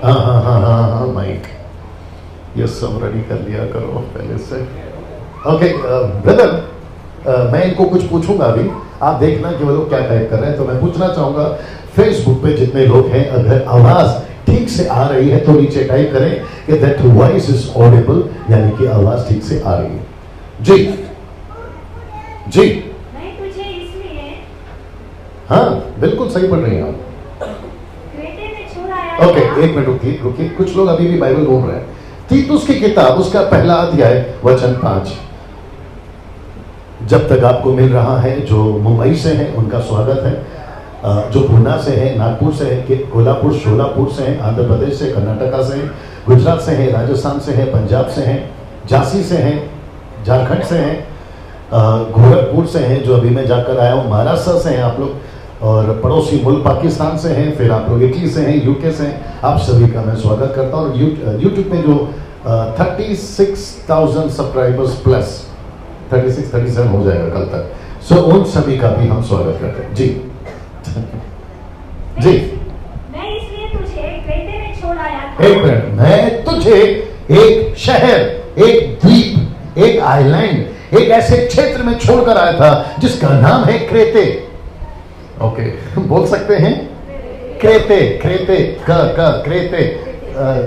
हाँ हाँ हाँ हाँ हाँ माइक, ये सब रेडी कर लिया करो पहले से। ओके ब्रदर, मैं इनको कुछ पूछूंगा अभी, आप देखना कि वो लोग क्या टाइप कर रहे हैं। तो मैं पूछना चाहूंगा फेसबुक पे जितने लोग हैं, अगर आवाज ठीक से आ रही है तो नीचे टाइप करें कि दैट वॉइस इज ऑडिबल, यानी कि आवाज ठीक से आ रही है। जी जी, मैं तुझे इसलिए हाँ बिल्कुल सही पढ़ रही हैं आप। क्रेते में छुड़ाया। ओके एक मिनट रुकिए रुकिए, कुछ लोग अभी भी बाइबल बोल रहे हैं। तीतुस की किताब उसका पहला अध्याय वचन 5। जब तक आपको मिल रहा है, जो मुंबई से हैं उनका स्वागत है, जो पूना से है, नागपुर से है, कोल्हापुर शोलापुर से है, आंध्र प्रदेश से, कर्नाटका से है, गुजरात से है, राजस्थान से है, पंजाब से है, झांसी से है, झारखंड से है, गोरखपुर से हैं, जो अभी मैं जाकर आया हूँ, महाराष्ट्र से हैं आप लोग, और पड़ोसी मुल्क पाकिस्तान से हैं, फिर आप लोग इटली से हैं, यूके से हैं। आप सभी का मैं स्वागत करता हूँ। यूट्यूब में जो 36,000 सब्सक्राइबर्स प्लस 37 हो जाएगा कल तक, सो उन सभी का भी हम स्वागत करते हैं। जी जी, मैं इसलिए तुझे क्रेते में छोड़ाया था। एक मिनट, मैं तुझे एक शहर, एक द्वीप, एक आइलैंड, एक ऐसे क्षेत्र में छोड़कर आया था जिसका नाम है क्रेते। ओके बोल सकते हैं क्रेते, क्रेते क्रेते।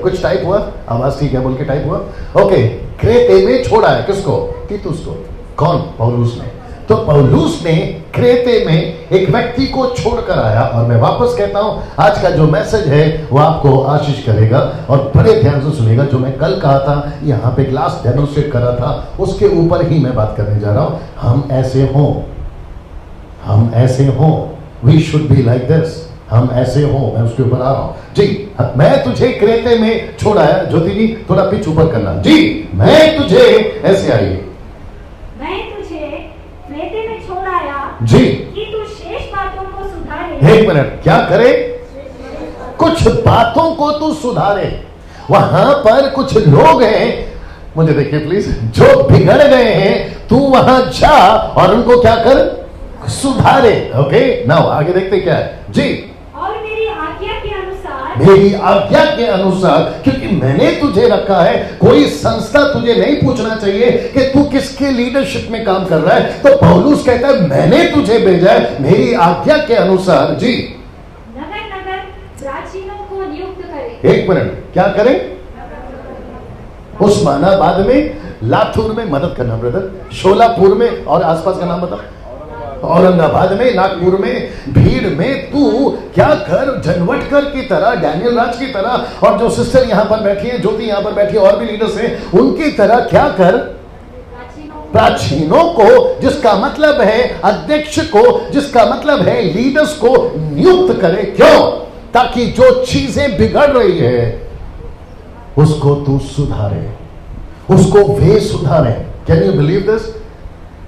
कुछ टाइप हुआ, आवाज ठीक है बोल के टाइप हुआ। ओके, क्रेते में छोड़ा है किसको? तीतुस को। कौन? पौलुस ने। तो पौलुस ने क्रेते में एक व्यक्ति को छोड़कर आया। और मैं वापस कहता हूं, आज का जो मैसेज है वो आपको आशीष करेगा, और बड़े ध्यान से सुनेगा। जो मैं कल कहा था, यहाँ पे क्लास डेमोन्स्ट्रेट कर रहा था, उसके ऊपर ही मैं बात करने जा रहा हूं। हम ऐसे हों, हम ऐसे हों, we should be like this. हम ऐसे हो, मैं उसके ऊपर आ रहा हूं। जी, मैं तुझे क्रेते में छोड़ाया। ज्योति जी थोड़ा पिच ऊपर करना। जी, मैं तुझे, ऐसे आइए, मैं तुझे क्रेते में छोड़ाया जी, कि तू शेष बातों को सुधारे। एक मिनट, क्या करे? कुछ बातों को तू सुधारे। वहां पर कुछ लोग हैं, मुझे देखिए प्लीज, जो बिगड़ गए हैं, तू वहां जा और उनको क्या कर? सुधारे। ओके, नाउ आगे देखते क्या है। जी, और मेरी आज्ञा के अनुसार, मेरी आज्ञा के अनुसार, क्योंकि मैंने तुझे रखा है। कोई संस्था तुझे नहीं पूछना चाहिए कि तू किसके लीडरशिप में काम कर रहा है। तो पौलुस कहता है मैंने तुझे भेजा है मेरी आज्ञा के अनुसार। जी, नगर नगर प्राचीनों को नियुक्त करे। एक मिनट, क्या करें? उस्मानाबाद में, लातूर में मदद करना ब्रदर, शोलापुर में, और आसपास का नाम बता, औरंगाबाद में, नागपुर में, भीड़ में तू क्या कर? जनवटकर की तरह, डैनियल राज की तरह, और जो सिस्टर यहां पर बैठी है, ज्योति यहां पर बैठी है, और भी लीडर्स हैं, उनकी तरह क्या कर? प्राचीनों को, जिसका मतलब है अध्यक्ष को, जिसका मतलब है लीडर्स को नियुक्त करे। क्यों? ताकि जो चीजें बिगड़ रही है उसको तू सुधारे, उसको वे सुधारे। Can you believe this?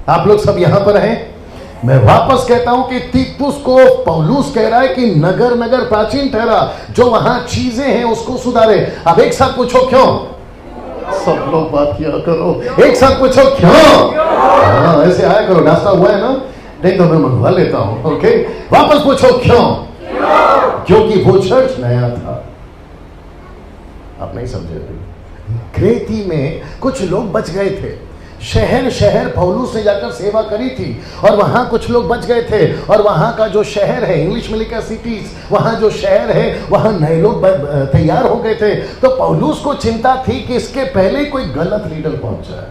आप लोग सब यहां पर हैं। मैं वापस कहता हूं कि तीतुस को पौलुस कह रहा है कि नगर नगर प्राचीन ठहरा, जो वहां चीजें हैं उसको सुधारे। अब एक साथ पूछो क्यों? सब लोग बात किया करो, एक साथ पूछो क्यों? हाँ, ऐसे आया करो। नाश्ता हुआ है ना? नहीं तो मैं मंगवा लेता हूं। ओके, वापस पूछो क्यों? क्योंकि वो चर्च नया था। आप नहीं समझे? क्रेती में कुछ लोग बच गए थे। शहर शहर पौलुस ने जाकर सेवा करी थी, और वहां कुछ लोग बच गए थे। और वहां का जो शहर है, इंग्लिश में लिखा सिटीज, वहां जो शहर है वहां नए लोग तैयार हो गए थे। तो पौलुस को चिंता थी कि इसके पहले कोई गलत लीडर पहुंच जाए,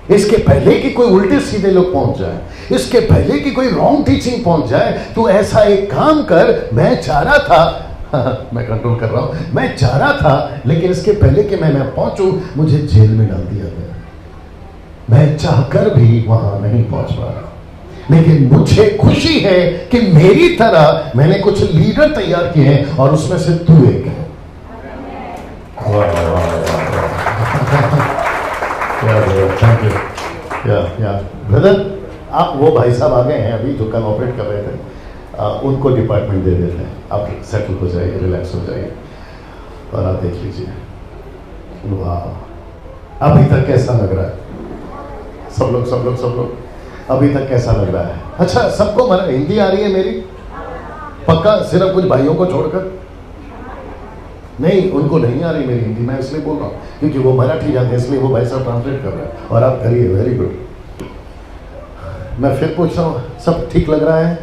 इसके पहले कि कोई उल्टे सीधे लोग पहुंच जाए, इसके पहले कि कोई रॉन्ग टीचिंग पहुंच जाए। तो ऐसा एक काम कर, मैं चाह रहा था मैं कंट्रोल कर रहा हूं, मैं चाह रहा था, लेकिन इसके पहले कि मैं पहुंचूं, मुझे जेल में डाल दिया गया। मैं चाहकर भी वहां नहीं पहुंच पा रहा, लेकिन मुझे खुशी है कि मेरी तरह मैंने कुछ लीडर तैयार किए हैं, और उसमें से तू एक है। Thank you brother. आप वो भाई साहब आ गए हैं अभी, जो कल ऑपरेट कर रहे थे, उनको डिपार्टमेंट दे देते हैं। आप सेटल हो जाइए, रिलैक्स हो जाइए, और आप देख लीजिए। वाह, अभी तक कैसा लग रहा है? सब लोग अभी तक कैसा लग रहा है? अच्छा, सबको हिंदी आ रही है मेरी? पक्का? सिर्फ कुछ भाइयों को छोड़कर? नहीं, उनको नहीं आ रही मेरी हिंदी, मैं इसलिए बोल रहा हूँ क्योंकि वो मराठी जानते हैं, इसलिए वो भाई साहब ट्रांसलेट कर रहे हैं और आप करिए। Very good. मैं फिर पूछ रहा हूँ, सब ठीक लग रहा है?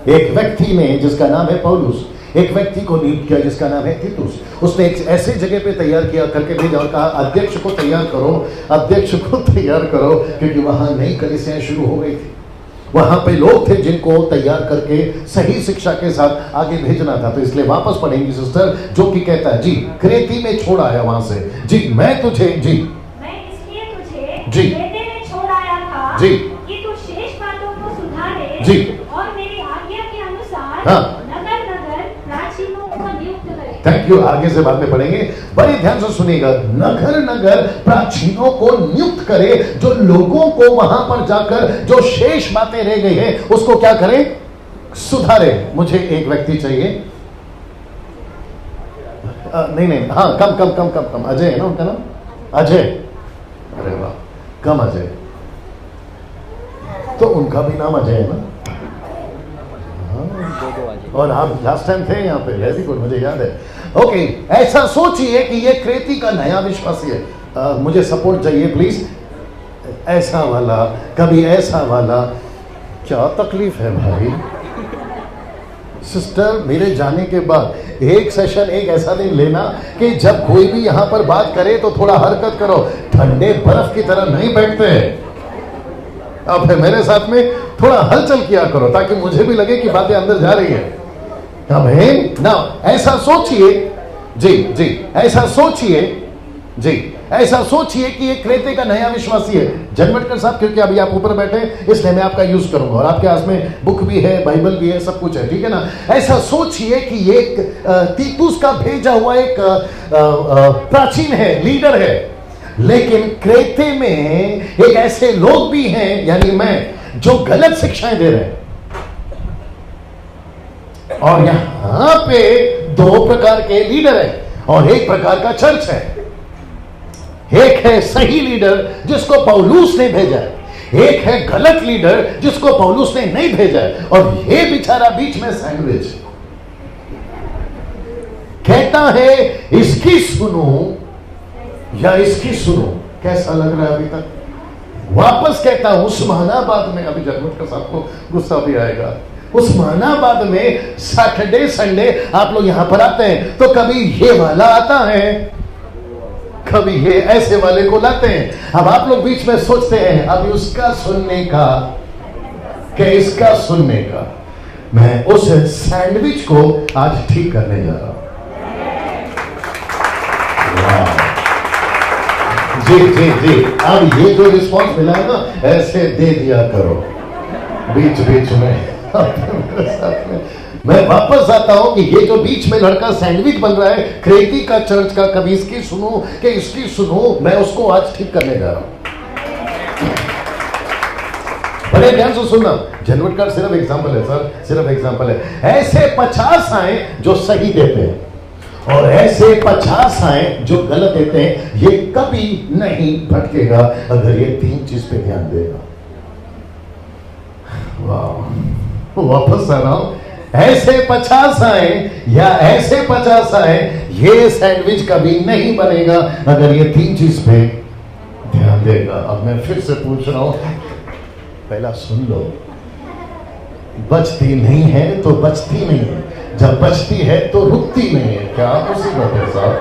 एक व्यक्ति ने जिसका नाम है पौलुस, एक व्यक्ति को नियुक्त किया जिसका नाम है तीतुस। उसने एक ऐसे जगह पे तैयार किया, करके भेजा और कहा अध्यक्ष को तैयार करो, अध्यक्ष को तैयार करो, क्योंकि वहां नई कलीसियां शुरू हो गई थी। वहां पे लोग थे जिनको तैयार करके सही शिक्षा के साथ आगे भेजना था। तो इसलिए वापस पढ़ेंगी सिस्टर, जो कि कहता है जी क्रेती में छोड़ आया वहां से, जी मैं तुझे, जी मैं इसलिए तुझे जी क्रेते में छोड़ आया था जी कि तू शेष बातों को सुधारे जी और मेरी आज्ञा के अनुसार हाँ। नगर नगर प्राचीनों को नियुक्त करे। Thank you. आगे से बाद में पढ़ेंगे, बड़े ध्यान से सुनिएगा। नगर नगर प्राचीनों को नियुक्त करे, जो लोगों को वहां पर जाकर जो शेष बातें रह गई है उसको क्या करें? सुधारे। मुझे एक व्यक्ति चाहिए, नहीं, हाँ, कम अजय है ना उनका नाम? अजय, अरे वाह, कम अजय, तो उनका भी नाम अजय है ना? और आप लास्ट टाइम थे यहाँ पे, वेरी गुड, मुझे याद है। ओके, ऐसा सोचिए कि ये क्रेती का नया विश्वासी है। मुझे सपोर्ट चाहिए प्लीज, ऐसा वाला, कभी ऐसा वाला। क्या तकलीफ है भाई? सिस्टर, मेरे जाने के बाद एक सेशन, एक ऐसा दिन लेना कि जब कोई भी यहाँ पर बात करे तो थोड़ा हरकत करो, ठंडे बर्फ की तरह नहीं बैठते। अब मेरे साथ में थोड़ा हलचल किया करो ताकि मुझे भी लगे कि बातें अंदर जा रही है। अब है ना, ऐसा सोचिए जी, ऐसा सोचिए जी, ऐसा सोचिए कि ये क्रेते का नया विश्वासी है। जनवटकर साहब, क्योंकि अभी आप ऊपर बैठे इसलिए मैं आपका यूज करूंगा और आपके पास में बुक भी है, बाइबल भी है, सब कुछ है, ठीक है ना? ऐसा सोचिए कि ये तीतुस का भेजा हुआ एक प्राचीन है, लीडर है, लेकिन क्रेते में एक ऐसे लोग भी हैं, यानी मैं, जो गलत शिक्षाएं दे रहे हैं। और यहां पे दो प्रकार के लीडर हैं और एक प्रकार का चर्च है। एक है सही लीडर जिसको पौलुस ने भेजा है, एक है गलत लीडर जिसको पौलुस ने नहीं भेजा है, और ये बेचारा बीच में सैंडविच कहता है इसकी सुनो या इसकी सुनो। कैसा लग रहा है अभी तक? वापस कहता हूं, उस्मानाबाद में, अभी जनवटकर साहब को गुस्सा भी आएगा, उस्मानाबाद में सैटरडे संडे आप लोग यहां पर आते हैं तो कभी ये वाला आता है, कभी ये ऐसे वाले को लाते हैं। अब आप लोग बीच में सोचते हैं अभी उसका सुनने का कि इसका सुनने का। मैं उस सैंडविच को आज ठीक करने जा रहा हूं। जी, अब ये जो रिस्पॉन्स मिला है ना, ऐसे दे दिया करो बीच बीच में। मैं वापस आता हूं कि ये जो बीच में लड़का सैंडविच बन रहा है क्रेती का चर्च का, कभी इसकी सुनो कि इसकी सुनो, मैं उसको आज ठीक करने जा रहा हूं। बड़े ध्यान से सुनना, जनवटकर सिर्फ एग्जाम्पल है सर, सिर्फ एग्जाम्पल है। ऐसे 50 आए जो सही देते हैं और ऐसे 50 आए जो गलत देते हैं। ये कभी नहीं भटकेगा अगर ये तीन चीज पे ध्यान देगा। वाह, वापस आ रहा हूं, ऐसे 50 आए या ऐसे 50 आए, ये सैंडविच कभी नहीं बनेगा अगर ये तीन चीज पे ध्यान देगा। अब मैं फिर से पूछ रहा हूं, पहला सुन लो, बचती नहीं है तो बचती नहीं है, जब बचती है तो रुकती नहीं है। क्या मुसीबत है साहब?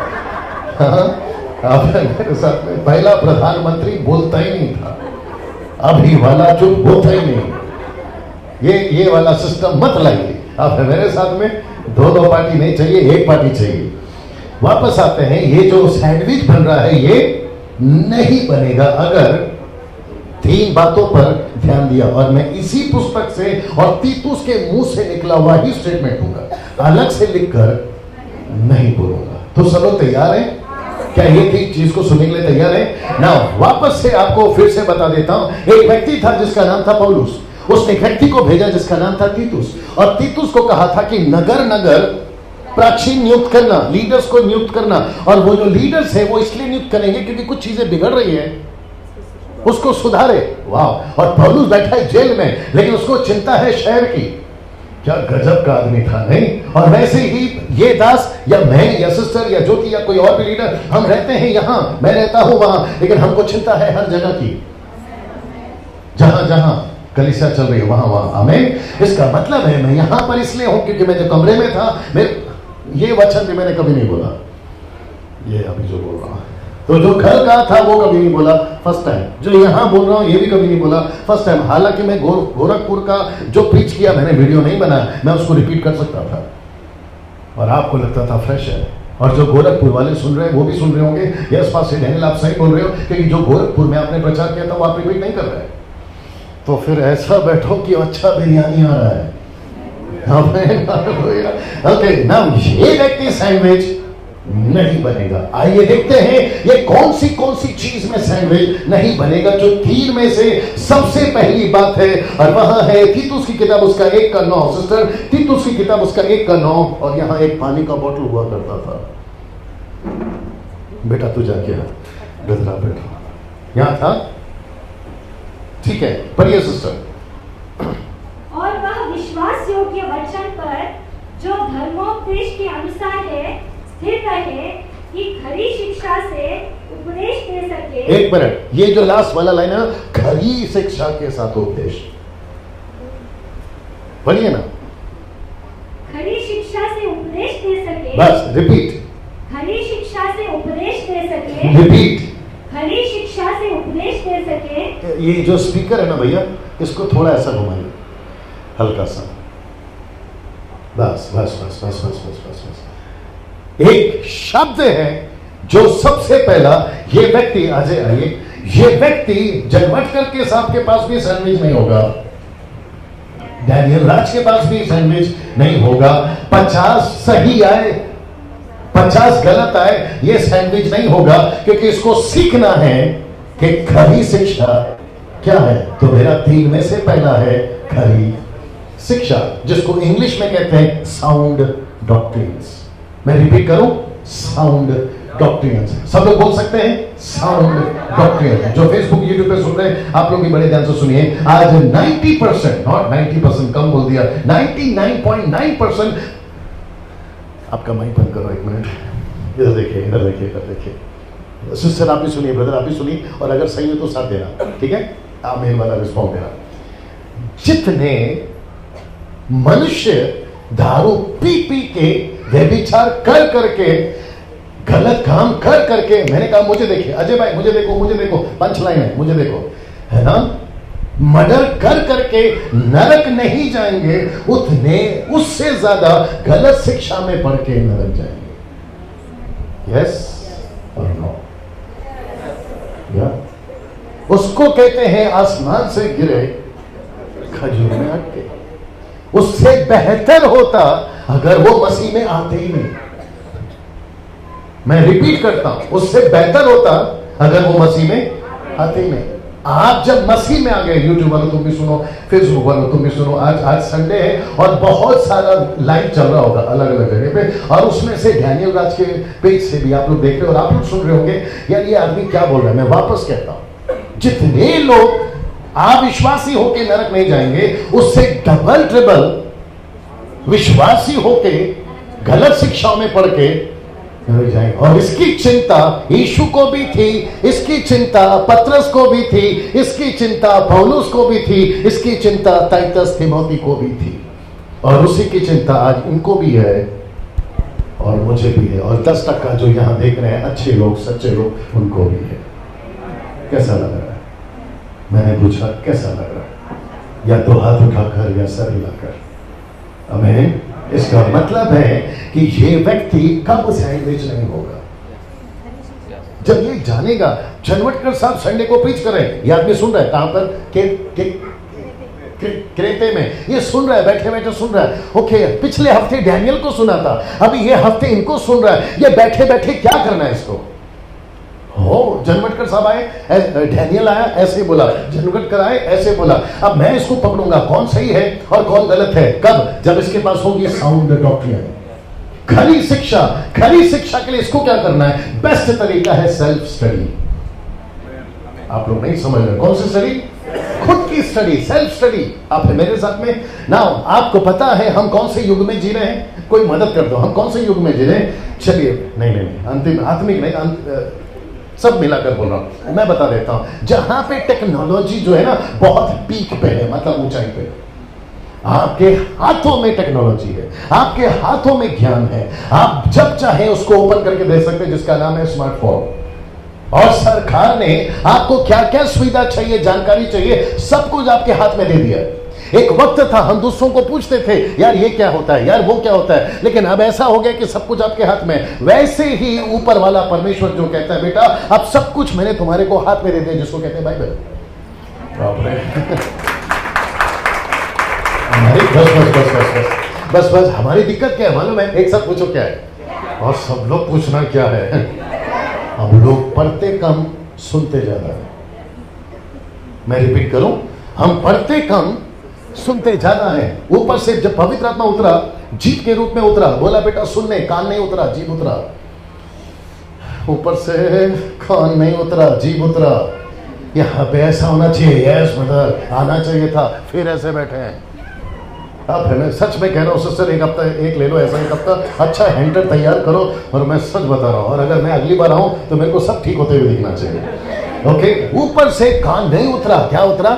आप मेरे साथ में, पहला प्रधानमंत्री बोलता ही नहीं था, अभी वाला चुप होता ही नहीं। ये वाला सिस्टम मत लाइए। आप मेरे साथ में, दो पार्टी नहीं चाहिए, एक पार्टी चाहिए। वापस आते हैं, ये जो सैंडविच बन रहा है ये नहीं बनेगा अगर तीन बातों पर ध्यान दिया। और मैं इसी पुस्तक से और तीतुस के मुंह से निकला हुआ ही स्टेटमेंट दूंगा, अलग से लिखकर नहीं बोलूंगा। तो सब लोग तैयार हैं? क्या ये तीन चीज को सुनने के लिए तैयार है ना? वापस से आपको फिर से बता देता हूं, एक व्यक्ति था जिसका नाम था पौलुस। उसने एक व्यक्ति को भेजा जिसका नाम था तीतुस, और तीतुस को कहा था कि नगर नगर प्राचीन नियुक्त करना, लीडर्स को नियुक्त करना। और वो जो लीडर्स है वो इसलिए नियुक्त करेंगे क्योंकि कुछ चीजें बिगड़ रही है, उसको सुधारे। वाह! और पौलुस बैठा है जेल में, लेकिन उसको चिंता है शहर की। क्या गजब का आदमी था, नहीं? और वैसे ही ये दास या मैं या सिस्टर या ज्योति या कोई और भी लीडर, हम रहते हैं यहां, मैं रहता हूं वहां, लेकिन हमको चिंता है हर जगह की, जहां जहां कलीसिया चल रही है वहां वहां। आमीन। इसका मतलब है मैं यहां पर इसलिए हूं क्योंकि मैं जो कमरे में था, ये वचन भी मैंने कभी नहीं बोला, ये अभी जो बोल रहा हूं, तो जो घर का था वो कभी नहीं बोला फर्स्ट टाइम, जो यहां बोल रहा हूं ये भी कभी नहीं बोला फर्स्ट टाइम। हालांकि मैं गोरखपुर का जो प्रीच किया मैंने वीडियो नहीं बनाया, मैं उसको रिपीट कर सकता था और आपको लगता था फ्रेश है। और जो गोरखपुर वाले सुन रहे हैं वो भी सुन रहे होंगे, यस पास्टर डैनियल आप सही बोल रहे हो, क्योंकि जो गोरखपुर में आपने प्रचार किया था वो आप रिपीट नहीं कर रहे, तो फिर ऐसा बैठो कि अच्छा बिरयानी आ रहा है। ओके, नाउ ये व्यक्ति सैंडविच नहीं बनेगा। आइए देखते हैं ये कौन सी चीज में सैंडविच नहीं बनेगा, जो 3 में से सबसे पहली बात है, और वहां है तीतुस की किताब उसका 1:9। सिस्टर, तीतुस की किताब उसका 1:9, और यहां एक पानी का बोतल हुआ करता था। बेटा तू जाके गजरा बैठा, यहां था, ठीक है, पढ़िए सिस्टर। और वह विश्वास योग्य वचन पर जो धर्मोपदेश के अनुसार है स्थिर रहे, कि खरी शिक्षा से उपदेश दे सके। एक मिनट, ये जो लास्ट वाला लाइन है, खरी शिक्षा के साथ उपदेश, पढ़िए ना। खरी शिक्षा से उपदेश दे सके, बस रिपीट, खरी शिक्षा से उपदेश दे सके, रिपीट, खरी शिक्षा से उपदेश दे सके। ये जो स्पीकर है ना भैया, इसको थोड़ा ऐसा घुमाइए, हल्का सा, बस बस बस बस बस बस बस बस। एक शब्द है जो सबसे पहला, ये व्यक्ति अजय आइए, ये व्यक्ति जनवटकर के साहब के पास भी सैंडविच नहीं होगा, डैनियल राज के पास भी सैंडविच नहीं होगा। 50 सही आए 50 गलत आए, ये सैंडविच नहीं होगा, क्योंकि इसको सीखना है कि खरी शिक्षा क्या है। तो मेरा 3 में से पहला है खरी शिक्षा, जिसको इंग्लिश में कहते हैं साउंड डॉक्ट्रिन्स। मैं रिपीट करूं, साउंड डॉक्ट्रिन्स। सब लोग बोल सकते हैं साउंड डॉक्ट्रिन्स। जो फेसबुक यूट्यूब पे सुन रहे हैं आप लोग भी बड़े ध्यान से सुनिए। आज 90%, नॉट 90%, कम बोल दिया, 99.9%। आपका माइक बंद करो एक मिनट, इधर देखिए इधर देखिए इधर देखिए। सिस्टर आप भी सुनिए, ब्रदर आप भी सुनिए, और अगर सही हो तो साथ देना, ठीक है? आप मेरे वाला रिस्पॉन्स देना। जितने मनुष्य दारू पी पी के, व्यभिचार कर करके, गलत काम कर करके, मैंने कहा मुझे देखिए अजय भाई, मुझे देखो, पंच लाइन है, मुझे देखो, है ना, मर्डर कर करके नरक नहीं जाएंगे, उतने उससे ज्यादा गलत शिक्षा में पढ़ के नरक जाएंगे। यस और नो? या उसको कहते हैं आसमान से गिरे खजूर में अटके। उससे बेहतर होता अगर वो मसीह में आते ही नहीं। मैं रिपीट करता हूं, उससे बेहतर होता अगर वो मसीह में आते ही नहीं। आप जब मसीह में आ गए, यूट्यूब वालों तुम भी सुनो, फेसबुक वालों तुम भी सुनो, आज संडे है और बहुत सारा लाइव चल रहा होगा अलग अलग जगह पे, और उसमें से डैनियल राज के पेज से भी आप लोग देख रहे हो और आप लोग सुन रहे होंगे यार ये आदमी क्या बोल रहा है। मैं वापस कहता हूं, जितने लोग अविश्वासी होके नरक नहीं जाएंगे, उससे डबल ट्रिपल विश्वासी होके गलत शिक्षाओं में पढ़ के नरक जाएंगे। और इसकी चिंता यीशु को भी थी, इसकी चिंता पतरस को भी थी, इसकी चिंता पौलुस को भी थी, इसकी चिंता टाइटस तीमोथी को भी थी, और उसी की चिंता आज इनको भी है और मुझे भी है, और 10% जो यहां देख रहे हैं अच्छे लोग, सच्चे लोग, उनको भी है। कैसा लग रहा है? मैंने पूछा कैसा लग रहा है, या तो हाथ उठाकर या सर हिलाकर। आमीन। इसका मतलब है कि ये व्यक्ति कब सैंडविच नहीं होगा, जब ये जानेगा। जनवटकर साहब संडे को प्रीच कर रहे हैं, ये आदमी सुन रहा है, कहां पर? क्रेते में ये सुन रहा है, बैठे बैठे सुन रहा है। ओके, पिछले हफ्ते डैनियल को सुना था, अभी ये हफ्ते इनको सुन रहा है। ये बैठे बैठे क्या करना है इसको? हो, जनवटकर साहब आए, डैनियल आया, ऐसे बोला, जनवटकर आए, ऐसे बोला। अब मैं इसको पकड़ूंगा कौन सही है और कौन गलत है, कब? जब इसके पास होगी साउंड डॉक्ट्रिन, खरी शिक्षा। खरी शिक्षा के लिए इसको क्या करना है? बेस्ट तरीका है सेल्फ स्टडी। आप लोग नहीं समझ रहे, कौन सी स्टडी? खुद की स्टडी, सेल्फ स्टडी। आप है मेरे साथ में ना? आपको पता है हम कौन से युग में जी रहे हैं? कोई मदद कर दो, हम कौन से युग में जी रहे हैं? चलिए, नहीं, अंतिम आत्मिक नहीं, सब मिलाकर बोल रहा हूं। मैं बता देता हूं, जहां पे टेक्नोलॉजी जो है ना बहुत पीक पे है, मतलब ऊंचाई पे, आपके हाथों में टेक्नोलॉजी है, आपके हाथों में ज्ञान है, आप जब चाहे उसको ओपन करके देख सकते हैं, जिसका नाम है स्मार्टफोन। और सरकार ने आपको क्या क्या सुविधा चाहिए, जानकारी चाहिए, सब कुछ आपके हाथ में दे दिया। एक वक्त था हम दूसरों को पूछते थे, यार ये क्या होता है, यार वो क्या होता है, लेकिन अब ऐसा हो गया कि सब कुछ आपके हाथ में। वैसे ही ऊपर वाला परमेश्वर जो कहता है, बेटा अब सब कुछ मैंने तुम्हारे को हाथ में दे दिया, जिसको कहते हैं बाइबल। बस हमारी दिक्कत क्या है मालूम है? एक साथ पूछो क्या है, और सब लोग पूछना क्या है। हम लोग पढ़ते कम, सुनते ज्यादा है। मैं रिपीट करूं, हम पढ़ते कम, सुनते ज्यादा है। ऊपर से जब पवित्र आत्मा उतरा, जीभ के रूप में उतरा, बोला बेटा सुनने, कान नहीं उतरा, जीभ उतरा। ऊपर से कान नहीं उतरा, जीभ उतरा। यहाँ पे ऐसा होना चाहिए, यस मदर, आना चाहिए था, फिर ऐसे बैठे हैं। आप है, मैं सच में कह रहा हूँ सिस्टर, एक हफ्ता एक ले लो, ऐसा एक हफ्ता अच्छा हैंडर तैयार करो, और मैं सच बता रहा हूँ, और अगर मैं अगली बार आऊं तो मेरे को सब ठीक होते हुए दिखना चाहिए। ओके, ऊपर से कान नहीं उतरा, क्या उतरा?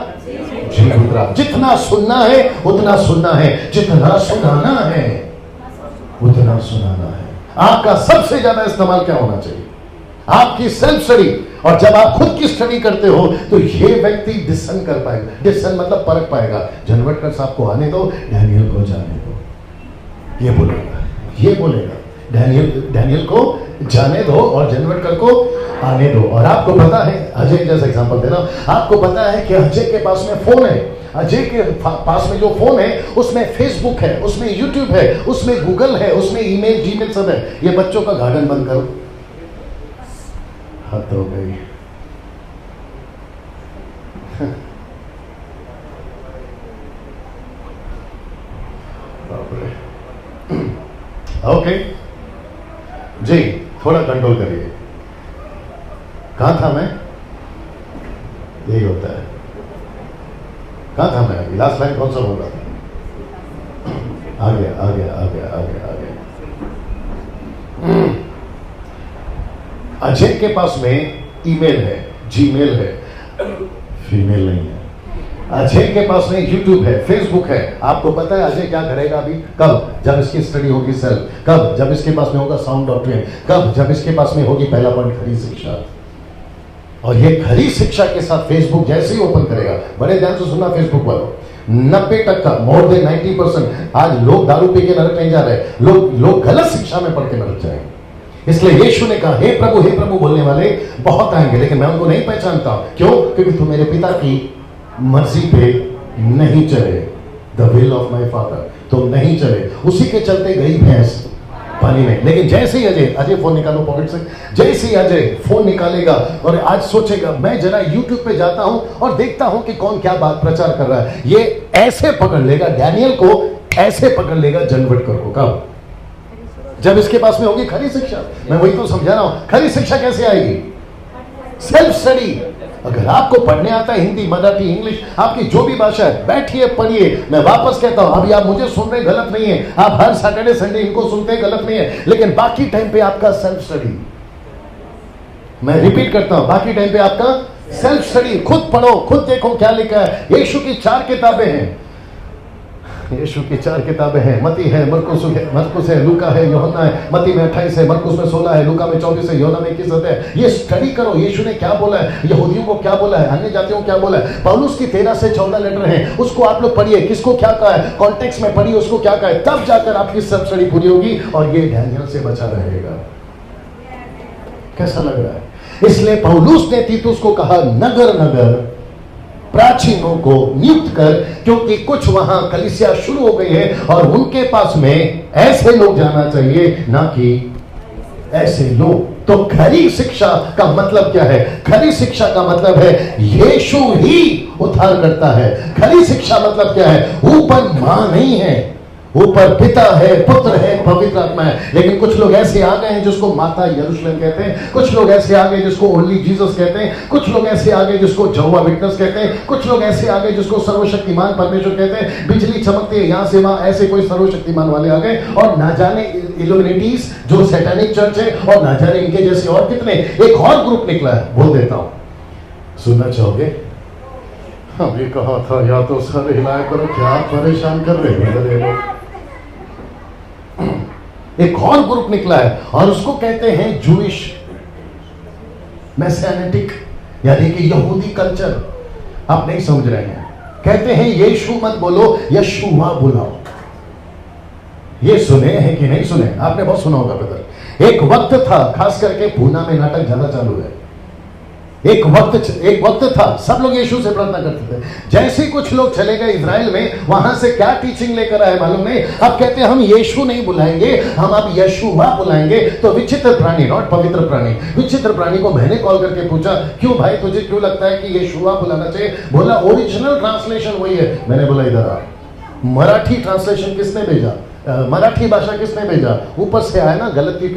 जीभ उतरा। जितना सुनना है उतना सुनना है, जितना सुनाना है उतना सुनाना है। आपका सबसे ज्यादा इस्तेमाल क्या होना चाहिए? आपकी सेल्फ स्टडी। और जब आप खुद की स्टडी करते हो तो ये व्यक्ति डिसन कर पाएगा। डिसन मतलब परख पाएगा। जनवटकर साहब को आने दो, डैनियल को जाने दो, ये बोलेगा डैनियल को जाने दो और जनवटकर को आने दो। और आपको पता है, अजय जैसा एग्जांपल दे रहा हूं, आपको पता है कि अजय के पास में फोन है। अजय के पास में जो फोन है उसमें फेसबुक है, उसमें यूट्यूब है, उसमें गूगल है, उसमें ईमेल, जीमेल सब है। ये बच्चों का गार्डन बंद करो, हद हो गई। ओके जी, थोड़ा कंट्रोल करिए। कहां था मैं? यही होता है। कहां था मैं? अभी लास्ट लाइन कौन सा बोल रहा था? आ गया। अजय के पास में ईमेल है, जीमेल है, फीमेल नहीं है। अजय के पास में यूट्यूब है, फेसबुक है। आपको पता है अजय क्या करेगा अभी? कब? जब इसकी स्टडी होगी सेल्फ। कब? जब इसके पास में होगा साउंड डॉक्ट्रिन। कब? जब इसके पास में होगी पहला पॉइंट, खरी शिक्षा। और ये खरी शिक्षा के साथ फेसबुक जैसे ही ओपन करेगा, बड़े ध्यान से सुनना फेसबुक वालों, 90%, मोर देन 90% आज लोग दारू पी के नरक नहीं जा रहे, लोग गलत शिक्षा में पढ़ के नरक जाएंगे। इसलिए यीशु ने कहा, हे प्रभु बोलने वाले बहुत आएंगे, लेकिन मैं उनको नहीं पहचानता। क्यों? क्योंकि तू मेरे पिता की मर्जी पे नहीं चले, the will of my father, तुम नहीं चले। उसी के चलते गई भैंस पानी में। लेकिन जैसे ही अजय फोन निकालो पॉकेट से, जैसे ही अजय फोन निकालेगा और आज सोचेगा मैं जरा यूट्यूब पे जाता हूं और देखता हूं कि कौन क्या बात प्रचार कर रहा है, ये ऐसे पकड़ लेगा डैनियल को, ऐसे पकड़ लेगा जनवटकर को। कब? जब इसके पास में होगी खरी शिक्षा। मैं वही तो समझा रहा हूं। खरी शिक्षा कैसे आएगी? Self study. अगर आपको पढ़ने आता है हिंदी, मराठी, इंग्लिश, आपकी जो भी भाषा है, बैठिए पढ़िए। मैं वापस कहता हूं, अभी आप मुझे सुन रहे गलत नहीं है, आप हर सैटरडे संडे इनको सुनते हैं गलत नहीं है, लेकिन बाकी टाइम पे आपका सेल्फ स्टडी। मैं रिपीट करता हूं, बाकी टाइम पे आपका सेल्फ स्टडी। खुद पढ़ो, खुद देखो क्या लिखा है। यीशु की 4 किताबें हैं, यीशु की 4 किताबें हैं। मती है, मरकुस है, लूका है, यूहन्ना है। मती में 28 है, मरकुस में 16 है, लूका में 24 है, यूहन्ना में 21 है। ये स्टडी करो, यीशु ने क्या बोला है, यहूदियों को क्या बोला है, अन्य जातियों को क्या बोला है। पौलुस की 13 से 14 लेटर हैं, उसको आप लोग पढ़िए, किसको क्या कहा है, कॉन्टेक्स्ट में पढ़िए उसको क्या कहा है, तब जाकर आपकी सब स्टडी पूरी होगी और ये डैनियल से बचा रहेगा। कैसा लग रहा है? इसलिए पौलुस ने तीतुस को कहा, नगर नगर प्राचीनों को नियुक्त कर, क्योंकि कुछ वहां कलीसिया शुरू हो गई है और उनके पास में ऐसे लोग जाना चाहिए, ना कि ऐसे लोग। तो खरी शिक्षा का मतलब क्या है? खरी शिक्षा का मतलब है यीशु ही उद्धार करता है। खरी शिक्षा मतलब क्या है? ऊपर मां नहीं है, ऊपर पिता है, पुत्र है, पवित्र आत्मा है। लेकिन कुछ लोग ऐसे आ गए हैं जिसको माता यरूशलेम कहते हैं, कुछ लोग ऐसे आ गए जिसको ओनली जीसस कहते हैं, कुछ लोग ऐसे आ गए जिसको जहोवा विटनेस कहते हैं, कुछ लोग ऐसे आ गए जिसको सर्वशक्तिमान परमेश्वर कहते हैं। बिजली चमकती है यहां से वहां, ऐसे कोई सर्वशक्तिमान वाले आ गए। और ना जाने इल्यूमिनेटीज जो सैटानिक चर्च है, और ना जाने इनके जैसे और कितने, एक और ग्रुप निकला है, बोल देता हूं, सुनना चाहोगे? अभी कहा था या तो सर हिलाया करो, क्या परेशान कर रहे हैं। एक और ग्रुप निकला है और उसको कहते हैं जूइश मैसेनेटिक, यानी कि यहूदी कल्चर। आप नहीं समझ रहे हैं। कहते हैं यीशु मत बोलो, यशुआ बुलाओ। ये सुने हैं कि नहीं सुने? आपने बहुत सुना होगा ब्रदर। एक वक्त था, खास करके पूना में नाटक ज्यादा चालू है। एक वक्त था, सब लोग यीशु से प्रार्थना करते थे। जैसे कुछ लोग चले गए इजराइल में, वहां से क्या टीचिंग लेकर आए मालूम नहीं। अब कहते हैं हम यीशु नहीं बुलाएंगे, हम अब यशुआ बुलाएंगे। तो विचित्र प्राणी, नॉट पवित्र प्राणी, विचित्र प्राणी को मैंने कॉल करके पूछा, क्यों भाई तुझे क्यों लगता है कि यशुआ बुलाना चाहिए? बोला ओरिजिनल ट्रांसलेशन वही है। मैंने बोला इधर आ, मराठी ट्रांसलेशन किसने भेजा? मराठी भाषा किसने भेजा? ऊपर से आया ना, गिनती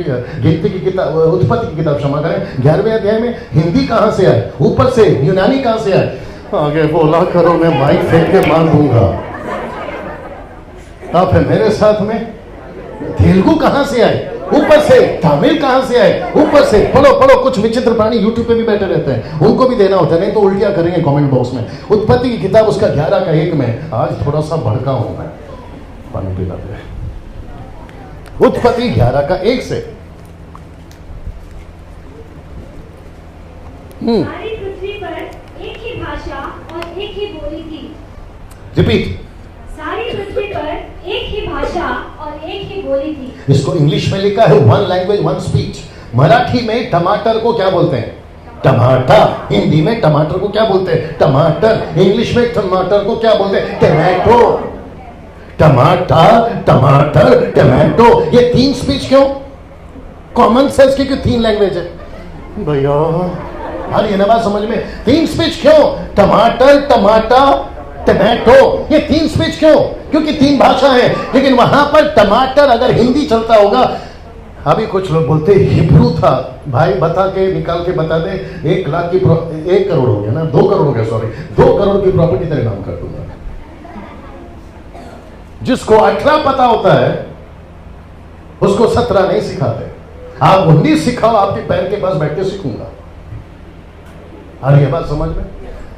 की किताब, उत्पत्ति की किताब, क्षमा करें, 11वें अध्याय में। हिंदी कहां से आए? ऊपर से। यूनानी कहां से आए? आगे बोला करो, मैं माइक फेंक के मार दूंगा। आप है मेरे साथ में। तेलुगु कहां से आए? ऊपर से। तमिल कहां से आए? ऊपर से। पढ़ो पढ़ो, कुछ विचित्र प्राणी यूट्यूब पे भी बैठे रहते हैं, उनको भी देना होता है, नहीं तो उल्टियां करेंगे कमेंट बॉक्स में। उत्पत्ति की किताब उसका 11 का 1 में। आज थोड़ा सा भड़का हूं मैं, पानी पिला दे। उत्पत्ति 11 का 1 से। सारी पृथ्वी पर एक ही भाषा और एक ही बोली थी। रिपीट। सारी पृथ्वी पर एक ही भाषा और एक ही बोली थी। इसको इंग्लिश में लिखा है one language one speech. Marathi में टमाटर को क्या बोलते हैं? टमाटर। हिंदी में टमाटर को क्या बोलते हैं? टमाटर। इंग्लिश में टमाटर को क्या बोलते हैं? टमाटो। टमाटर, टमाटर, टमाटो। ये 3 स्पीच क्यों? कॉमन सेंस की क्यों 3 लैंग्वेज है भैया? अरे ये ना बात समझ में। 3 स्पीच क्यों? टमाटर, टमाटर, टमाटो। ये 3 स्पीच क्यों? क्योंकि 3 भाषा है। लेकिन वहां पर टमाटर अगर हिंदी चलता होगा। अभी कुछ लोग बोलते हिब्रू था। भाई बता के, निकाल के बता दे। 1 लाख की 1 करोड़ हो गया ना, 2 करोड़ हो गया, सॉरी, 2 करोड़ की प्रॉपर्टी तेरे नाम कर दूंगा। जिसको 18 पता होता है उसको 17 नहीं सिखाते। आप 19 सिखाओ, आपके पैर के पास बैठ के सीखूंगा। अरे ये बात समझ में?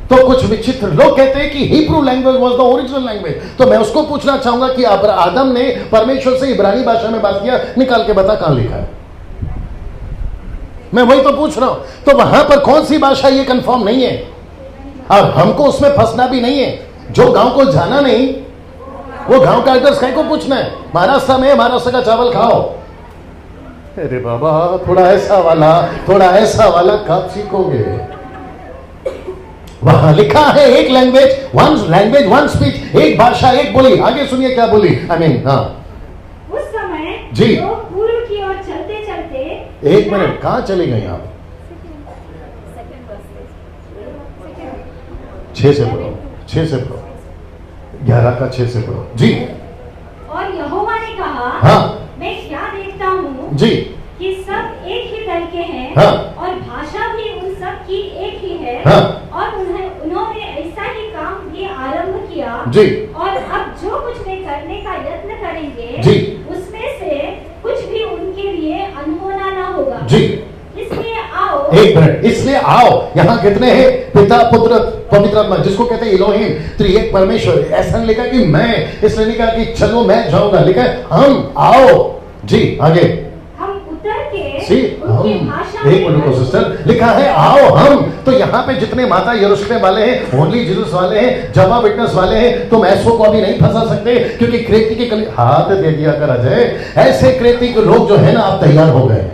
तो कुछ विचित्र लोग कहते हैं कि Hebrew language was the original language. तो मैं उसको पूछना चाहूंगा कि आदम ने परमेश्वर से इब्रानी भाषा में बात किया, निकाल के बता कहां लिखा है। मैं वही तो पूछ रहा हूं। तो वहां पर कौन सी भाषा, ये कंफर्म नहीं है और हमको उसमें फंसना भी नहीं है। जो गांव को जाना नहीं, वो गांव का एड्रेस कहीं को पूछना है? महाराष्ट्र में महाराष्ट्र का चावल खाओ। अरे बाबा, थोड़ा ऐसा वाला कब सीखोगे? वहां लिखा है एक लैंग्वेज वन स्पीच, एक भाषा एक बोली। आगे सुनिए क्या बोली। हाँ, उस समय जी, लोग पूर्व की ओर चलते चलते। 1 मिनट, कहां चले गए आप? 6 से पढ़ो, 11 का 6 से पढ़ो जी। और यहोवा ने कहा, हाँ, मैं क्या देखता हूँ जी कि सब एक ही दल के हैं, हाँ, और भाषा भी उन सब की एक ही है, हाँ, और उन्होंने ऐसा ही काम भी आरंभ किया जी। और अब जो कुछ वे करने का यत्न करेंगे जी, उसमें से कुछ भी उनके लिए अनहोना ना होगा जी। इसलिए आओ। 1 मिनट, इसलिए आओ। यहाँ कितने हैं? पिता, पुत्र, पवित्र आत्मा, जिसको कहते हैं इलोहिम, त्रिएक परमेश्वर। ऐसा नहीं लिखा कि मैं, इसलिए नहीं कहा कि चलो मैं जाऊंगा, लिखा है हम आओ। जी आगे। हम उतर के हम, उनकी भाषा 1 मिनट को सिस्टर, लिखा है आओ हम। तो यहाँ पे जितने माता यरूशलेम वाले हैं, ओनली जीसस वाले हैं, जवा विटनेस वाले हैं, तुम ऐसो को अभी नहीं फंसा सकते, क्योंकि क्रेती के कली हाथ दे दिया कर अजय। ऐसे क्रेती के लोग जो है ना, आप तैयार हो गए।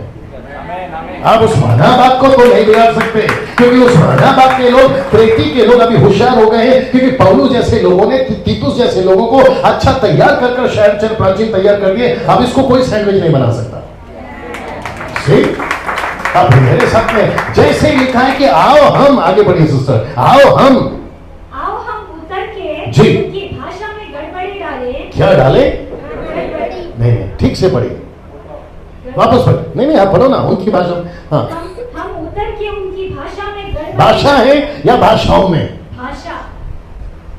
आप उस्मानाबाद को तो नहीं बिगाड़ सकते, क्योंकि उस्मानाबाद के लोग, क्रेती के लोग अभी होशियार हो गए हैं, क्योंकि पौलुस जैसे लोगों ने, तीतुस जैसे लोगों को अच्छा तैयार कर शहर चर प्राचीन तैयार कर दिए। अब इसको कोई सैंडविच नहीं बना सकता। अब मेरे साथ में जैसे ही लिखा है कि आओ हम, आगे बढ़िए सिस्टर, आओ हम उतर के जी उनकी भाषा में गड़बड़ी डाले। क्या डाले? ठीक से पढ़िए, वापस पढ़। नहीं आप पढ़ो ना उनकी भाषा में। हाँ, हम उतर के उनकी भाषा में गड़बड़। भाषा है या भाषाओं में? भाषा।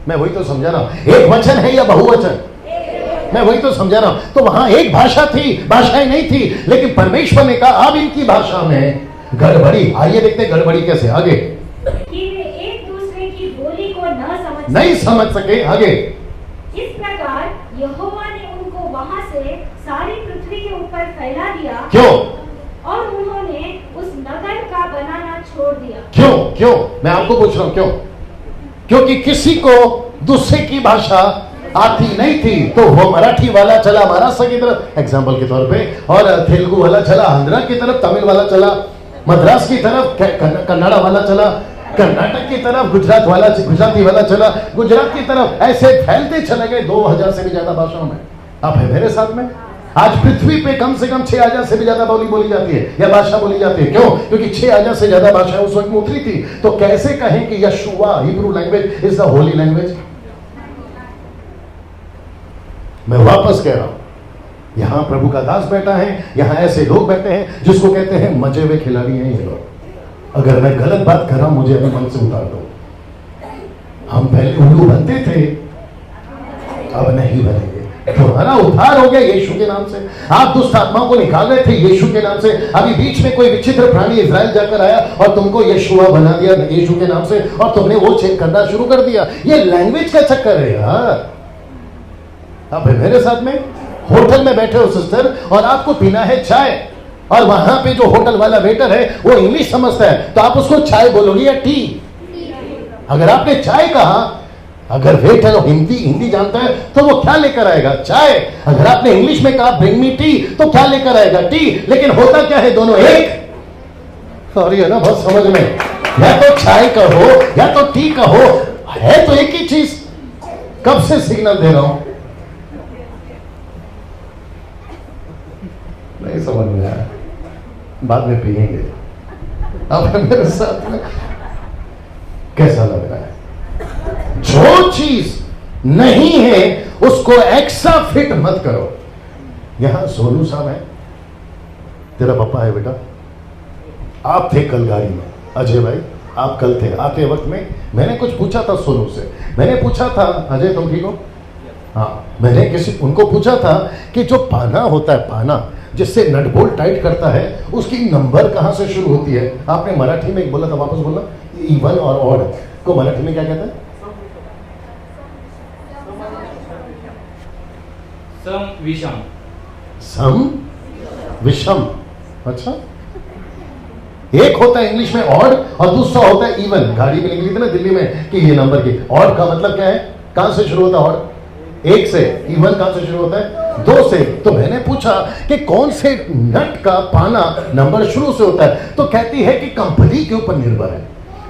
मैं वही तो समझा रहा हूं, एक वचन है या बहुवचन? मैं वही तो समझा रहा हूं। तो वहां एक भाषा थी, भाषाएं नहीं थी, लेकिन परमेश्वर ने कहा अब इनकी भाषा में गड़बड़ी। आइए देखते गड़बड़ी कैसे। आगे, कि वे एक दूसरे की बोली को नहीं समझ सके। आगे, इस प्रकार यहोवा ने उनको वहां से सारी पृथ्वी के ऊपर फैला दिया। क्यों? और उन्होंने उस नगर का बनाना छोड़ दिया। क्यों? क्यों? मैं आपको पूछ रहा हूं क्यों? क्योंकि किसी को दूसरे की भाषा आती नहीं थी, तो वो मराठी वाला चला महाराष्ट्र की तरफ एग्जाम्पल के तौर पे, और तेलुगु वाला चला आंध्रा की तरफ, तमिल वाला चला मद्रास की तरफ, कन्नड़ा वाला चला कर्नाटक की तरफ, गुजराती वाला चला गुजरात की तरफ। ऐसे फैलते चले गए 2000 से भी ज्यादा भाषाओं में। आप है मेरे साथ में? आज पृथ्वी पे कम से कम 6000 से भी ज्यादा बोली जाती है या भाषा बोली जाती है। क्यों? क्योंकि 6000 से ज्यादा भाषाएं उस वक्त में उतरी थी। तो कैसे कहें कि यशुआ Hebrew language is the Holi language? मैं वापस कह रहा हूं, यहां प्रभु का दास बैठा है, यहां ऐसे लोग बैठे हैं जिसको कहते हैं मजे हुए खिलाड़ी हैं ये लोग। अगर मैं गलत बात कर रहा हूं मुझे अपने मन से उतार दो। हम पहले उल्लू बनते थे, अब नहीं बनेंगे। तुम्हारा उद्धार हो गया यीशु के नाम से। आप दुष्ट आत्माओं को निकाल रहे थे यीशु के नाम से। अभी बीच में कोई विचित्र प्राणी इजराइल जाकर आया और तुमको यीशुआ बना दिया यीशु के नाम से, और तुमने वो चेक करना शुरू कर दिया। ये लैंग्वेज का चक्कर है यार। आप मेरे साथ में? होटल में बैठे हो सिस्टर और आपको पीना है चाय, और वहां पे जो होटल वाला वेटर है वो इंग्लिश समझता है, तो आप उसको चाय बोलोगे या टी? अगर आपने चाय कहा, अगर वेटर हिंदी जानता है तो वो क्या लेकर आएगा? चाय। अगर आपने इंग्लिश में कहा ब्रिंग मी टी, तो क्या लेकर आएगा? टी। लेकिन होता क्या है, दोनों एक। और ये ना बहुत समझ में, या तो चाय कहो या तो टी कहो, है तो एक ही चीज। कब से सिग्नल दे रहा हूं, नहीं समझ में आया, बाद में पिएंगे। अब मेरे साथ में कैसा लग रहा है? जो चीज नहीं है उसको एक्स्ट्रा फिट मत करो। यहां सोनू साहब है, तेरा पापा है बेटा, आप थे कल गाड़ी में, अजय भाई आप कल थे, आते वक्त में मैंने कुछ पूछा था सोनू से। मैंने पूछा था अजय तुम ठीक हो? हाँ, मैंने उनको पूछा था कि जो पाना होता है, पाना जिससे नट बोल्ट टाइट करता है, उसकी नंबर कहां से शुरू होती है? आपने मराठी में एक बोला था, वापस बोलना। इवन और ऑड को मराठी में क्या कहते हैं? सम विषम। सम विषम। अच्छा, एक होता है इंग्लिश में ऑड और दूसरा होता है इवन। गाड़ी में निकली थी ना दिल्ली में कि ये नंबर की, ऑड का मतलब क्या है? कहां से शुरू होता है ऑड? एक से। इवन कहां से शुरू होता है? दो से। तो मैंने पूछा कि कौन से नट का पाना नंबर शुरू से होता है, तो कहती है कि कंपनी के ऊपर निर्भर है।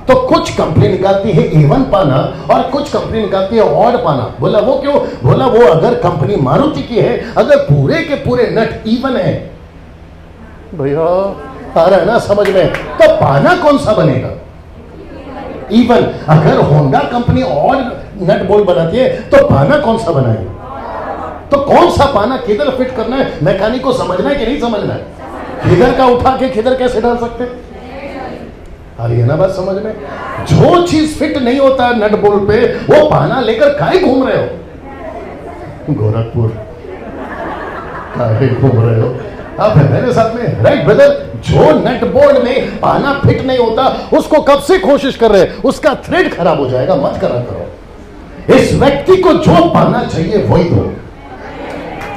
तो कुछ कंपनी निकालती है इवन पाना और कुछ कंपनी निकालती है ऑड पाना। बोला वो क्यों? बोला वो अगर कंपनी मारुति की है, अगर पूरे के पूरे नट इवन है, भैया आ रहा है ना समझ में, तो पाना कौन सा बनेगा? इवन। अगर Honda company odd nut bolt बनाती है तो पाना कौन सा बनाएगी? तो कौन सा पाना किधर फिट करना है, मैकेनिक को समझना है कि नहीं समझना है? किधर का उठा के किधर कैसे डाल सकते? आ रही है ना बात समझ में? जो चीज फिट नहीं होता है नट बोल्ट पे, वो पाना लेकर काहे घूम रहे हो? गोरखपुर काहे घूम रहे हो? आप है मेरे साथ में? Right brother. जो नट बोल्ट में पाना फिट नहीं होता, उसको कब से कोशिश कर रहे हैं, उसका थ्रेड खराब हो जाएगा, मत करा करो। इस व्यक्ति को जो पाना चाहिए वही दो।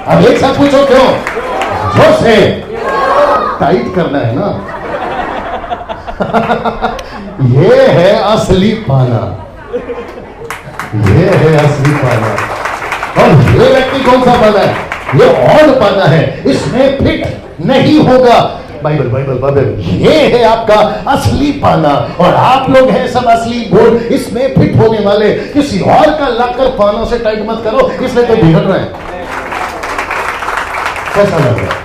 अब एक साथ पूछो क्यों? जो से टाइट करना है ना। ये है असली पाना, ये है असली पाना। और ये व्यक्ति कौन सा पाना है? ये ऑड पाना है, इसमें फिट नहीं होगा। बाइबल बाइबल बाइबल, ये है आपका असली पाना। और आप लोग हैं सब असली बोल्ट, इसमें फिट होने वाले। किसी और का लाकर पाना से टाइट मत करो, इसलिए तो बिगड़ रहे हैं। कैसा लग रहा है?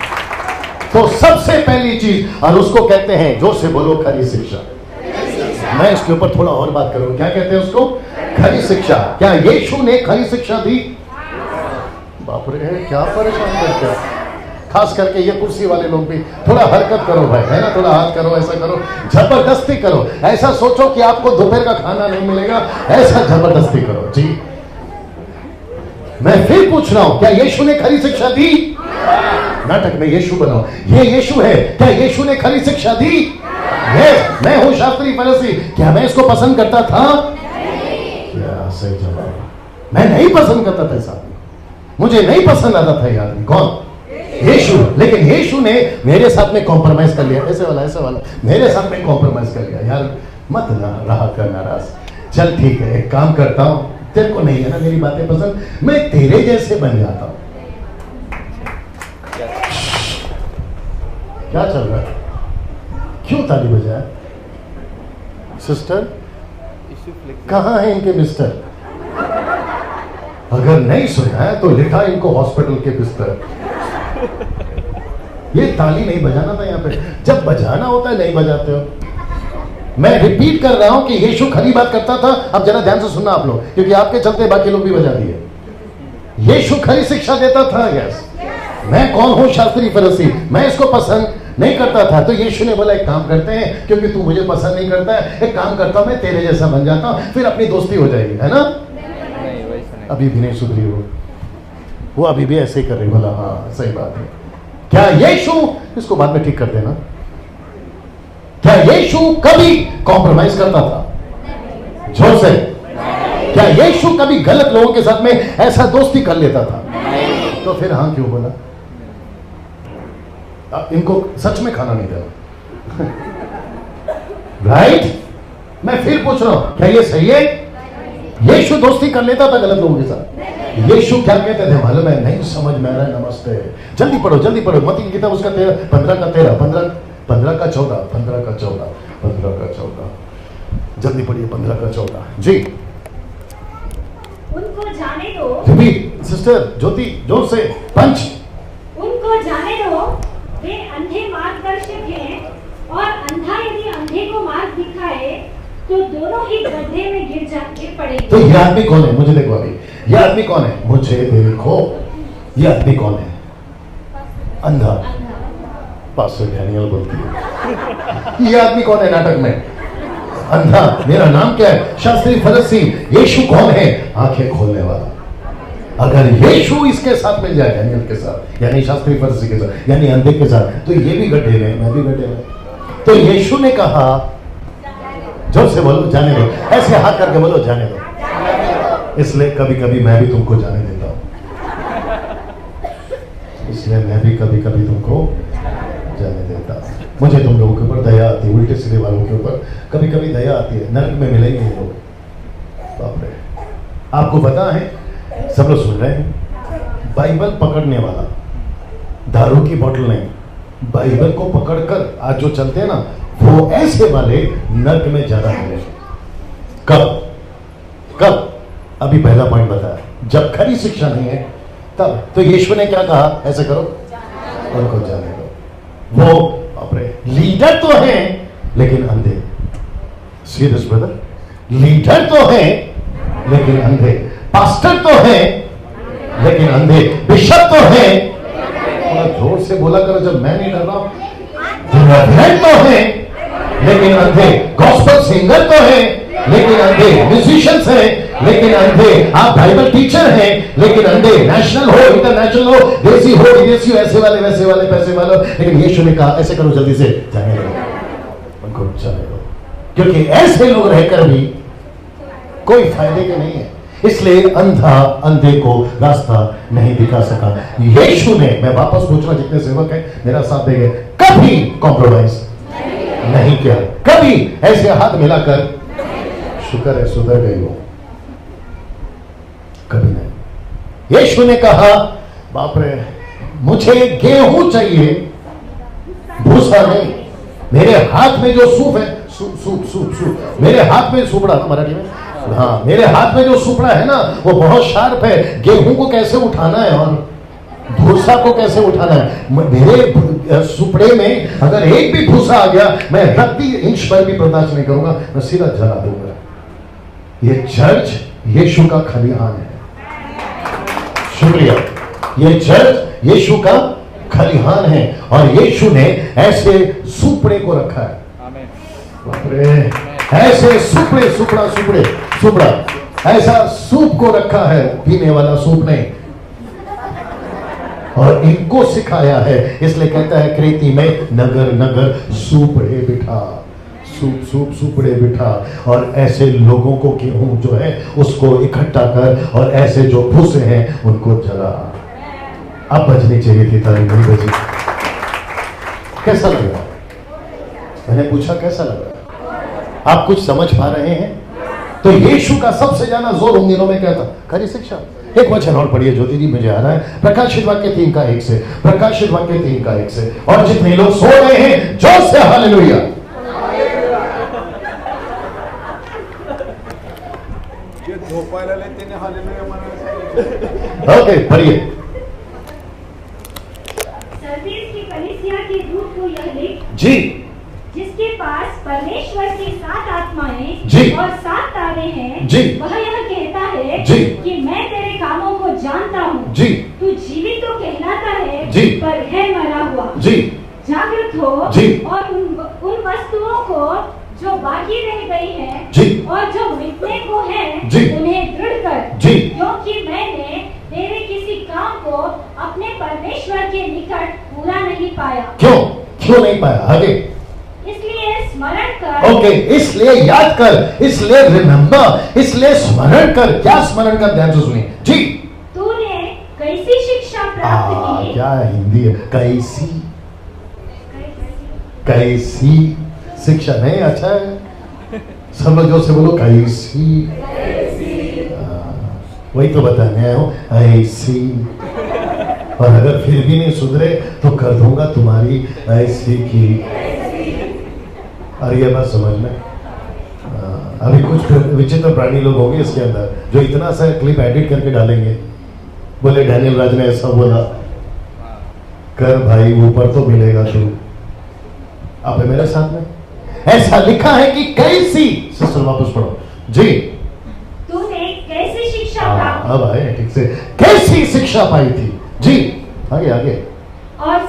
तो सबसे पहली चीज, और उसको कहते हैं, जो से बोलो, खरी शिक्षा। मैं इसके ऊपर थोड़ा और बात करूं। क्या कहते हैं उसको? खरी शिक्षा। क्या यीशु ने खरी शिक्षा दी? बाप रे, क्या परेशान करते हैं। खास करके ये कुर्सी वाले लोग भी थोड़ा हरकत करो भाई, है ना, थोड़ा हाथ करो, ऐसा करो, जबरदस्ती करो, ऐसा सोचो कि आपको दोपहर का खाना नहीं मिलेगा, ऐसा जबरदस्ती करो जी। मैं फिर पूछ रहा हूं, क्या यीशु ने खरी शिक्षा दी? नाटक में यीशु बनाओ, ये यीशु है, क्या यीशु ने खरी शिक्षा दी? यस। मैं हूं शास्त्री फरीसी, क्या मैं इसको पसंद करता था? क्या सही जवाब, मैं नहीं पसंद करता था इस आदमी, मुझे नहीं पसंद आता था ये आदमी। कौन? यीशु। लेकिन यीशु ने मेरे साथ में कॉम्प्रोमाइज कर लिया, ऐसे वाला मेरे साथ में कॉम्प्रोमाइज कर लिया। यार मत ना रहा कर नाराज, चल ठीक है, एक काम करता हूं, तेरे को नहीं है ना मेरी बातें पसंद, मैं तेरे जैसे बन जाता हूं। क्या चल रहा है? क्यों ताली बजाया? सिस्टर कहां है इनके मिस्टर? अगर नहीं सुना है तो लिखा इनको हॉस्पिटल के बिस्तर। ये ताली नहीं बजाना था यहाँ पे, जब बजाना होता है नहीं बजाते हो। मैं रिपीट कर रहा हूं कि यीशु खरी बात करता था। अब जरा ध्यान से सुनना आप लोग, क्योंकि आपके चलते बाकी लोग भी बजा दिए। यीशु खरी शिक्षा देता था। यस, मैं कौन हूं? शास्त्री फरीसी, मैं इसको पसंद नहीं करता था। तो यीशु ने बोला एक काम करते हैं, क्योंकि तू मुझे पसंद नहीं करता है, एक काम करता हूं, मैं तेरे जैसा बन जाता हूं, फिर अपनी दोस्ती हो जाएगी, है ना? अभी भी नहीं सुधरी वो अभी भी ऐसे ही कर रही। बोला हाँ सही बात है। क्या यीशु, इसको बाद में ठीक कर देना, क्या यीशु कभी कॉम्प्रोमाइज करता था? जोर से। क्या यीशु कभी गलत लोगों के साथ में ऐसा दोस्ती कर लेता था? तो फिर हाँ क्यों बोला? इनको सच में खाना नहीं देना। राइट? मैं फिर पूछ रहा हूं, क्या ये सही है? यीशु दोस्ती कर लेता था गलत लोगों के साथ। यीशु क्या कहते थे मालूम है? नहीं समझ में आ रहा है, नमस्ते, जल्दी पढ़ो मत्ती की किताब, उसका 15 का 13, 15 का 14, 15 का 14, 15 का 14, जल्दी पढ़िए, 15 का 14 जी। उनको जाने दो। रिपीट सिस्टर ज्योति, जोर से, पंच। उनको जाने दो, वे अंधे मार्गदर्शक हैं, और अंधा यदि अंधे को मार्ग दिखाए तो दोनों ही गड्ढे में गिर पड़ेंगे। तो ये आदमी कौन है? मुझे देखो अभी, ये आदमी कौन है? मुझे देखो, ये आदमी कौन है? अंधा। पास्टर डैनियल बोलती है। ये आदमी कौन है नाटक में? अंधा। मेरा नाम क्या है? शास्त्री फरीसी। यीशु कौन है? आंखें खोलने वाला। अगर यीशु इसके साथ मिल जाए, डैनियल के साथ, यानी शास्त्री फरीसी के साथ, यानी अंधे के साथ, तो ये भी गड्ढे में, मैं भी गड्ढे में। तो यीशु ने कहा, जोर से बोलो, जाने दो। ऐसे हाथ करके बोलो, जाने दो। इसलिए कभी कभी मैं भी तुमको जाने देता हूं, इसलिए मैं भी कभी कभी तुमको जाने देता हूं। मुझे तुम लोगों के ऊपर दया आती है, उल्टे सीधे वालों के ऊपर कभी कभी दया आती है। नरक में मिलेंगे ये लोग, बाप रे। आपको पता है, सब लोग सुन रहे हैं, बाइबल पकड़ने वाला, दारू की बोतल नहीं, बाइबल को पकड़कर आज जो चलते हैं ना, वो ऐसे वाले नरक में ज्यादा मिले। कब? अभी पहला पॉइंट बताया, जब खरी शिक्षा नहीं है तब। तो यीशु ने क्या कहा? ऐसे करो, उनको जाने दो। वो अपने लीडर तो हैं लेकिन अंधे। सीरियस ब्रदर, लीडर तो हैं लेकिन अंधे, पास्टर तो हैं लेकिन अंधे, बिशप तो हैं। थोड़ा जोर से बोला करो जब मैं नहीं डर रहा हूं। तो हैं लेकिन अंधे, गॉस्पेल सिंगर तो हैं लेकिन अंधे, म्यूजिशियंस हैं लेकिन अंधे, आप बाइबल टीचर हैं लेकिन अंधे, नेशनल हो, इंटरनेशनल हो, देसी हो, विदेशी हो, ऐसे वाले वैसे वाले पैसे वाले। लेकिन यीशु ने कहा ऐसे करो, जल्दी से जाने दो, उनको जाने दो, क्योंकि ऐसे लोग रहकर भी कोई फायदे के नहीं है। इसलिए अंधा अंधे को रास्ता नहीं दिखा सका। यीशु ने, मैं वापस पूछ रहा, जितने सेवक हैं मेरा साथ देंगे, कभी कॉम्प्रोमाइज नहीं किया, कभी ऐसे हाथ मिलाकर शुक्र है सुधर गई हो, कभी नहीं। यीशु ने कहा, बाप रे, मुझे गेहूं चाहिए, भूसा नहीं। मेरे हाथ में जो सूप है, सूप मेरे हाथ में सुपड़ा, मराठी में, हाँ, मेरे हाथ में जो सुपड़ा है ना, वो बहुत शार्प है। गेहूं को कैसे उठाना है और भूसा को कैसे उठाना है। मेरे सुपड़े में अगर एक भी भूसा आ गया, मैं रत्ती इंच पर भी बर्दाश्त नहीं करूंगा, मैं सीधा जला दूंगा। ये चर्च यीशु का खलिहान है। शुक्रिया। ये चर्च यीशु का खलिहान है और यीशु ने ऐसे सुपड़े को रखा है। बाप रे, ऐसे सुपड़ा ऐसा सूप को रखा है, पीने वाला सूप नहीं। और इनको सिखाया है, इसलिए कहता है कृति में नगर नगर सुपड़े बिठा, सुपड़े बिठा। और ऐसे लोगों को गेहूं जो है उसको इकट्ठा कर, और ऐसे जो फूसे हैं उनको जला। अब बजनी चाहिए थी, ताली नहीं बजी। कैसा लग रहा है? मैंने पूछा कैसा लग रहा है? आप कुछ समझ पा रहे हैं? तो यीशु का सबसे ज्यादा जोर उन दिनों में क्या था? खरी शिक्षा। एक वचन और पढ़िए ज्योति जी, मुझे आ रहा है प्रकाशित वाक्य 3 का 1 से, प्रकाशित वाक्य 3 का 1 से। और जितने लोग सो रहे हैं जोर से हालेलुया। ओके, पढ़िए। सर्दीस की कलीसिया के दूत को यह लिख जी, जिसके पास परमेश्वर की 7 आत्माएं जी और 7 तारे हैं, जी वह यह कहता है जी कि मैं तेरे कामों को जानता हूँ। जी, तू जीवित तो कहलाता है जी, पर है मरा हुआ। जी, जागृत हो जी, और उन वस्तुओं को जो बाकी रह गई है जी, और जो मिटने को है जी, उन्हें दृढ़ कर, जी, क्योंकि मैंने तेरे किसी काम को अपने परमेश्वर के निकट पूरा नहीं पाया। क्यों नहीं पाया? आगे। इसलिए स्मरण कर। ओके, इसलिए याद कर, इसलिए रिमेंबर, इसलिए स्मरण कर। क्या स्मरण कर? ध्यान से सुनिए जी। तूने कैसी शिक्षा प्राप्त की? क्या हिंदी है? कैसी शिक्षा नहीं? अच्छा है, सब लोग जोर से बोलो कैसी। वही तो बताने आया हूं, ऐसी। और अगर फिर भी नहीं सुधरे तो कर दूंगा तुम्हारी ऐसी की। और ये बात समझ में, अभी कुछ विचित्र प्राणी लोग होंगे इसके अंदर जो इतना सा क्लिप एडिट करके डालेंगे, बोले डैनियल राज ने ऐसा बोला। कर भाई, ऊपर तो मिलेगा तू। आप है मेरे साथ में? ऐसा लिखा है कि कैसी, सिस्टर वापस पढ़ो जी। तूने कैसी शिक्षा प्राप्त की? अब आए ठीक से, कैसी शिक्षा पाई थी जी। आगे आगे। और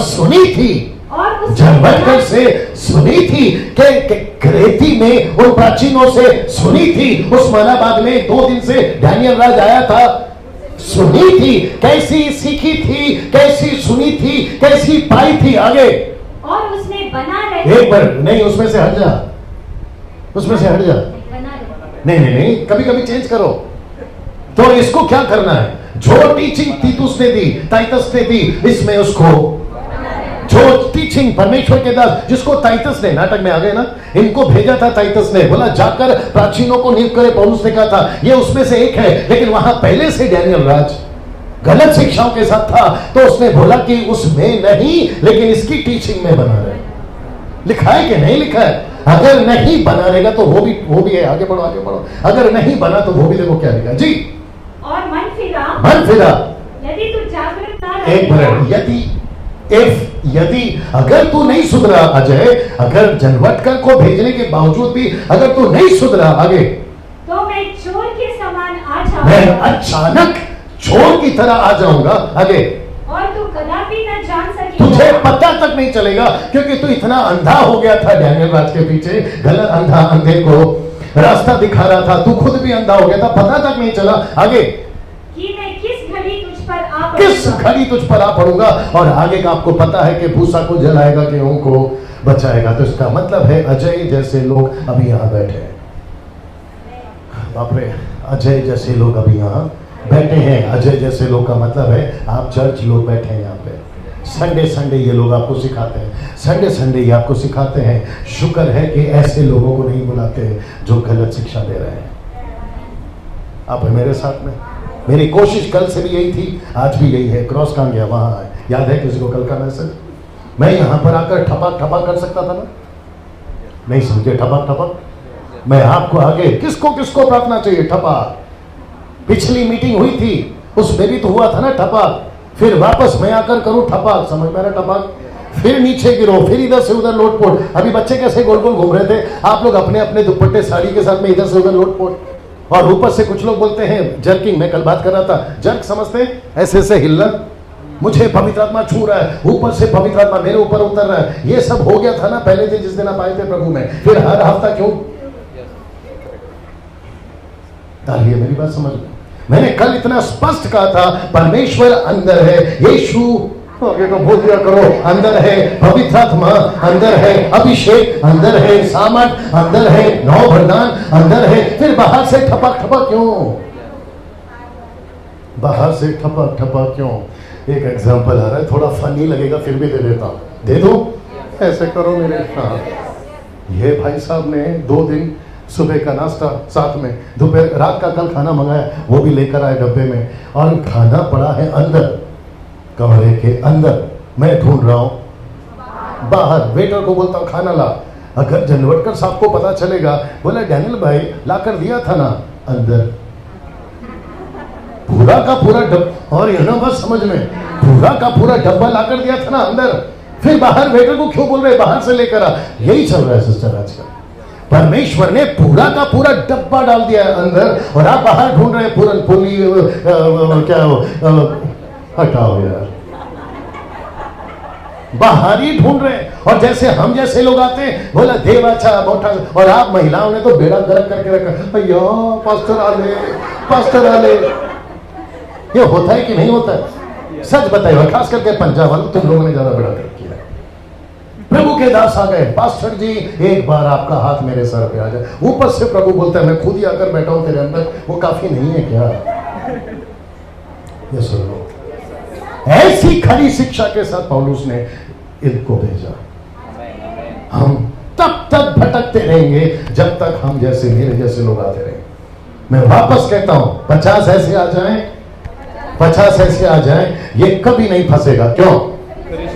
सुनी थी और झरबटकर से सुनी थी कि क्रेती में उन प्राचीनों से सुनी थी। उस मनाबाद में 2 दिन से डैनियल राज आया था, सुनी थी। कैसी सीखी थी, कैसी सुनी थी, कैसी पाई थी? आगे। और उसने बना रहे। एक बार नहीं, उसमें से हट जा, उसमें से हट जा। नहीं, कभी कभी चेंज करो। तो इसको क्या करना है? जो टीचिंग तीतुस ने दी, टाइटस ने दी, इसमें उसको जो टीचिंग परमेश्वर के दास जिसको टाइटस ने, नाटक में आ गए ना, इनको भेजा था टाइटस ने, बोला जाकर प्राचीनों को नियुक्त करे। पौलुस ने कहा था ये उसमें से एक है, लेकिन वहां पहले से डैनियल राज गलत शिक्षाओं के साथ था, तो उसने बोला कि उसमें नहीं, लेकिन इसकी टीचिंग में बना रहे। लिखा है कि नहीं लिखा है? अगर नहीं बना रहेगा तो वो भी है। आगे बढ़ो। अगर नहीं बना तो वो भी देखो क्या लिखा जी। और मन फिरा यदि तू जागृत ना रहे। एक मिनट, यदि अगर तू नहीं सुधरा अजय, अगर जनवटकर को भेजने के बावजूद भी अगर तू नहीं सुधरा, आगे, तो मैं चोर के समान आ जाऊंगा। मैं अचानक चोर की तरह आ जाऊंगा। आगे। और तू कदापि न जान सकेगा। तुझे पता तक नहीं चलेगा, क्योंकि तू इतना अंधा हो गया था डैनियल राज के पीछे। गलत अंधे को रास्ता दिखा रहा था, तू खुद भी अंधा हो गया था, पता तक नहीं चला। आगे। कि मैं किस घड़ी तुझ पर आ पड़ूंगा। और आगे का आपको पता है कि भूसा को जलाएगा, गेहूं को बचाएगा। तो इसका मतलब है अजय जैसे लोग अभी यहां बैठे हैं। बाप रे, अजय जैसे लोग अभी यहां बैठे हैं। अजय जैसे लोग का मतलब है आप चर्च लोग बैठे हैं यहाँ पे। संडे ये लोग आपको सिखाते हैं, संडे ये आपको सिखाते हैं। शुक्र है कि ऐसे लोगों को नहीं बुलाते जो गलत शिक्षा दे रहे हैं। आप है मेरे साथ में? मेरी कोशिश कल से भी यही थी, आज भी यही है। क्रॉस कहाँ गया? वहां है। याद है किसी को कल का मैसेज? मैं यहां पर आकर ठपक कर सकता था ना? नहीं समझे? ठपक मैं आपको आगे किसको प्रार्थना चाहिए? ठपक। पिछली मीटिंग हुई थी, उसमें भी तो हुआ था ना ठपक। फिर वापस मैं आकर करूं ठपक, समझ में आ रहा? ठपक, फिर नीचे गिरो, फिर इधर से उधर लोटपोट। अभी बच्चे कैसे गोल गोल घूम रहे थे, आप लोग अपने अपने दुपट्टे साड़ी के साथ में इधर से उधर लोटपोट। और ऊपर से कुछ लोग बोलते हैं जर्किंग। मैं कल बात कर रहा था, जर्क समझते हैं? ऐसे हिलना, मुझे पवित्र आत्मा छू रहा है, ऊपर से पवित्र आत्मा मेरे ऊपर उतर रहा है। ये सब हो गया था ना पहले दिन जिस दिन आप आए थे प्रभु में, फिर हर हफ्ता क्यों? ये मेरी बात समझ लो। मैंने कल इतना स्पष्ट कहा था, परमेश्वर अंदर है, यीशु आगे को बोल दिया करो, अंदर है पवित्र आत्मा, अंदर है अभिषेक, अंदर है सामर्थ, अंदर है नौ वरदान, अंदर है। फिर बाहर से ठपक ठपक क्यों? बाहर से ठपक ठपक क्यों? एक एग्जांपल आ रहा है, थोड़ा फनी लगेगा फिर भी दे देता हूं, दे दो, ऐसे करो मेरे। हाँ, ये भाई साहब ने 2 दिन सुबह का नाश्ता साथ में, दोपहर रात का कल खाना मंगाया, वो भी लेकर आए डब्बे में, और खाना पड़ा है अंदर कमरे के अंदर। मैं ढूंढ रहा हूं बाहर, वेटर को बोलता हूं खाना ला। अगर जनवटकर साहब को पता चलेगा, बोला डैनियल भाई ला कर दिया था ना अंदर, पूरा का पूरा डब्बा, और यह ना बस समझ में, पूरा का पूरा डब्बा ला कर दिया था ना अंदर। फिर बाहर वेटर को क्यों बोल रहे बाहर से लेकर आ? यही चल रहा है सिस्टर आजकल। परमेश्वर ने पूरा का पूरा डब्बा डाल दिया है अंदर, और आप बाहर ढूंढ रहे हैं पूरन पूरी क्या हटाओ यार, बाहर ही ढूंढ रहे हैं। और जैसे हम जैसे लोग आते हैं, बोला देव अच्छा मोटा, और आप महिलाओं ने तो बेड़ा गर्क करके रखा, भैया पास्टर आले, पास्टर आले। ये होता है कि नहीं होता है? सच बताइए, खास करके पंजाब वालों, तुम लोगों ने ज्यादा बेड़ा गर्क किया। प्रभु के दास आ गए, पास्टर जी एक बार आपका हाथ मेरे सर पे आ जाए। ऊपर से प्रभु बोलता है मैं खुद ही आकर बैठा हूं तेरे अंदर, वो काफी नहीं है क्या? ये सुन लो, ऐसी खरी शिक्षा के साथ पौलुस ने इनको भेजा। हम तब तक भटकते रहेंगे जब तक हम जैसे मेरे जैसे लोग आते रहेंगे। मैं वापस कहता हूं, 50 ऐसे आ जाएं, 50 ऐसे आ जाएं, ये कभी नहीं फंसेगा। क्यों?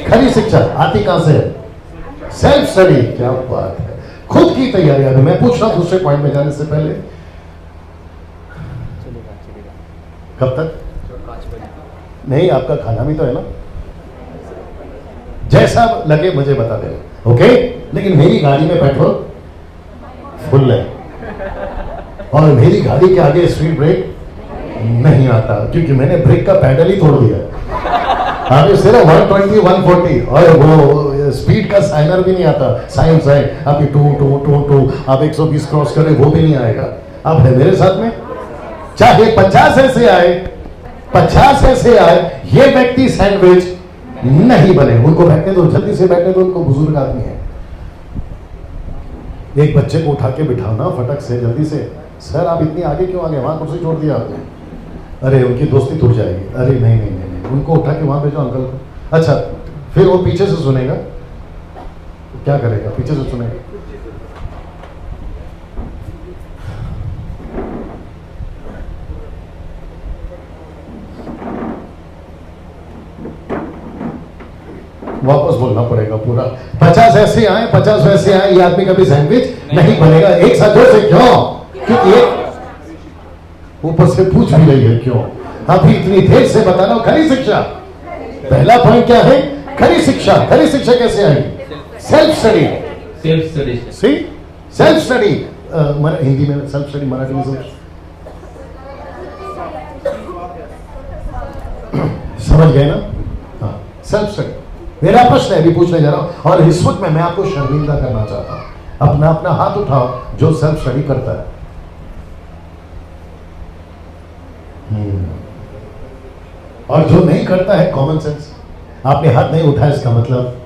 खरी शिक्षा आती कहां से? Self study. क्या बात है, खुद की तैयारी। अभी मैं पूछ रहा हूं दूसरे पॉइंट में जाने से पहले, कब तक? नहीं, आपका खाना भी तो है ना, जैसा लगे मुझे बता देना, ओके? लेकिन मेरी गाड़ी में पेट्रोल फुल है, और मेरी गाड़ी के आगे स्पीड ब्रेक नहीं आता, क्योंकि मैंने ब्रेक का पैडल ही तोड़ दिया। आगे सिर्फ 120 140, और वो स्पीड का साइनर भी नहीं आता, साइन साइन आपकी टू टू टू टू, आप 120 क्रॉस करें वो भी नहीं आएगा। आप है मेरे साथ में? चाहे 50 ऐसे आए, 50 ऐसे आए, ये व्यक्ति सैंडविच नहीं बने। उनको बैठने दो, जल्दी से बैठने दो, उनको बुजुर्ग आदमी है। एक बच्चे को उठा के बिठाना फटक से, जल्दी से। सर आप इतनी आगे क्यों आ गए, वहां कुर्सी छोड़ दिया आपने? अरे उनकी दोस्ती टूट जाएगी। अरे नहीं नहीं नहीं, नहीं। उनको उठा के वहां भेजो अंकल को। अच्छा, फिर वो पीछे से सुनेगा, क्या करेगा? पीछे से सुनेगा। वापस बोलना पड़ेगा पूरा। 50 ऐसे आए, 50 वैसे आए, ये आदमी कभी सैंडविच नहीं बनेगा। एक साथ जोर से क्यों? क्योंकि ऊपर से पूछ भी रही है क्यों। अभी इतनी देर से बता रहा हूं, खरी शिक्षा। पहला पॉइंट क्या है? खरी शिक्षा। खरी शिक्षा कैसे आई? Self study. Self study. See, self study. Hindi में सेल्फ स्टडी, मराठी में समझ गए ना? हाँ, सेल्फ स्टडी। मेरा प्रश्न है, अभी पूछने जा रहा हूं, और इस वक्त में मैं आपको शर्मिंदा करना चाहता हूं। अपना अपना हाथ उठाओ जो सेल्फ स्टडी करता है। और जो नहीं करता है, कॉमन सेंस। आपने हाथ नहीं उठाया, इसका मतलब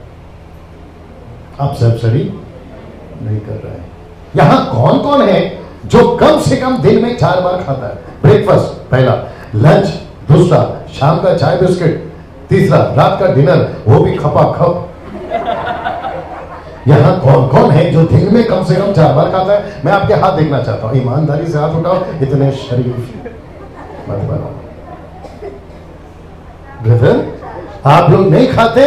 आप सेल्फ स्टडी नहीं कर रहे हैं। यहां कौन कौन है जो कम से कम दिन में 4 बार खाता है? ब्रेकफास्ट पहला, लंच दूसरा, शाम का चाय बिस्किट तीसरा, रात का डिनर वो भी खपाखप। यहां कौन कौन है जो दिन में कम से कम 4 बार खाता है? मैं आपके हाथ देखना चाहता हूं, ईमानदारी से हाथ उठाओ। इतने शरीफ मत बनो ब्रदर। आप लोग नहीं खाते,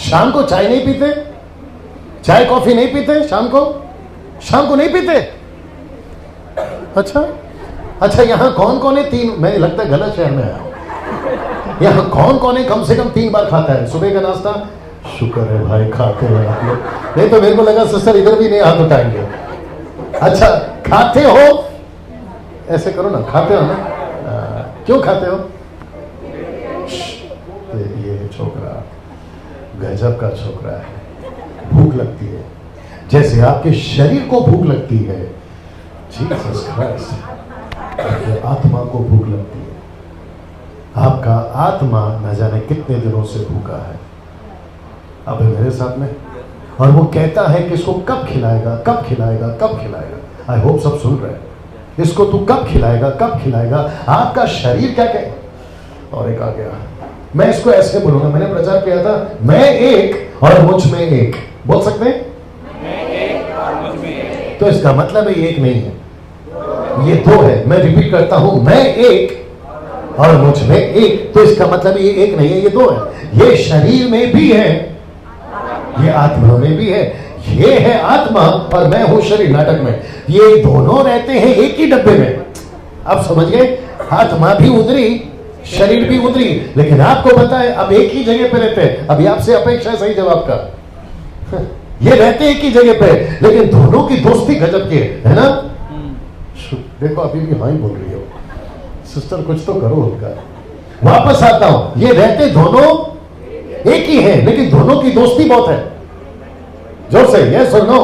शाम को चाय नहीं पीते, चाय कॉफी नहीं पीते, शाम को नहीं पीते। अच्छा, यहां कौन कौन है 3? मैं लगता है गलत शहर में आया। यहां कौन कौन है कम से कम 3 बार खाता है? सुबह का नाश्ता, शुक्र है भाई खाते हैं आप लोग, नहीं तो मेरे को लगा सिस्टर इधर भी नहीं हाथ उठाएंगे। अच्छा, खाते हो? ऐसे करो ना, खाते हो ना? क्यों खाते हो? गजब का छोकरा है, भूख लगती है जैसे आपके शरीर को भूख लगती है, जीसस क्राइस्ट, आपके आत्मा को भूख लगती है। आपका आत्मा न जाने कितने दिनों से भूखा है। अब मेरे साथ में, और वो कहता है कि इसको कब खिलाएगा, कब खिलाएगा, कब खिलाएगा। आई होप सब सुन रहे हैं। इसको तू कब खिलाएगा, कब खिलाएगा। आपका शरीर क्या कहे। और एक आ गया, मैं इसको ऐसे बोलूंगा, मैंने प्रचार किया था, मैं एक और मुझ में एक, बोल सकते हैं? तो इसका मतलब है ये एक नहीं है, ये दो है। मैं रिपीट करता हूं, मैं एक और मुझ में एक, तो इसका मतलब ये एक नहीं है, ये दो है। ये शरीर में भी है, ये आत्मा में भी है। ये है आत्मा और मैं हूं शरीर, नाटक में। ये दोनों रहते हैं एक ही डब्बे में। अब समझ गए, आत्मा भी उधरी, शरीर भी उधरी, लेकिन आपको पता है अब एक ही जगह पे रहते हैं। अभी आपसे अपेक्षा है सही जवाब का। ये रहते एक ही जगह पे, लेकिन दोनों की दोस्ती गजब की है ना। देखो अभी भी हाँ ही बोल रही हो सिस्टर, कुछ तो करो उनका। वापस आता हूं, ये रहते दोनों एक ही है, लेकिन दोनों की दोस्ती बहुत है। जोर से यस और नो।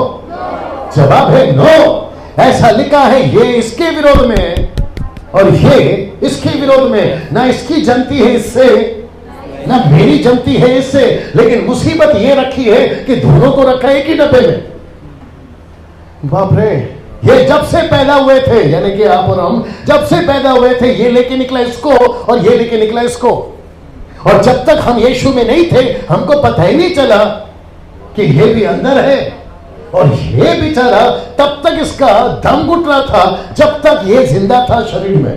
जवाब है नो। ऐसा लिखा है, ये इसके विरोध में है और ये इसके विरोध में। ना इसकी जमती है इससे, ना मेरी जमती है इससे, लेकिन मुसीबत ये रखी है कि दोनों को रखा एक ही डब्बे में। बाप रे, ये जब से पैदा हुए थे, यानी कि आप और हम जब से पैदा हुए थे, ये लेके निकला इसको और ये लेके निकला इसको। और जब तक हम यीशु में नहीं थे, हमको पता ही नहीं चला कि ये भी अंदर है और ये बेचारा तब तक इसका दम घुट रहा था जब तक ये जिंदा था शरीर में।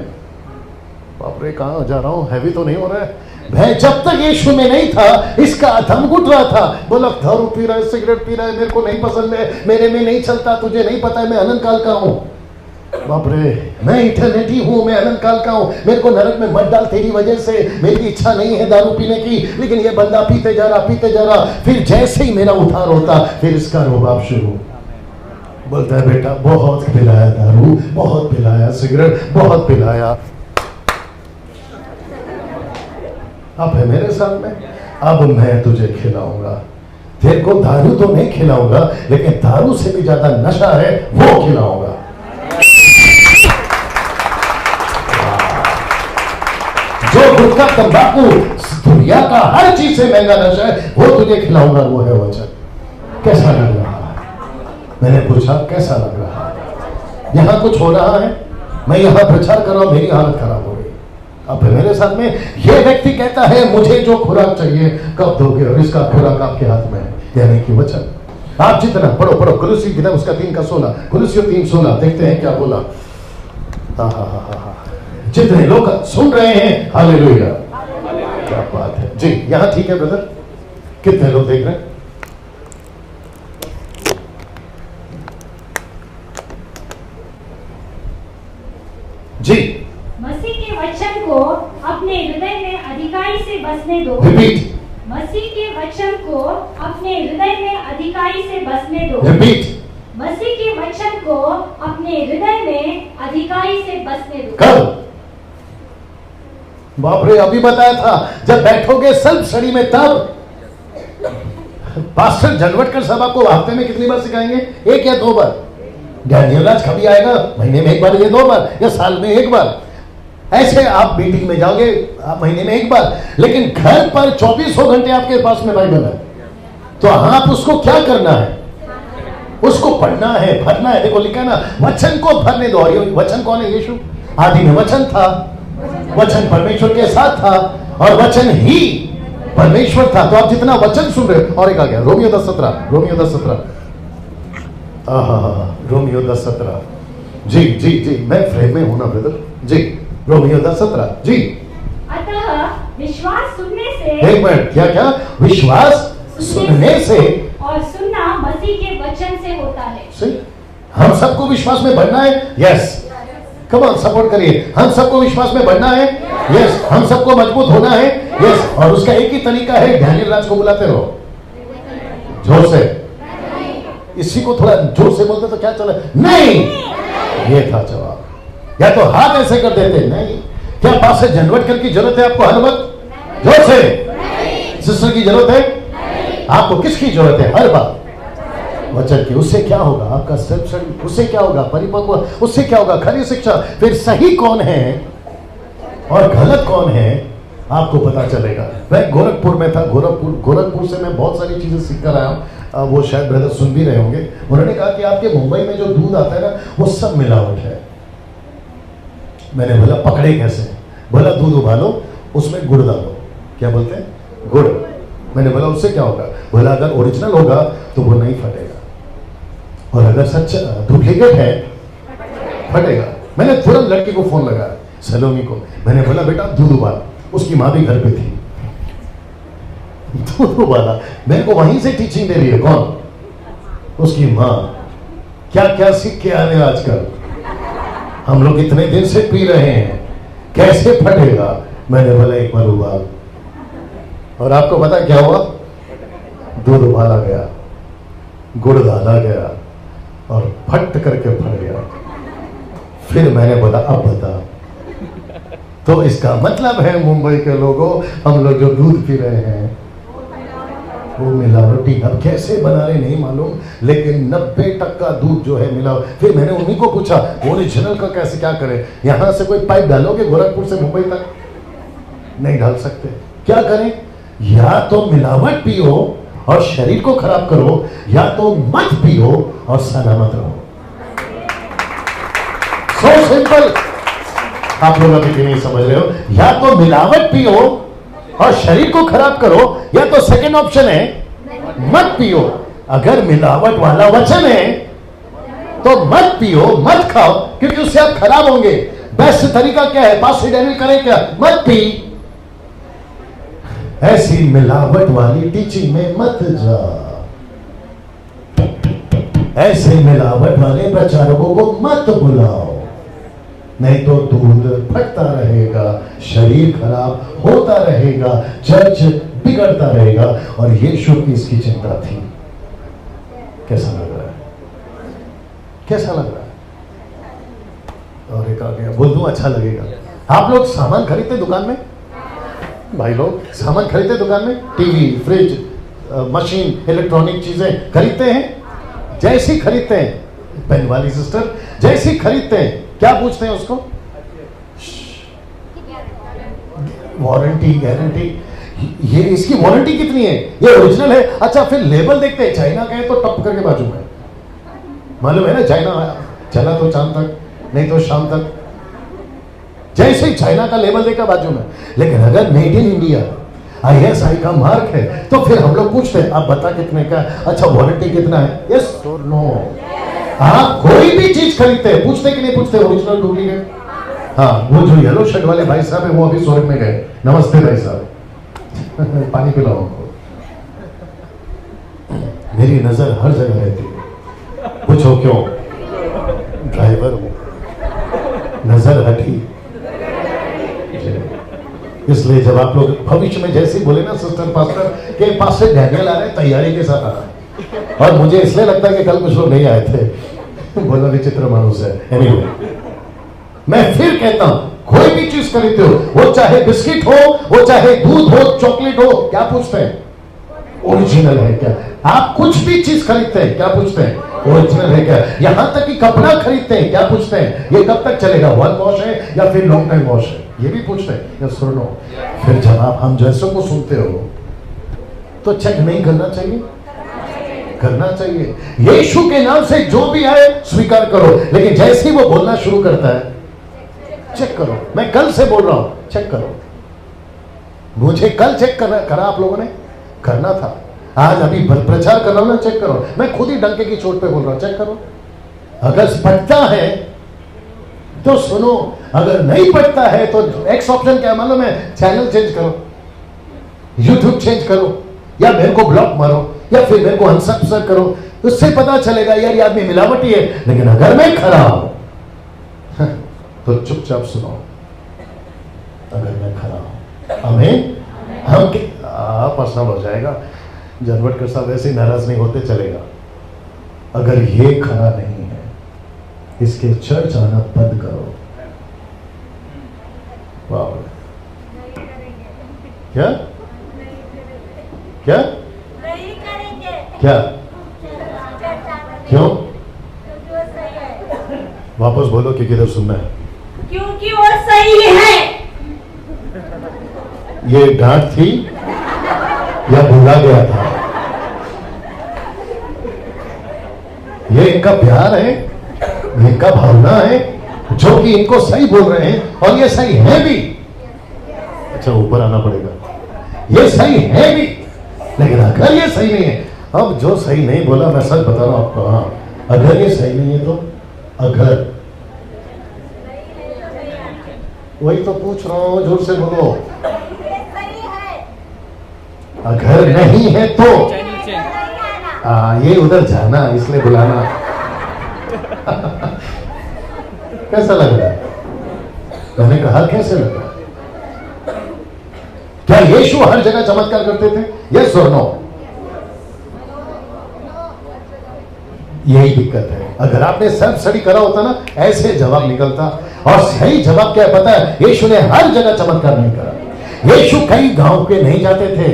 बाप रे, कहां जा रहा हूं, हैवी तो नहीं हो रहा है। वह जब तक यीशु में नहीं था, इसका दम घुट रहा था। बोला दारू पी रहा है, सिगरेट पी रहा है, मेरे को नहीं पसंद है, मेरे में नहीं चलता, तुझे नहीं पता है मैं अनंत काल का हूं। बाप रे, मैं इटर्निटी हूं, मैं अनंत काल का हूं, मेरे को नरक में मत डाल तेरी वजह से, मेरी इच्छा नहीं है दारू पीने की। लेकिन ये बंदा पीते जा रहा, पीते जा रहा। फिर जैसे ही मेरा उद्धार होता, फिर इसका रोबाब शुरू। बोलता है बेटा बहुत पिलाया दारू, बहुत पिलाया सिगरेट, बहुत पिलाया। अब है मेरे साथ में, अब मैं तुझे खिलाऊंगा। तेरे को दारू तो नहीं खिलाऊंगा, लेकिन दारू से भी ज्यादा नशा है वो खिलाऊंगा। जो गुटखा तंबाकू दुनिया का हर चीज से महंगा नशा है, वो तुझे खिलाऊंगा, वो है वचन। कैसा लग रहा है? मैंने पूछा कैसा लग रहा है? यहां कुछ हो रहा है, मैं यहां प्रचार कर रहा हूं, मेरी हालत खराब हो रही है। अब मेरे साथ में ये व्यक्ति कहता है मुझे जो खुराक चाहिए कब दोगे, और इसका खुराक आपके हाथ में है, यानी कि वचन। आप जितना पढ़ो पढ़ो, कुलुसी किताब उसका 3:16, कुलुसियों 3:16, देखते हैं क्या बोला। जितने लोग सुन रहे हैं, हालेलुया, क्या बात है जी। यहां ठीक है ब्रदर, कितने लोग देख रहे हैं? जी, मसीह के वचन को अपने हृदय में अधिकारी से बसने दो। रिपीट। मसीह के वचन को अपने हृदय में अधिकारी से बसने दो। रिपीट। मसीह के वचन को अपने हृदय में अधिकारी से बसने दो। कब? बाप रे, अभी बताया था जब बैठोगे सेल्फ स्टडी में, तब। पास्टर जनवटकर साहब आपको हफ्ते में कितनी बार सिखाएंगे? 1 या 2 बार। डैनियल राज कभी आएगा? महीने में 1 बार या 2 बार, या साल में 1 बार। ऐसे आप मीटिंग में जाओगे, आप महीने में 1 बार। लेकिन घर पर 24 घंटे आपके पास में बाइबल है, तो आप उसको क्या करना है? उसको पढ़ना है, भरना है। देखो लिखा ना, वचन को भरने दो। और ये वचन कौन है? यीशु। आदि में वचन था, वचन परमेश्वर के साथ था, और वचन ही परमेश्वर था। तो आप जितना वचन सुन रहे हो। और एक आ गया रोमियो 10:17, रोमियो 10:17, रोमियो 10:17। जी जी जी, मैं फ्रेम में हूं ना ब्रदर जी। रोमियो 10:17 जी। अतः विश्वास सुनने से, एक मिनट, क्या क्या? विश्वास सुनने से, और सुनना मसीह के वचन से होता है। सही। हम सबको विश्वास में बढ़ना है। यस, कम ऑन, सपोर्ट करिए। हम सबको विश्वास में बढ़ना है। यस, हम सबको मजबूत होना है। यस, और उसका एक ही तरीका है, डैनियल राज को बुलाते रहो जोर से। इसी को थोड़ा जोर से बोलते तो क्या चला? नहीं, ये था जवाब। या तो हाथ ऐसे कर देते, नहीं। क्या पास से जनवटकर की जरूरत है आपको हर वक्त? जोर से। सिस्टर की जरूरत है? आपको किसकी जरूरत है? हर बात वचन की। उससे क्या होगा? आपका सेल्फ स्टडी। उससे क्या होगा? परिपक्व। उससे क्या होगा? खरी शिक्षा। फिर सही कौन है और गलत कौन है आपको पता चलेगा। मैं गोरखपुर में था। गोरखपुर से मैं बहुत सारी चीजें सीख कर आया हूँ। वो शायद ब्रदर सुन भी रहे होंगे। उन्होंने कहा कि आपके मुंबई में जो दूध आता है ना, वो सब मिलावट है। मैंने बोला पकड़े कैसे? बोला दूध उबालो, उसमें गुड़ डालो। क्या बोलते हैं? गुड़। मैंने बोला उससे क्या होगा? बोला अगर ओरिजिनल होगा तो वो नहीं फटेगा, और अगर सच्चा डुप्लीकेट है फटेगा। मैंने तुरंत लड़की को फोन लगाया, सलोमी को। मैंने बोला बेटा दूध उबाल। उसकी माँ भी घर पे थी, दूध उबाला। मेरे को वहीं से टीचिंग दे रही है। कौन? उसकी माँ। क्या क्या सीख के आ रहे हैं आजकल। हम लोग इतने दिन से पी रहे हैं, कैसे फटेगा? मैंने बोला एक बार उबाल, और आपको पता क्या हुआ? दूध उबाला गया, गुड़ डाला गया, और फट करके फट गया। फिर मैंने बोला अब बता। तो इसका मतलब है मुंबई के लोगों, हम लोग जो दूध पी रहे हैं वो मिलावटी। अब कैसे बना रहे नहीं मालूम, लेकिन 90% दूध जो है मिला। फिर मैंने उन्हीं को पूछा ओरिजिनल का कैसे क्या करें? यहां से कोई पाइप डालोगे गोरखपुर से मुंबई तक? नहीं डाल सकते। क्या करें? या तो मिलावट पियो और शरीर को खराब करो, या तो मत पियो और सलामत रहो। So simple. आप लोग अभी नहीं समझ रहे हो। या तो मिलावट पियो और शरीर को खराब करो, या तो सेकंड ऑप्शन है मत पियो। अगर मिलावट वाला वचन है तो मत पियो, मत खाओ, क्योंकि उससे आप खराब होंगे। बेस्ट तरीका क्या है? पास्टर डैनियल करें क्या? मत पी। ऐसी मिलावट वाली टीचिंग में मत जा। ऐसे मिलावट वाले प्रचारकों को मत बुलाओ, नहीं तो दूध फटता रहेगा, शरीर खराब होता रहेगा, चर्च बिगड़ता रहेगा। और यीशु की इसकी चिंता थी। कैसा लग रहा है? कैसा लग रहा है? और एक आ गया, बोल दूं अच्छा लगेगा। आप लोग सामान खरीदते दुकान में? भाई लोग सामान खरीदते दुकान में? टीवी, फ्रिज, मशीन, इलेक्ट्रॉनिक चीजें खरीदते हैं। जैसी खरीदते हैं, पेन वाली सिस्टर जैसी खरीदते हैं, क्या पूछते हैं उसको? Warranty, guarantee. ये इसकी वारंटी कितनी है? ये ओरिजिनल है? अच्छा, फिर लेबल देखते हैं। चाइना का है तो टप करके बाजू में। मालूम है ना, चाइना चला तो चांद तक, नहीं तो शाम तक। जैसे ही चाइना का लेबल देखा बाजू में। लेकिन अगर मेड इन इंडिया ISI का मार्क है तो फिर हम लोग पूछते हैं आप बता कितने का? अच्छा वारंटी कितना है? यस और नो। आप कोई भी चीज खरीदते हैं, पूछते कि नहीं पूछते? Original duplicate. हाँ, वो जो येलो शर्ट वाले भाई साहब है वो अभी स्वर्ग में गए। नमस्ते भाई साहब। पानी पिलाओ हमको। मेरी नजर हर जगह रहती है। पूछो क्यों? ड्राइवर हूं, नजर हटी। इसलिए जब आप लोग भविष्य में जैसे बोले ना सिस्टर पास्टर के पास्टर डैनियल आ रहे, तैयारी के साथ आ रहा। और मुझे इसलिए लगता है कि कल कुछ लोग नहीं आए थे। बोला विचित्र मानुष है। anyway, मैं फिर कहता हूं कोई भी चीज खरीदते हो, वो चाहे बिस्किट हो, वो चाहे दूध हो, चॉकलेट हो, क्या पूछते हैं? ओरिजिनल है क्या? आप कुछ भी चीज खरीदते हैं, क्या पूछते हैं? ओरिजिनल है क्या? यहां तक कि कपड़ा खरीदते हैं, क्या पूछते हैं? ये कब तक चलेगा? वन वॉश है या फिर लॉन्ग टाइम वॉश है? ये भी पूछते हैं। या सुनो, फिर जब आप हम जैसों को सुनते हो तो चेक नहीं करना चाहिए? करना चाहिए। यीशु के नाम से जो भी आए स्वीकार करो, लेकिन जैसे ही वो बोलना शुरू करता है चेक करो। मैं कल से बोल रहा हूं, चेक करो। मुझे कल चेक करा आप लोगों ने? करना था। आज अभी प्रचार कर रहा हूं ना, चेक करो। मैं खुद ही डंके की चोट पे बोल रहा हूं, चेक करो। अगर पटता है तो सुनो, अगर नहीं पटता है तो एक्स ऑप्शन क्या मालूम है? चैनल चेंज करो, यूट्यूब चेंज करो, या मेरे को ब्लॉक मारो, या फिर मेरे को अनसब्सक्राइब करो। उससे पता चलेगा यार ये आदमी मिलावटी है। लेकिन अगर मैं खरा हूं तो चुपचाप सुनो। अगर मैं खरा हूं, हमें हम पर्सनल हो जाएगा। जनवटकर साहब ऐसे नाराज नहीं होते, चलेगा। अगर ये खरा नहीं है, इसके चर्च आना बंद करो। वाह, क्या क्या? क्या? क्यों? वापस बोलो कि किधर सुनना है। क्योंकि वो सही है। ये डांट थी या भूला गया था? ये इनका प्यार है, इनका भावना है, जो कि इनको सही बोल रहे हैं और ये सही है भी। अच्छा, ऊपर आना पड़ेगा। ये सही है भी, लेकिन अगर ये सही नहीं है, अब जो सही नहीं बोला, मैं सच बता रहा हूं आपको, हाँ, अगर ये सही नहीं है तो अगर, वही तो पूछ रहा हूं, जोर से बोलो। अगर नहीं है तो ये उधर जाना, इसलिए बुलाना। कैसा लग रहा है? मैंने कहा कैसे लग रहा है? क्या यीशु हर जगह चमत्कार करते थे? यस और नो? यही दिक्कत है। अगर आपने सेल्फ स्टडी करा होता ना, ऐसे जवाब निकलता। और सही जवाब क्या है पता है? यीशु ने हर जगह चमत्कार नहीं करा। यीशु कई गांव के नहीं जाते थे,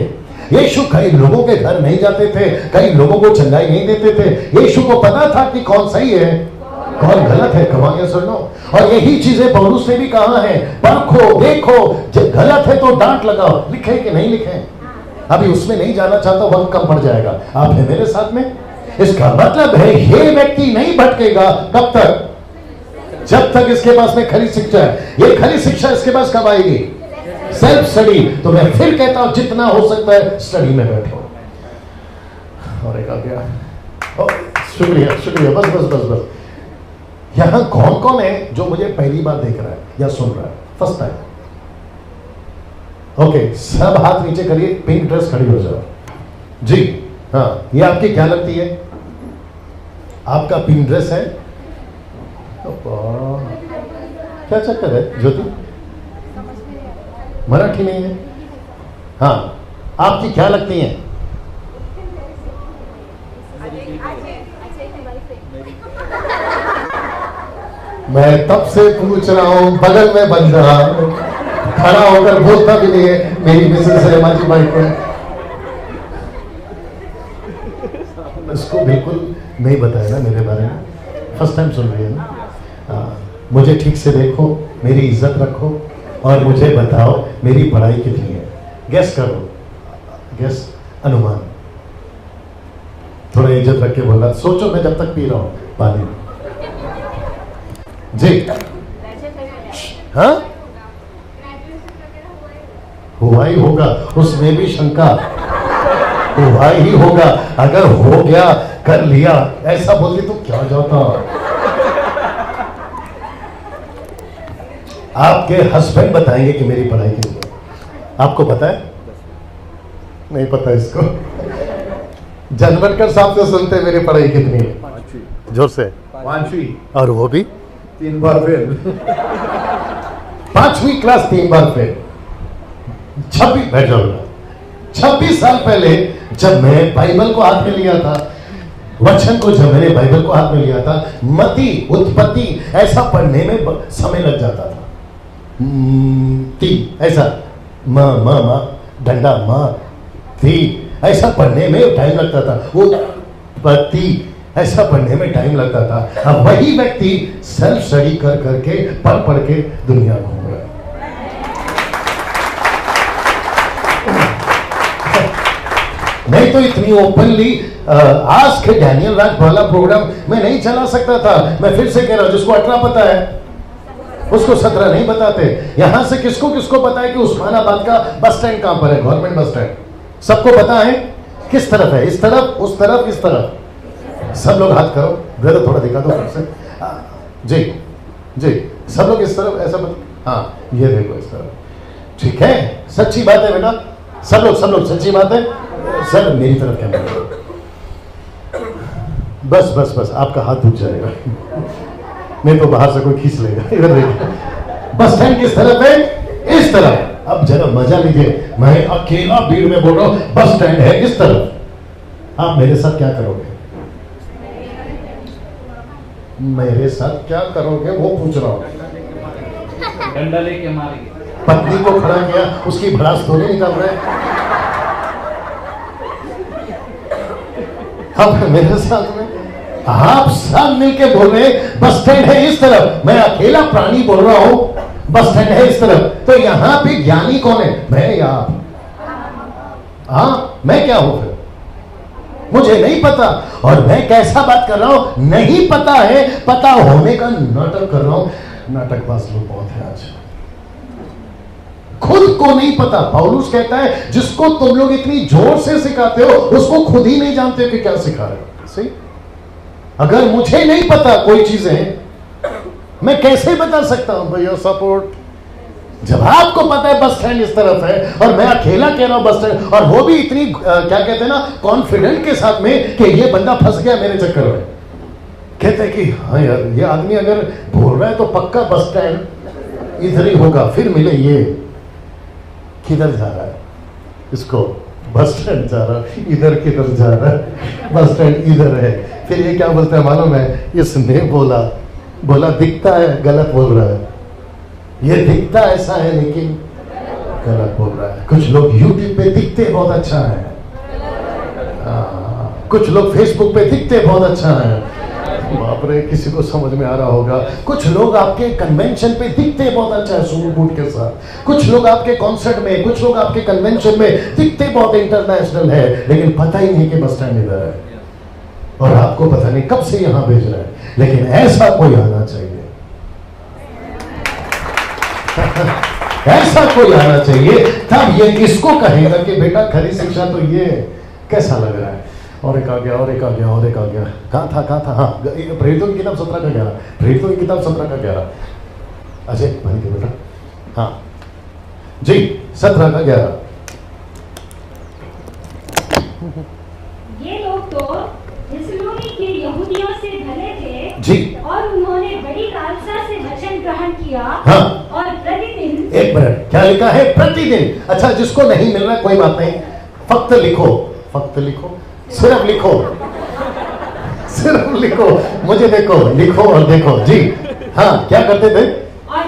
यीशु कई लोगों के घर नहीं जाते थे, कई लोगों को चंगाई नहीं देते थे। यीशु को पता था कि कौन सही है, कौन गलत है। कमांगे सुनो। और यही चीजें पौलुस ने भी कहा है, परखो, देखो, जब गलत है तो डांट लगाओ। लिखे कि नहीं लिखे? अभी उसमें नहीं जाना चाहता, वक्त कम पड़ जाएगा। आप है मेरे साथ में? इसका मतलब है ये व्यक्ति नहीं भटकेगा। कब तक? जब तक इसके पास में खरी शिक्षा है। ये खरी शिक्षा इसके पास कब आएगी? Self study. तो मैं फिर कहता हूं, जितना हो सकता है स्टडी में बैठो। और एक आ गया। शुक्रिया शुक्रिया, बस बस बस बस। यहां कौन कौन है जो मुझे पहली बार देख रहा है या सुन रहा है? First time. ओके, सब हाथ नीचे करिए, पिंक ड्रेस खड़ी हो जाओ जी। हाँ, ये आपकी क्या लगती है? आपका पिंक ड्रेस है? क्या चक्कर है ज्योति? मराठी नहीं है? हाँ, आपकी क्या लगती है? मैं तब से पूछ रहा हूं, बगल में बंदा खड़ा होकर बोलता भी नहीं है, मेरी मिसेस है माजी भाई को। इसको बिल्कुल नहीं बताया ना मेरे बारे में, फर्स्ट टाइम सुन रही है ना। मुझे ठीक से देखो, मेरी इज्जत रखो और मुझे बताओ मेरी पढ़ाई कितनी है। गेस करो, गेस, अनुमान। थोड़ा इज्जत रख के बोलना। सोचो, मैं जब तक पी रहा हूं पानी जी। हाँ, हुआ ही होगा, उसमें भी शंका। हुआ ही होगा। अगर हो गया, कर लिया, ऐसा बोलती तो क्या जाता। आपके हस्बैंड बताएंगे कि मेरी पढ़ाई की है। आपको पता है? नहीं पता इसको। जनवटकर साहब से सुनते मेरी पढ़ाई कितनी है, जोर से। 5वीं। और वो भी 3 बार फेल। 5वीं क्लास 3 बार फेल। 26 बैठ जाऊंगा। 26 साल पहले जब मैं बाइबल को हाथ में लिया था, वचन को जब मैंने बाइबल को हाथ में लिया था, मती, उत्पत्ति ऐसा पढ़ने में समय लग जाता था। ती ऐसा, म डंडा, म ती ऐसा पढ़ने में टाइम लगता था। वो उत्पत्ति ऐसा पढ़ने में टाइम लगता था। अब वही व्यक्ति सेल्फ स्टडी कर करके, पढ़ के दुनिया घूम रहा है। नहीं तो इतनी ओपनली आस्क डैनियल राज वाला प्रोग्राम मैं नहीं चला सकता था। मैं फिर से कह रहा हूं, जिसको 18 पता है उसको 17 नहीं बताते। यहां से किसको किसको पता है कि उस्मानाबाद का बस स्टैंड कहां पर है? गवर्नमेंट बस स्टैंड सबको पता है। किस तरफ है? इस तरफ, उस तरफ, इस तरफ। सब लोग हाथ करो। ब्रदर थोड़ा दिखा दो फिर से। जी जी, सब लोग इस तरफ, ऐसा बता। हाँ, ये देखो इस तरफ। ठीक है, सच्ची बात है बेटा। सब लोग सच्ची बात है। सर मेरी तरफ क्या? बस बस बस, आपका हाथ दुख जाएगा, नहीं तो बाहर से कोई खींच लेगा। इधर देखिए, बस स्टैंड किस तरफ है? इस तरफ। अब जरा मजा लीजिए, मैं अकेला भीड़ में बोल रहा हूं, बस स्टैंड है इस तरफ। आप मेरे साथ क्या करोगे? मेरे साथ क्या करोगे वो पूछ रहा हूं। डंडा लेके मारेंगे। पत्नी को खड़ा किया, उसकी भड़ास थोड़ी निकल रहे। अब मेरे साथ में आप सब मिलके बोल रहे हैं बस स्टैंड है इस तरफ, मैं अकेला प्राणी बोल रहा हूं बस स्टैंड है इस तरफ, तो यहां पे ज्ञानी कौन है, मैं या आप? हाँ, मैं क्या हूं फिर? मुझे नहीं पता, और मैं कैसा बात कर रहा हूं, नहीं पता है, पता होने का नाटक कर रहा हूं। नाटकबाज लोग बहुत है आज, खुद को नहीं पता। पौलुस कहता है जिसको तुम लोग इतनी जोर से सिखाते हो उसको खुद ही नहीं जानते कि क्या सिखा रहे हो। सही, अगर मुझे नहीं पता कोई चीजें, मैं कैसे बता सकता हूं भैया सपोर्ट? जब आपको पता है बस स्टैंड इस तरफ है और मैं अकेला कह रहा हूं बस स्टैंड, और वो भी इतनी क्या कहते हैं ना, कॉन्फिडेंट के साथ में कि ये बंदा फंस गया मेरे चक्कर में। कहते हैं कि हाँ यार, ये आदमी अगर बोल रहा है तो पक्का बस स्टैंड इधर ही होगा, फिर मिले। ये किधर जा रहा है, इसको बस स्टैंड जा रहा है, इधर किधर जा रहा है, बस स्टैंड इधर है। फिर ये क्या बोलता है मालूम है, इसने बोला दिखता है गलत बोल रहा है, ये दिखता ऐसा है लेकिन गलत बोल रहा है। कुछ लोग YouTube पे दिखते बहुत अच्छा है, कुछ लोग Facebook पे दिखते बहुत अच्छा है, बाप रे, किसी को समझ में आ रहा होगा। कुछ लोग आपके कन्वेंशन पे दिखते बहुत अच्छा है सूट बूट के साथ, कुछ लोग आपके कॉन्सर्ट में, कुछ लोग आपके कन्वेंशन में दिखते बहुत इंटरनेशनल है, लेकिन पता ही नहीं कि बस स्टैंड इधर है, और आपको पता नहीं कब से यहां भेज रहा है। लेकिन ऐसा कोई आना चाहिए, ऐसा कोई आना चाहिए, तब ये इसको कहेगा कि बेटा खरी शिक्षा तो ये कैसा लग रहा है। और एक आ गया, और एक आ गया, और एक आ गया। कहाँ था? हाँ, प्रेरितों की किताब 17 का 11, प्रेरितों की किताब 17 का 11। अजय भाई के बेटा, हाँ जी, 17 का 11। ये लोग तो थिस्सलुनीके के यहूदियों से भले थे जी, और उन्होंने बड़ी लालसा से वचन ग्रहण किया। हाँ, और प्रतिदिन, एक मिनट, क्या लिखा है? प्रतिदिन। अच्छा, जिसको नहीं मिल रहा कोई बात नहीं, फक्त लिखो, फक्त लिखो, सिर्फ लिखो, सिर्फ लिखो, मुझे देखो, लिखो और देखो जी। हाँ, क्या करते थे? और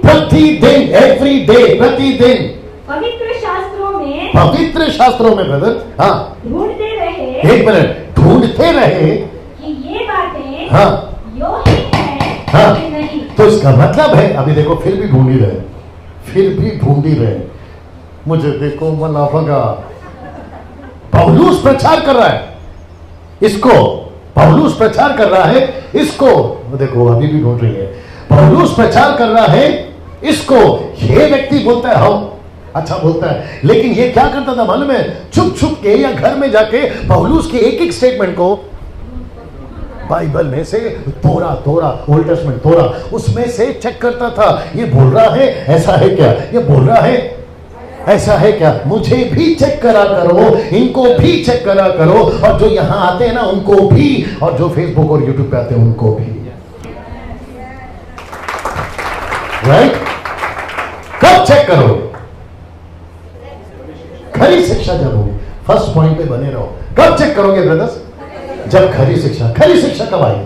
प्रतिदिन, एवरी डे, प्रतिदिन पवित्र शास्त्रों में ब्रदर, हाँ, ढूंढते रहे। एक मिनट, ढूंढते रहे कि ये बातें हाँ, यो ही है हाँ, कि नहीं। तो इसका मतलब है, अभी देखो, फिर भी ढूंढ ही रहे, मुझे देखो मना भगा। पौलुस प्रचार कर रहा है इसको, पौलुस प्रचार कर रहा है इसको, देखो अभी भी ढूंढ रही है। पौलुस प्रचार कर रहा है इसको, ये व्यक्ति बोलता है हम अच्छा बोलता है, लेकिन ये क्या करता था मालूम है? छुप छुप के या घर में जाके पौलुस के एक एक स्टेटमेंट को बाइबल में से तोरा ओल्ड टेस्टमेंट तोरा, उसमें से चेक करता था। ये बोल रहा है ऐसा है क्या, ये बोल रहा है ऐसा है क्या, मुझे भी चेक करा करो, इनको भी चेक करा करो, और जो यहां आते हैं ना उनको भी, और जो फेसबुक और यूट्यूब पे आते हैं उनको भी। राइट? कब चेक करोगे? खरी शिक्षा जब होगी, फर्स्ट पॉइंट पे बने रहो। कब चेक करोगे ब्रदर्स? जब खरी शिक्षा कब आएगी?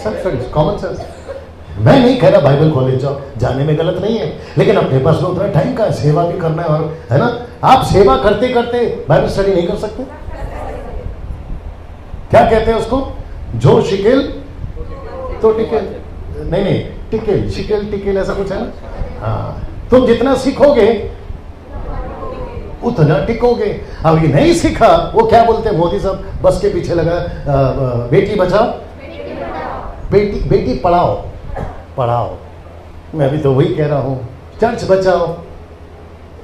सब कॉमन सेंस। मैं नहीं कह रहा बाइबल कॉलेज जाओ, जाने में गलत नहीं है, लेकिन अपने पास में उतना टाइम का है, सेवा भी करना है, और है ना, आप सेवा करते करते बाइबल स्टडी नहीं कर सकते? क्या कहते हैं उसको? जो शिकेल तो टिकेल, नहीं टिकेल, शिकेल टिकेल, ऐसा कुछ है ना। हाँ, तुम जितना सीखोगे उतना टिकोगे। अब ये नहीं सीखा, वो क्या बोलते हैं मोदी साहब, बस के पीछे लगा, बेटी बचाओ बेटी पढ़ाओ। मैं भी तो वही कह रहा हूं, चर्च बचाओ,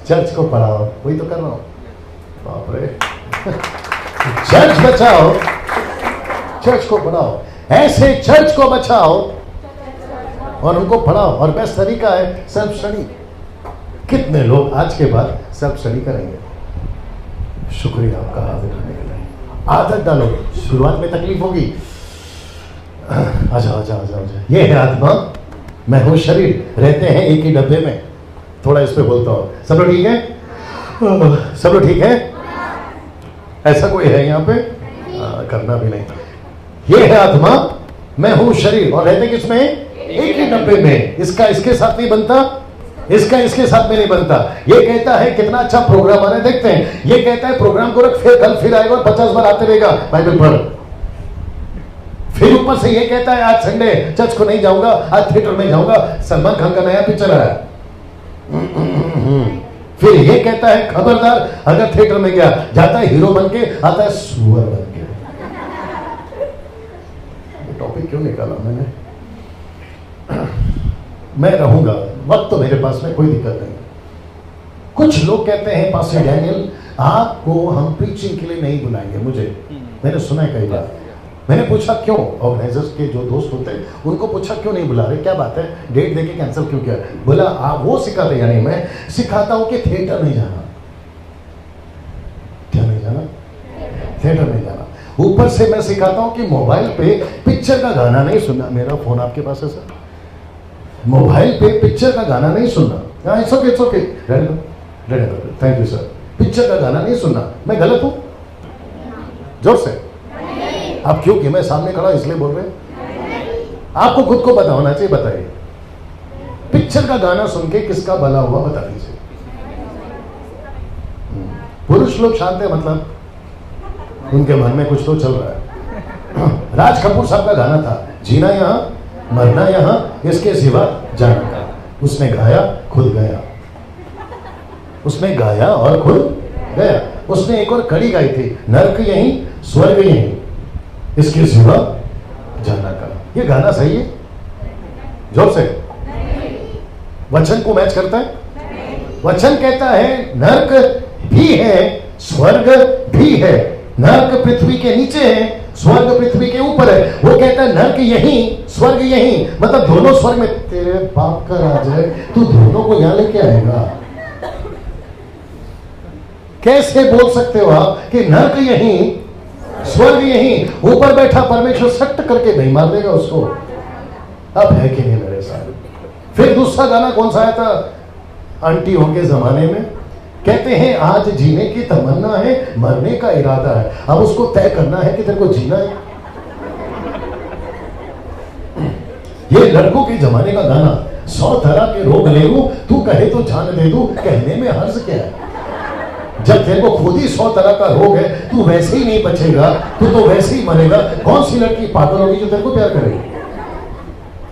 चर्च को पढ़ाओ, वही तो कर रहा हूं। बाप रे, चर्च बचाओ, चर्च को पढ़ाओ, ऐसे चर्च को बचाओ और उनको पढ़ाओ। और बेस्ट तरीका है सेल्फ स्टडी। कितने लोग आज के बाद सेल्फ स्टडी करेंगे? शुक्रिया आपका हाथ उठाने के लिए। आदत डालो, शुरुआत में तकलीफ होगी। आजा, ये है आत्मा, मैं हूं शरीर, रहते हैं एक ही डब्बे में। थोड़ा इस पे बोलता हूं, सब लोग ठीक है? सब लोग ठीक है? ऐसा कोई है यहाँ पे? करना भी नहीं। ये है आत्मा, मैं हूं शरीर, और रहते किसमें? एक ही डब्बे में। इसका इसके साथ नहीं बनता, इसका इसके साथ में नहीं बनता। ये कहता है कितना अच्छा प्रोग्राम आ रहा है, देखते हैं। ये कहता है प्रोग्राम को रख, फिर कल फिर आएगा और 50 बार आते रहेगा, बाइबल पढ़। फिर ऊपर से ये कहता है आज संडे चर्च को नहीं जाऊंगा, आज थिएटर में जाऊंगा, सलमान खान का नया पिक्चर आया। फिर ये कहता है खबरदार अगर थिएटर में गया, जाता है हीरो बन के, आता है सुअर बन के। टॉपिक क्यों निकाला मैंने? मैं रहूंगा, वक्त तो मेरे पास में, कोई दिक्कत नहीं। कुछ लोग कहते हैं पास्टर डैनियल आपको हम प्रीचिंग के लिए नहीं बुलाएंगे। मुझे मैंने सुना है कई बार। मैंने पूछा क्यों, ऑर्गेनाइजर्स के जो दोस्त होते हैं उनको पूछा क्यों नहीं बुला रहे, क्या बात है, डेट देके कैंसिल क्यों किया? बोला आप वो सिखाते, यानी मैं सिखाता हूं कि थिएटर नहीं जाना। क्या नहीं जाना? थिएटर नहीं जाना। ऊपर से मैं सिखाता हूं कि मोबाइल पे पिक्चर का गाना नहीं सुनना। मेरा फोन आपके पास है सर? मोबाइल पे पिक्चर का गाना नहीं सुनना। It's okay, it's okay, thank you sir. Picture का गाना नहीं सुनना। मैं गलत हूं? जोर से आप क्योंकि मैं सामने खड़ा इसलिए बोल रहे हैं? आपको खुद को पता होना चाहिए। बताइए पिक्चर का गाना सुन के किसका भला हुआ, बता दीजिए। पुरुष लोग शांत है, मतलब उनके मन में कुछ तो चल रहा है। राज कपूर साहब का गाना था, जीना यहां मरना यहां, इसके सिवा जाना का। उसने गाया, खुद गया। उसने गाया और खुद गया। उसने एक और कड़ी गाई थी, नरक यहीं स्वर्ग यहीं, इसके सिवा जाना का। ये गाना सही है? जोर से। वचन को मैच करता है? वचन कहता है नरक भी है स्वर्ग भी है। नरक पृथ्वी के नीचे है, स्वर्ग पृथ्वी के ऊपर है। वो कहता है नरक यहीं स्वर्ग यहीं, मतलब दोनों स्वर्ग में। तेरे बाप का राज है, तू दोनों को यहां लेके आएगा? कैसे बोल सकते हो आप कि नरक यहीं स्वर्ग यहीं? ऊपर बैठा परमेश्वर सट्ट करके नहीं मार देगा उसको। अब है कि नहीं मेरे साथ? फिर दूसरा गाना कौन सा आया था आंटियों के जमाने में? कहते हैं आज जीने की तमन्ना है, मरने का इरादा है। अब उसको तय करना है कि तेरे को जीना है। ये लड़कों के जमाने का गाना। 100 तरह के रोग ले लूं, तू कहे तो जान दे दूं, कहने में हर्ज क्या है? जब तेरे को खुद ही 100 तरह का रोग है, तू वैसे ही नहीं बचेगा, तू तो वैसे ही मरेगा। कौन सी लड़की पागल होगी जो तेरे को प्यार करेगी?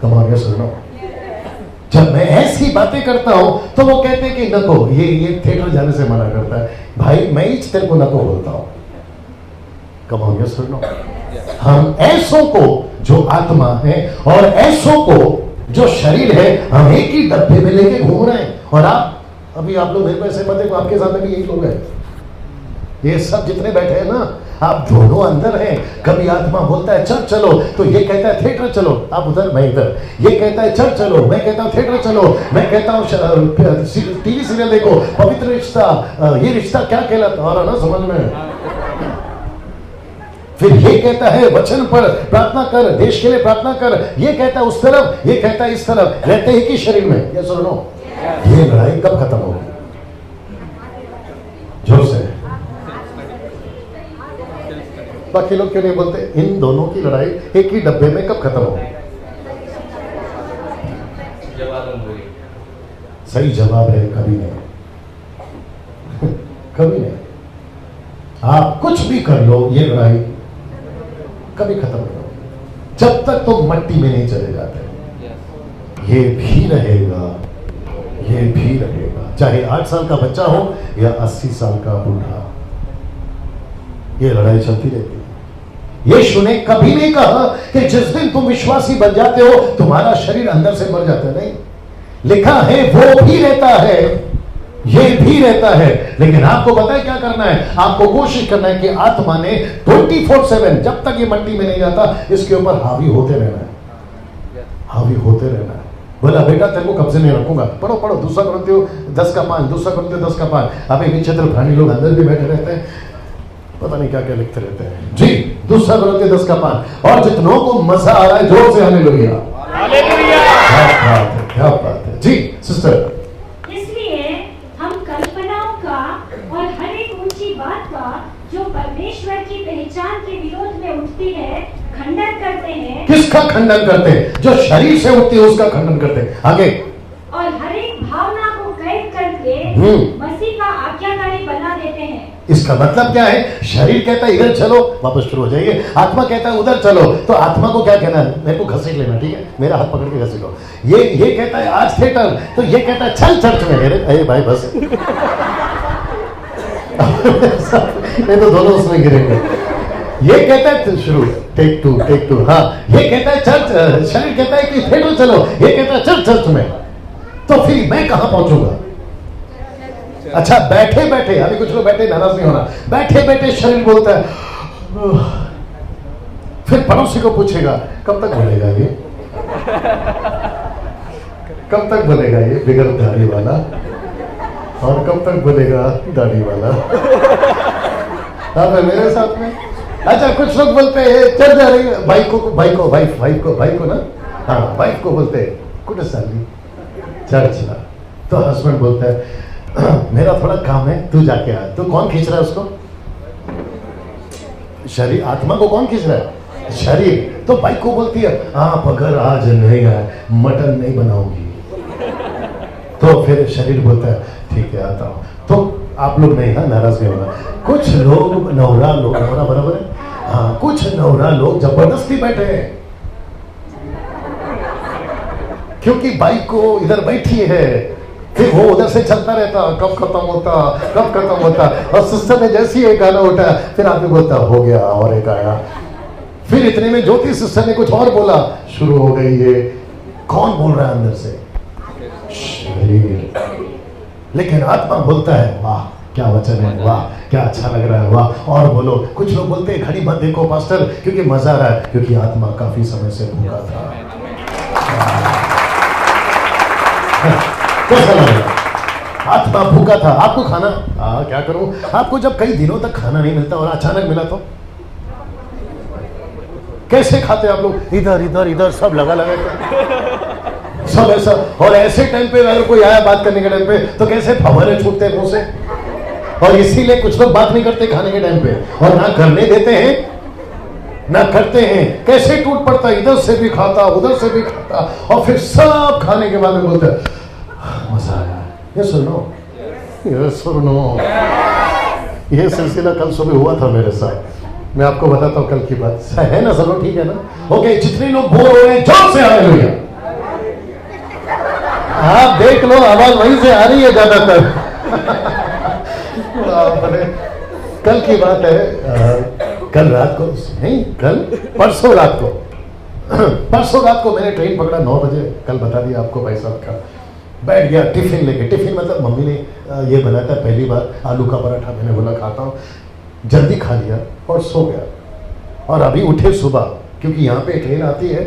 कमाल सुनो। जब मैं ऐसी बातें करता हूं तो वो कहते हैं कि नको, ये थिएटर जाने से मना करता है। भाई मैं ही तेरे को नको बोलता हूं। कमाल सुनो। हम ऐसों को जो आत्मा है और ऐसों को जो शरीर है, हम एक ही डब्बे में लेके घूम रहे हैं। और आप अभी आप लोग मेरे पैसे मत देखो, आपके सामने भी यही लोग हैं। ये सब जितने बैठे हैं ना, आप दोनों अंदर हैं। कभी आत्मा बोलता है चर्च चलो, तो ये कहता है थिएटर चलो, आप उधर मैं इधर। ये कहता है चर्च चलो, मैं कहता हूँ थिएटर चलो। मैं कहता हूँ टीवी सीरियल देखो, पवित्र रिश्ता, ये रिश्ता क्या कहलाता है ना, समझ में? फिर ये कहता है वचन पर प्रार्थना कर, देश के लिए प्रार्थना कर। ये कहता है उस तरफ, ये कहता है इस तरफ, रहते ही कि शरीर में। ये सुनो, ये लड़ाई कब खत्म होगी? जोर से। बाकी लोग क्यों नहीं बोलते? इन दोनों की लड़ाई एक ही डब्बे में कब खत्म होगी? सही जवाब है कभी नहीं। कभी नहीं। आप कुछ भी कर लो, ये लड़ाई कभी खत्म नहीं होगी जब तक तुम मट्टी में नहीं चले जाते। ये भी रहेगा, ये भी रहेगा, चाहे 8 साल का बच्चा हो या 80 साल का बूढ़ा। ये लड़ाई चलती रहती है। यीशु ने कभी नहीं कहा कि जिस दिन तुम विश्वासी बन जाते हो तुम्हारा शरीर अंदर से मर जाता है। नहीं, लिखा है वो भी रहता है, ये भी रहता है। लेकिन आपको पता है क्या करना है? आपको कोशिश करना है कि आत्मा ने 24/7 जब तक ये मट्टी में नहीं जाता, इसके ऊपर हावी होते रहना है, हावी होते रहना है। बोला बेटा तेरे को कब्जे में रखूंगा। पढ़ो पढ़ो, 2 कुरिन्थियों 10:5, 2 कुरिन्थियों 10:5। अभी विचित्र प्राणी लोग अंदर भी बैठे रहते हैं, पता नहीं क्या क्या लिखते रहते हैं जी। 2 कुरिन्थियों 10:5। और जितनों को मजा आ रहा है जोर से हालेलुया, हालेलुया। क्या बात है जी सिस्टर। इसलिए हम कल्पनाओं का और हर एक ऊंची बात का जो परमेश्वर की पहचान के विरोध में उठती है खंडन करते हैं। किसका खंडन करते हैं? जो शरीर से उठती है उसका खंडन करते हैं। आगे। और हर एक भावना मसीह का आज्ञाकारी बना देते हैं। इसका मतलब क्या है? शरीर कहता है इधर चलो, वापस शुरू हो जाइए। आत्मा कहता है उधर चलो, तो आत्मा को क्या कहना है? मेरे को घसीट लेना, ठीक है, मेरा हाथ पकड़ के घसीटो। ये कहता है आज थिएटर, तो ये कहता है चल चर्च में। अरे भाई बस नहीं तो दोनों उसमें गिरेंगे। ये कहता है शुरू, टेक टू। हाँ, ये कहता है चर्च, शरीर कहता है कि थिएटर चलो, ये कहता है चल चर्च में। तो फिर मैं कहां पहुंचूंगा? अच्छा, बैठे बैठे, अभी कुछ लोग बैठे, नाराज नहीं होना, बैठे बैठे शरीर बोलता है, फिर पड़ोसी को पूछेगा कब तक बोलेगा ये, कब तक बोलेगा ये बिगड़ दाढ़ी वाला, और कब तक बोलेगा दाढ़ी वाला। आप मेरे साथ में। अच्छा, कुछ लोग बोलते हैं चल जा रही है, वाइफ को ना, हाँ वाइफ को बोलते हैं कुछ साली चर्च ना, तो हस्बैंड बोलता है मेरा थोड़ा काम है, तू जाके आ। तो कौन खींच रहा है उसको? शरीर। आत्मा को कौन खींच रहा है? शरीर। तो बाइक को बोलती है आप अगर आज नहीं आए मटन नहीं बनाऊंगी। तो फिर शरीर बोलता है ठीक है आता हूं। तो आप लोग नहीं, हाँ नाराज नहीं होना। कुछ लोग नौरा बराबर है, हाँ कुछ नौरा लोग जबरदस्ती बैठे हैं, क्योंकि बाइक को इधर बैठी है, फिर वो उधर से चलता रहता, कब खत्म होता, और सिस्टर ने जैसी एक गाना उठा, फिर आदमी बोलता हो गया, और एक आया, फिर इतने में ज्योति सिस्टर ने कुछ और बोला, शुरू हो गई ये। कौन बोल रहा है अंदर से? शरीर। लेकिन आत्मा बोलता है वाह क्या वचन है, वाह क्या अच्छा लग रहा है, वाह और बोलो। कुछ लोग बोलते हैं घड़ी मत देखो पास्टर, क्योंकि मजा आ रहा है, क्योंकि आत्मा काफी समय से भूखा था। कैसा लगा? आत्मा भूखा था। आपको खाना, क्या करूं, आपको जब कई दिनों तक खाना नहीं मिलता और अचानक मिला तो कैसे खाते आप लोग? इधर सब लगा सब ऐसा। और ऐसे टाइम पे अगर कोई आया बात करने के टाइम पे, तो कैसे फव्वारे छूटते हैं मुंह से। और इसीलिए कुछ लोग बात नहीं करते खाने के टाइम पे, और ना करने देते हैं ना करते हैं। कैसे टूट पड़ता, इधर से भी खाता उधर से भी खाता, और फिर सब खाने के बाद में बोलता है मजा आया। ये सुनो, ये सिलसिला कल सुबह हुआ था मेरे साथ। मैं आपको बताता हूँ कल की बात, है ना? चलो ठीक है ना? ओके, जितने लोग बोर हो रहे हैं जोर से हालेलुया। आप देख लो आवाज वहीं से आ रही है ज्यादातर। कल की बात है, कल रात को नहीं, परसों रात को मैंने ट्रेन पकड़ा 9 बजे, कल बता दिया आपको भाई साहब का। बैठ गया टिफिन लेके, टिफिन मतलब मम्मी ने ये बनाया था पहली बार, आलू का पराठा। मैंने बोला खाता हूँ, जल्दी खा लिया और सो गया। और अभी उठे सुबह, क्योंकि यहाँ पे ट्रेन आती है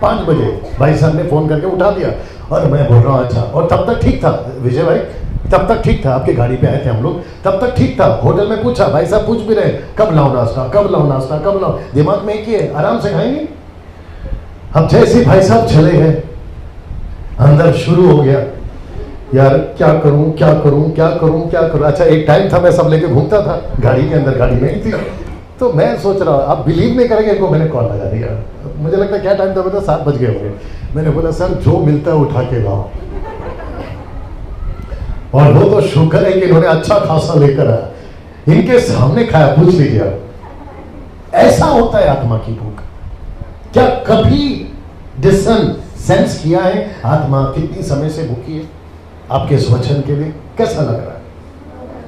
5 बजे, भाई साहब ने फोन करके उठा दिया। और मैं बोल रहा हूँ अच्छा, और तब तक ठीक था विजय भाई, तब तक ठीक था, आपकी गाड़ी पे आए थे हम लोग, तब तक ठीक था। होटल में पूछा, भाई साहब पूछ भी रहे कब लाऊं नाश्ता, दिमाग में एक ही है आराम से खाएंगे। अब जैसे भाई साहब चले गए, अंदर शुरू हो गया यार क्या करूं। अच्छा, एक टाइम था मैं सब लेके घूमता था गाड़ी के अंदर, गाड़ी में थी, तो मैं सोच रहा हूँ, आप बिलीव नहीं करेंगे, इनको मैंने कॉल लगा दिया। मुझे लगता है क्या टाइम था, 7 बज गए होंगे। मैंने बोला सर जो मिलता है उठा के लाओ। और वो तो शुक्र है कि इन्होंने अच्छा खासा लेकर आया, इनके सामने खाया। पूछ लीजिए, ऐसा होता है आत्मा की भूख। क्या कभी डिसन सेंस किया है आत्मा कितनी समय से भूखी है आपके इस वचन के लिए? कैसा लग रहा है?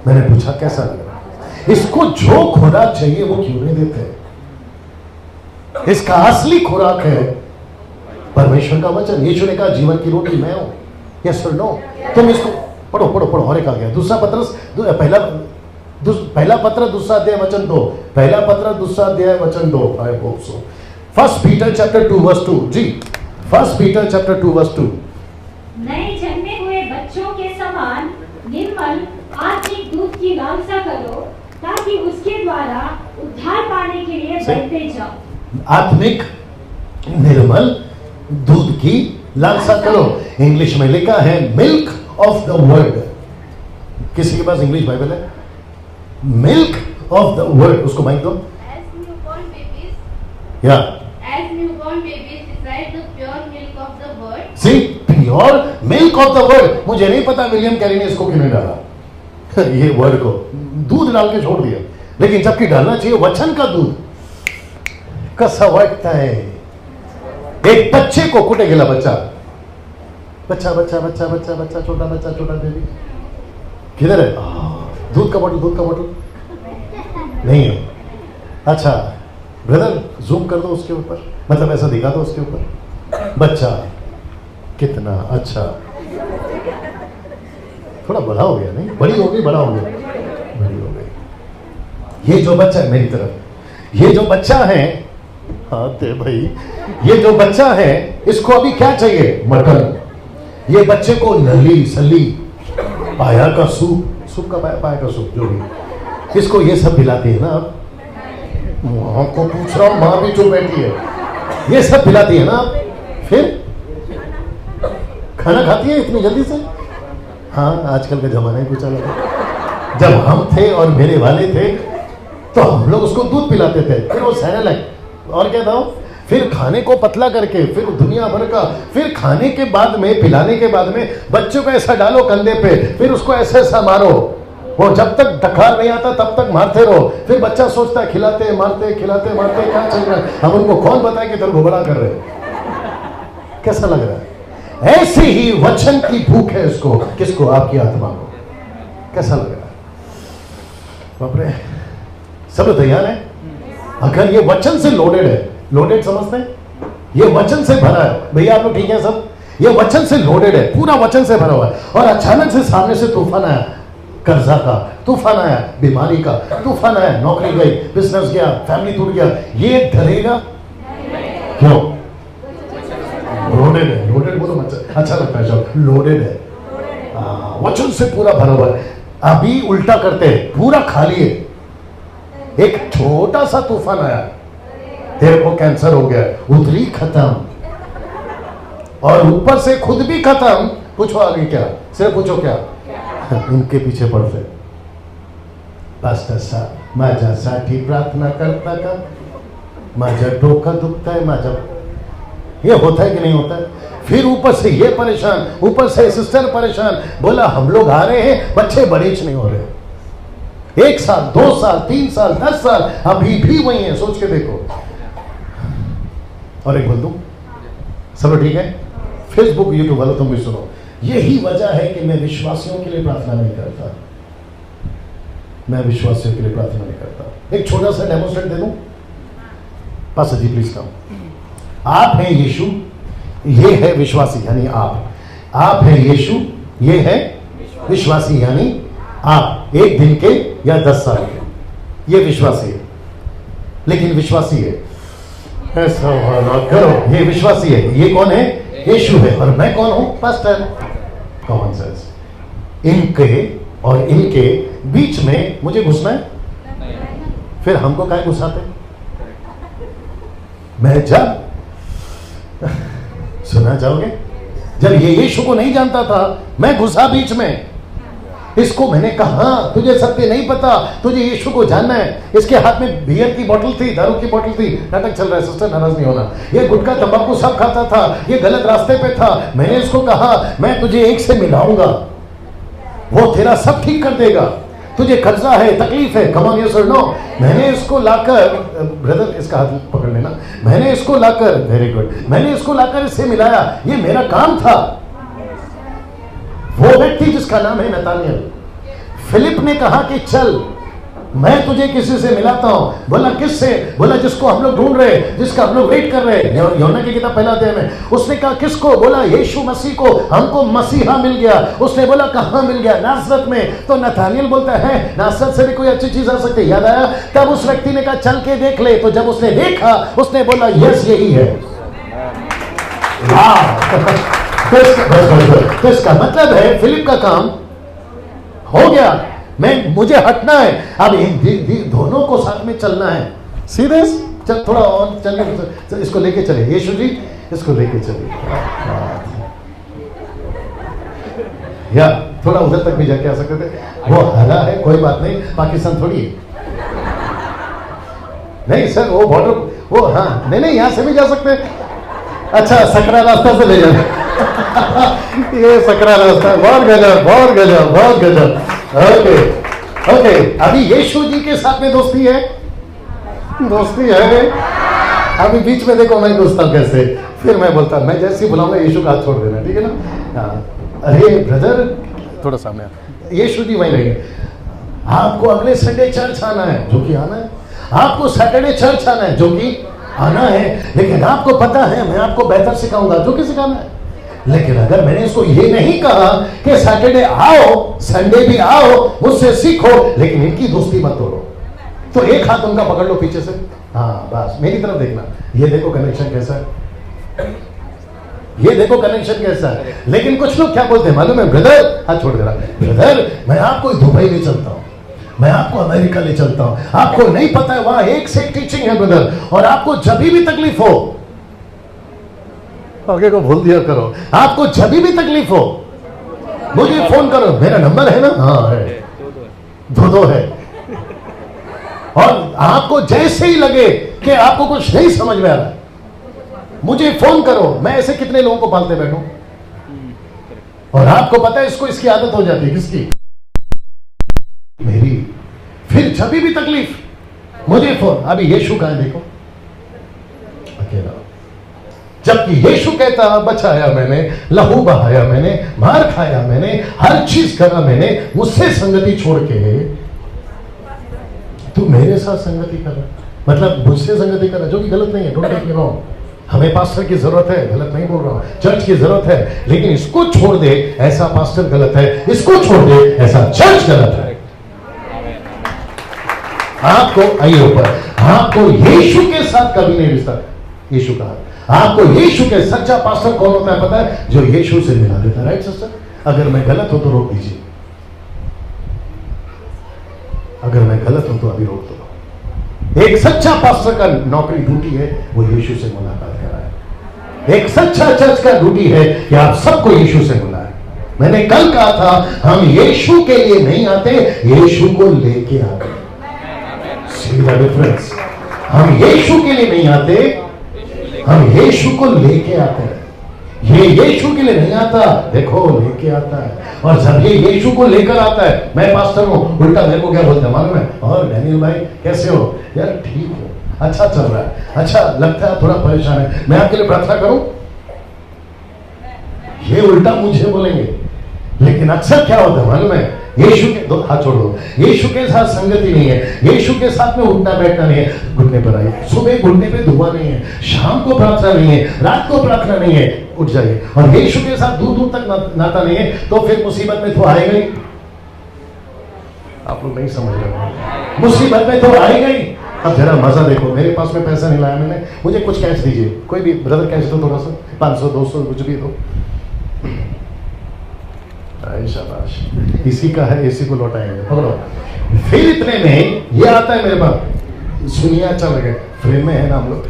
मैंने पूछा कैसा लग रहा है? इसको जो खुराक चाहिए वो क्यों नहीं देते? इसका असली खुराक है परमेश्वर का वचन। यीशु ने कहा जीवन की रोटी मैं हूं। यस और नो? तुम इसको पढ़ो। और एक आ गया दूसरा पत्रस, पहला पत्र दूसरा अध्याय वचन 2, पहला पत्र दूसरा अध्याय वचन 2। I hope so. 1 Peter chapter 2 verse 2 जी। 1 पीटर चैप्टर 2 वर्स 2। नए जन्मे हुए बच्चों के समान निर्मल आत्मिक दूध की लालसा करो, ताकि उसके द्वारा उद्धार पाने के लिए बढ़ते जाओ। आत्मिक निर्मल दूध की लालसा करो। इंग्लिश में लिखा है मिल्क ऑफ द वर्ड। किसी के पास इंग्लिश बाइबल है? मिल्क ऑफ द वर्ड, उसको माइक दो। As newborn babies desire the pure milk of the word. See, pure milk of the word. मुझे नहीं पता विलियम कैरी ने इसको क्यों नहीं डाला ये वर्ड को, दूध डाल के छोड़ दिया, लेकिन जबकि डालना चाहिए वचन का दूध। कैसा वाटता है एक बच्चे को, कुटे गेला बच्चा, बच्चा बच्चा बच्चा बच्चा बच्चा छोटा बच्चा, छोटा बेबी किधर है? दूध का बोतल, दूध का बोतल नहीं है। अच्छा ब्रदर जूम कर दो उसके ऊपर, मतलब ऐसा दिखा दो उसके ऊपर, बच्चा कितना अच्छा, थोड़ा बड़ा हो गया, नहीं बड़ी हो गई, बड़ा हो गया, बड़ी हो गई। ये जो बच्चा है मेरी तरफ, ये जो बच्चा है, हाँ दे भाई, ये जो बच्चा है इसको अभी क्या चाहिए? मटन। ये बच्चे को नली सली, पाया का सूप, सूप का पाया का सूप जो भी, इसको ये सब खिलाती है ना। अब माँ को पूछ रहा हूं, माँ भी चुप बैठी है, ये सब खिलाती है ना। फिर खाना खाती है इतनी जल्दी से? हाँ आजकल का जमाना ही कुछ अलग है। जब हम थे और मेरे वाले थे तो हम लोग उसको दूध पिलाते थे, फिर वो सेरेलैक और क्या था, फिर खाने को पतला करके, फिर दुनिया भर का, फिर खाने के बाद में, पिलाने के बाद में बच्चों को ऐसा डालो कंधे पे, फिर उसको ऐसा ऐसा मारो, वो जब तक डकार नहीं आता तब तक मारते रहो। फिर बच्चा सोचता है खिलाते मारते खिलाते मारते क्या चल रहा है, हम उनको कौन बताए कि तेरे को बड़ा कर रहे हैं। कैसा लग रहा है? ऐसे ही वचन की भूख है इसको, किसको? आपकी आत्मा को। कैसा लग रहा है? बाप रे, सब तैयार है? अगर ये वचन से लोडेड है, लोडेड समझते हैं, ये वचन से भरा है भैया, आप लोग ठीक है सब? ये वचन से लोडेड है, पूरा वचन से भरा हुआ है, और अचानक से सामने से तूफान आया, कर्जा का तूफान आया, बीमारी का तूफान आया, नौकरी गई, बिजनेस गया, फैमिली टूट गया, ये डरेगा क्यों? लोडेड है, लोडेड बोलो अच्छा लगता है जब लोडेड है, वचन से पूरा भरा हुआ है। अभी उल्टा करते हैं, पूरा खाली है, एक छोटा सा तूफान आया, तेरे को कैंसर हो गया, उधरी खत्म, और ऊपर से खुद भी खत्म। पूछो आगे क्या, सिर्फ पूछो क्या? इनके पीछे पड़ते पास्टर साहब माझ्यासाठी प्रार्थना करता का, माझा डोका दुखता है, माझा, ये होता है कि नहीं होता है? फिर ऊपर से ये परेशान, ऊपर से सिस्टर परेशान, बोला हम लोग आ रहे हैं, बच्चे बड़े नहीं हो रहे, 1 साल 2 साल 3 साल 10 साल अभी भी वही है, सोच के देखो। और एक बोल दूं, चलो ठीक है, फेसबुक यूट्यूब वालों तुम भी सुनो, यही वजह है कि मैं विश्वासियों के लिए प्रार्थना नहीं करता, मैं विश्वासियों के लिए प्रार्थना नहीं करता। एक छोटा सा डेमोस्ट्रेट दे दूं? Pastor ji please come. आप हैं यीशु, ये है विश्वासी यानी आप हैं यीशु, ये है विश्वासी यानी आप, 1 दिन के या 10 साल के, ये विश्वासी है, लेकिन विश्वासी है, ऐसा करो, ये विश्वासी है, ये कौन है? यीशु है, और मैं कौन हूं? पास्टर। Common sense. इनके और इनके बीच में मुझे घुसना है? फिर हमको काहे घुसाते? मैं जब सुना जाओगे, जब ये यीशु को नहीं जानता था, मैं घुसा बीच में, इसको मैंने कहा तुझे सत्य नहीं पता, तुझे यीशु को जानना है। इसके हाथ में बियर की बोतल थी, दारू की बोतल थी, नाटक चल रहा है, सिस्टर नाराज नहीं होना, ये गुटखा तंबाकू सब खाता था, ये गलत रास्ते पे था। मैंने इसको कहा मैं तुझे एक से मिलाऊंगा, वो तेरा सब ठीक कर देगा, तुझे कर्जा है, तकलीफ है, कम ऑन यस और नो। मैंने इसको लाकर, ब्रदर इसका हाथ पकड़ लेना, मैंने इसको लाकर, वेरी गुड, मैंने इसको लाकर इससे मिलाया, ये मेरा काम था। वो व्यक्ति जिसका नाम है नतानियल, फिलिप ने कहा कि चल मैं तुझे किसी से मिलाता हूं। बोला किससे? बोला जिसको हम लोग ढूंढ रहे, जिसका हम लोग वेट कर रहे हैं। यूहन्ना की किताब पहला अध्याय में उसने कहा किसको? बोला यीशु मसीह को, हमको मसीहा मिल गया। उसने बोला कहां मिल गया? नासरत में। तो नतानियल बोलता है नासरत से भी कोई अच्छी चीज आ सकती है? याद आया? तब उस व्यक्ति ने कहा चल के देख ले। तो जब उसने देखा उसने बोला यस यही है। तो इसका मतलब है फिलिप का काम हो गया, मुझे हटना है, अब इन दोनों को साथ में चलना है। सीरियस? चल थोड़ा और चल, इसको लेके चले यीशु जी, इसको लेके चले, या थोड़ा उधर तक भी जाके आ सकते थे। वो हरा है, कोई बात नहीं, पाकिस्तान थोड़ी है। नहीं सर वो बॉर्डर, वो हाँ नहीं यहाँ से भी जा सकते। अच्छा सकरा रास्ता से ले जाना। ये सकरा रास्ता है, बहुत गजब, बहुत गजब, बहुत गजब। ओके ओके, अभी यीशु जी के साथ में दोस्ती है, दोस्ती है। अभी बीच में देखो मैं घुसता हूं कैसे, फिर मैं बोलता मैं जैसे ही बुलाऊंगा यीशु का हाथ छोड़ देना, ठीक है ना। हाँ, अरे ब्रदर थोड़ा सामने, यीशु जी वहीं रहेंगे। आपको अगले संडे चर्च आना है, जो कि आना है। आपको सैटरडे चर्च आना है, जो कि आना है। लेकिन आपको पता है मैं आपको बेहतर सिखाऊंगा, जो कि सिखाना है। लेकिन अगर मैंने इसको ये नहीं कहा कि सैटरडे आओ, संडे भी आओ, मुझसे सीखो, लेकिन इनकी दोस्ती मत तोड़ो, तो एक हाथ उनका पकड़ लो पीछे से। हाँ बस मेरी तरफ देखना, ये देखो कनेक्शन कैसा है, ये देखो कनेक्शन कैसा है। लेकिन कुछ लोग क्या बोलते हैं मालूम है, ब्रदर हाथ छोड़ दे रहा, ब्रदर मैं आपको दुबई ले चलता हूं, मैं आपको अमेरिका ले चलता हूं, आपको नहीं पता है वहां एक से एक टीचिंग है ब्रदर, और आपको जब भी तकलीफ हो, आगे को भूल दिया करो, आपको जब भी तकलीफ हो मुझे फोन करो, मेरा नंबर है ना, हाँ है, दो है। और आपको जैसे ही लगे कि आपको कुछ नहीं समझ में आ रहा, मुझे फोन करो। मैं ऐसे कितने लोगों को पालते बैठूं, और आपको पता है इसको इसकी आदत हो जाती है, किसकी, मेरी। फिर जब भी तकलीफ मुझे फोन, अभी यीशु कहां है देखो, अकेला। जबकि यीशु कहता बचाया मैंने, लहू बहाया मैंने, मार खाया मैंने, हर चीज करा मैंने, मुझसे संगति छोड़ के तू मेरे साथ संगति कर रहा, मतलब मुझसे संगति कर रहा, जो कि गलत नहीं है, डोंट टेक मी रॉन्ग। हमें पास्टर की जरूरत है, गलत नहीं बोल रहा हूं, चर्च की जरूरत है, लेकिन इसको छोड़ दे ऐसा पास्टर गलत है, इसको छोड़ दे ऐसा चर्च गलत है। आपको आइए ऊपर, आपको यीशु के साथ कभी नहीं रिश्ता, यीशु का आपको यीशु के सच्चा पास्टर कौन होता है पता है, जो यीशु से मिला देता है। राइट सिस्टर, अगर मैं गलत हूं तो रोक दीजिए, अगर मैं गलत हूं तो अभी रोक दो। एक सच्चा पास्टर का नौकरी ड्यूटी है वो यीशु से मुलाकात कराए। एक सच्चा चर्च का ड्यूटी है कि आप सबको यीशु से बुलाए। मैंने कल कहा था हम यीशु के लिए नहीं आते, यीशु को लेके आते। सी द डिफरेंस, हम यीशु के लिए नहीं आते, हम यीशु को लेके आते हैं। ये यीशु के लिए नहीं आता, देखो लेके आता है। और जब ये यीशु को लेकर आता है, मैं पास्टर हूं, उल्टा मेरे को क्या बोलते हैं मालूम है, और डैनियल भाई कैसे हो यार, ठीक है, अच्छा चल रहा है, अच्छा लगता है थोड़ा परेशान है, मैं आपके लिए प्रार्थना करूं, ये उल्टा मुझे बोलेंगे। लेकिन अक्सर क्या होता है मालूम है, यीशु के दो हाथ छोड़ो, यीशु के साथ संगति नहीं है, यीशु के साथ में उठना बैठना नहीं है, घुटने पर आइए, सुबह घुटने पे दुआ नहीं है, शाम को प्रार्थना नहीं है, रात को प्रार्थना नहीं है, उठ जाइए। और यीशु के साथ दूर दूर तक नाता नहीं है, तो फिर मुसीबत में तो आएगा ही। आप लोग नहीं समझ रहे, मुसीबत में तो आएगा ही। अब जरा मजा देखो, मेरे पास में पैसा नहीं लाया मैंने, मुझे कुछ कैश दीजिए, कोई भी ब्रदर कैश दो, थोड़ा सा 500 200 कुछ भी दो, शाबाश, इसी का है, इसी को लौटाएंगे, पकड़ो। फिर इतने में ये आता है मेरे पास, सुनिए, अच्छा लगे, फ्रेम में है ना हम लोग,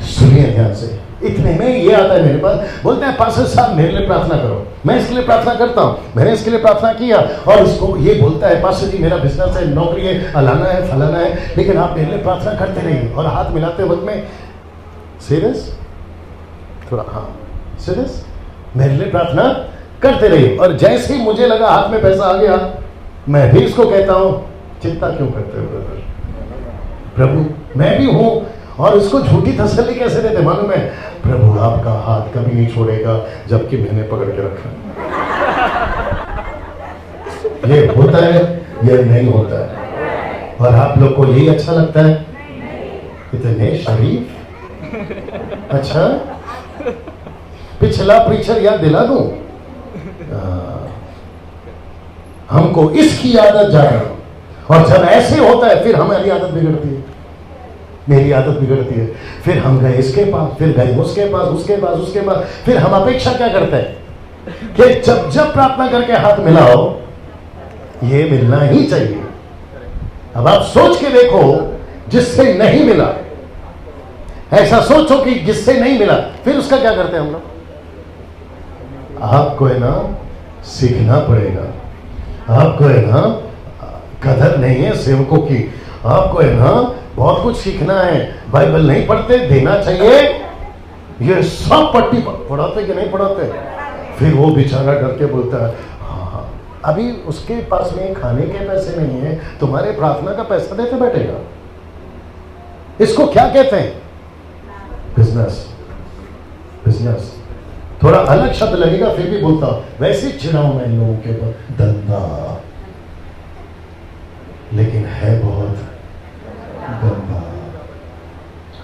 सुनिए ध्यान से। इतने में ये आता है मेरे पास, बोलता है पास्टर साहब मेरे लिए प्रार्थना करो। मैं इसके लिए प्रार्थना करता हूँ, मैंने इसके लिए प्रार्थना किया, और इसको ये बोलता है पास्टर जी मेरा बिजनेस है, नौकरी है, अलाना है, फलाना है, लेकिन आप मेरे लिए प्रार्थना करते रहिए। और हाथ मिलाते वक्त में सीरियस, थोड़ा हाँ सीरियस, मेरे लिए प्रार्थना करते रहिए। और जैसे ही मुझे लगा हाथ में पैसा आ गया, मैं भी इसको कहता हूं चिंता क्यों करते हो ब्रदर, प्रभु मैं भी हूं। और इसको झूठी तसल्ली कैसे देते मालूम है, प्रभु आपका हाथ कभी नहीं छोड़ेगा जबकि मैंने पकड़ के रखा। ये होता है, ये नहीं होता है। और आप लोग को यही अच्छा लगता है, इतने शरीफ। अच्छा, पिछला प्रीचर याद दिला दूं, हमको इसकी आदत ज्यादा, और जब ऐसे होता है फिर हमारी आदत बिगड़ती है, मेरी आदत बिगड़ती है। फिर हम गए इसके पास, फिर गए उसके पास, उसके पास, उसके पास, फिर हम अपेक्षा क्या करते हैं कि जब जब प्रार्थना करके हाथ मिलाओ ये मिलना ही चाहिए। अब आप सोच के देखो, जिससे नहीं मिला, ऐसा सोचो कि जिससे नहीं मिला, फिर उसका क्या करते हैं हम लोग। आपको है ना सीखना पड़ेगा, आपको है ना कदर नहीं है सेवकों की, आपको है ना बहुत कुछ सीखना है। बाइबल नहीं पढ़ते, देना चाहिए। ये सब पट्टी पढ़ाते कि नहीं पढ़ाते, फिर वो बेचारा डर के बोलता है, हाँ अभी उसके पास में खाने के पैसे नहीं है, तुम्हारे प्रार्थना का पैसा देते बैठेगा। इसको क्या कहते हैं? बिजनेस। बिजनेस थोड़ा अलग शब्द लगेगा, फिर भी बोलता हूं, वैसे चिढ़ाऊं मैं इन लोगों के ऊपर, धंधा, लेकिन है बहुत गंदा।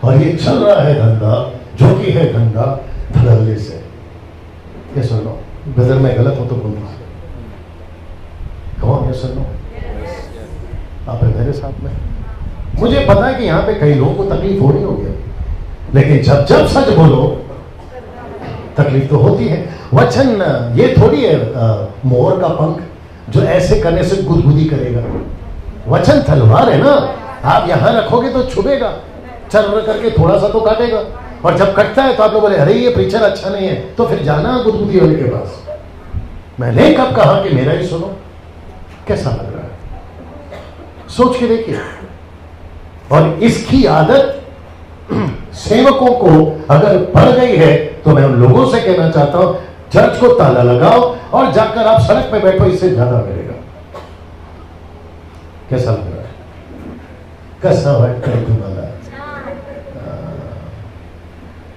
और ये चल रहा है धंधा, जो कि है धंधा धड़ल्ले से। ये सुन लो ब्रदर, मैं गलत हूं तो बोल दो, कौन ये सुन लो, आप है मेरे साथ में। मुझे पता है कि यहां पे कई लोगों को तकलीफ हो रही होगी, लेकिन जब जब सच बोलो तकलीफ तो होती है। वचन ये थोड़ी है मोर का पंख जो ऐसे करने से गुदगुदी करेगा। वचन तलवार है ना, आप यहां रखोगे तो छुबेगा, चल करके थोड़ा सा तो काटेगा, और जब कटता है तो आप लोग बोले अरे ये प्रीचर अच्छा नहीं है, तो फिर जाना गुदगुदी वाले के पास। मैंने कब कहा कि मेरा ही सुनो? कैसा लग रहा है, सोच के देखिए। और इसकी आदत सेवकों को अगर पड़ गई है, तो मैं उन लोगों से कहना चाहता हूं, चर्च को ताला लगाओ और जाकर आप सड़क पे बैठो, इससे ज्यादा मिलेगा। कैसा लग रहा है? कैसा वाटतं तुम्हाला?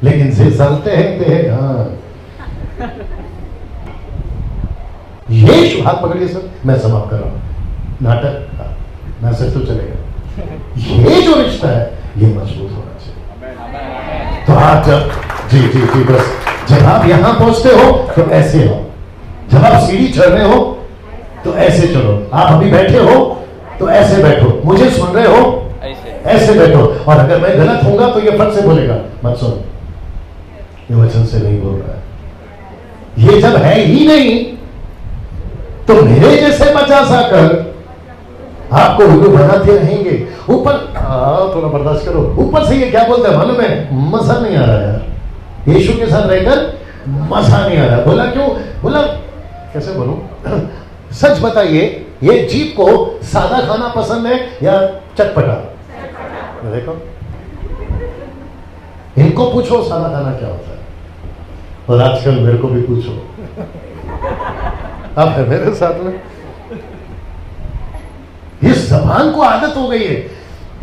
लेकिन जे चालते हैं ते हैं। हाँ, ये हाथ पकड़िए सर, मैं समाप्त कर रहा हूं नाटक, मैसेज तो चलेगा। ये जो रिश्ता है ये मजबूत होना चाहिए। तो आप जब जी जी जी बस जब आप यहां पहुंचते हो तो ऐसे हो, जब आप सीढ़ी चढ़ रहे हो तो ऐसे चलो, आप अभी बैठे हो तो ऐसे बैठो, मुझे सुन रहे हो ऐसे बैठो। और अगर मैं गलत होऊंगा तो ये फट से बोलेगा मत सुन, ये वचन से नहीं बोल रहा है। ये जब है ही नहीं तो मेरे जैसे 50 आकर आपको वीडियो बनाते रहेंगे। ऊपर थोड़ा बर्दाश्त करो, ऊपर से ये क्या बोलते हैं मालूम है? मजा नहीं आ रहा यार, यीशु के साथ रहकर मजा नहीं आ रहा। बोला क्यों? बोला कैसे बोलूं? सच बताइए, ये जीप को सादा खाना पसंद है या चटपटा? देखो, इनको पूछो सादा खाना क्या होता है, और आजकल मेरे को भी पूछो। आप है मेरे साथ में? इस जबान को आदत हो गई है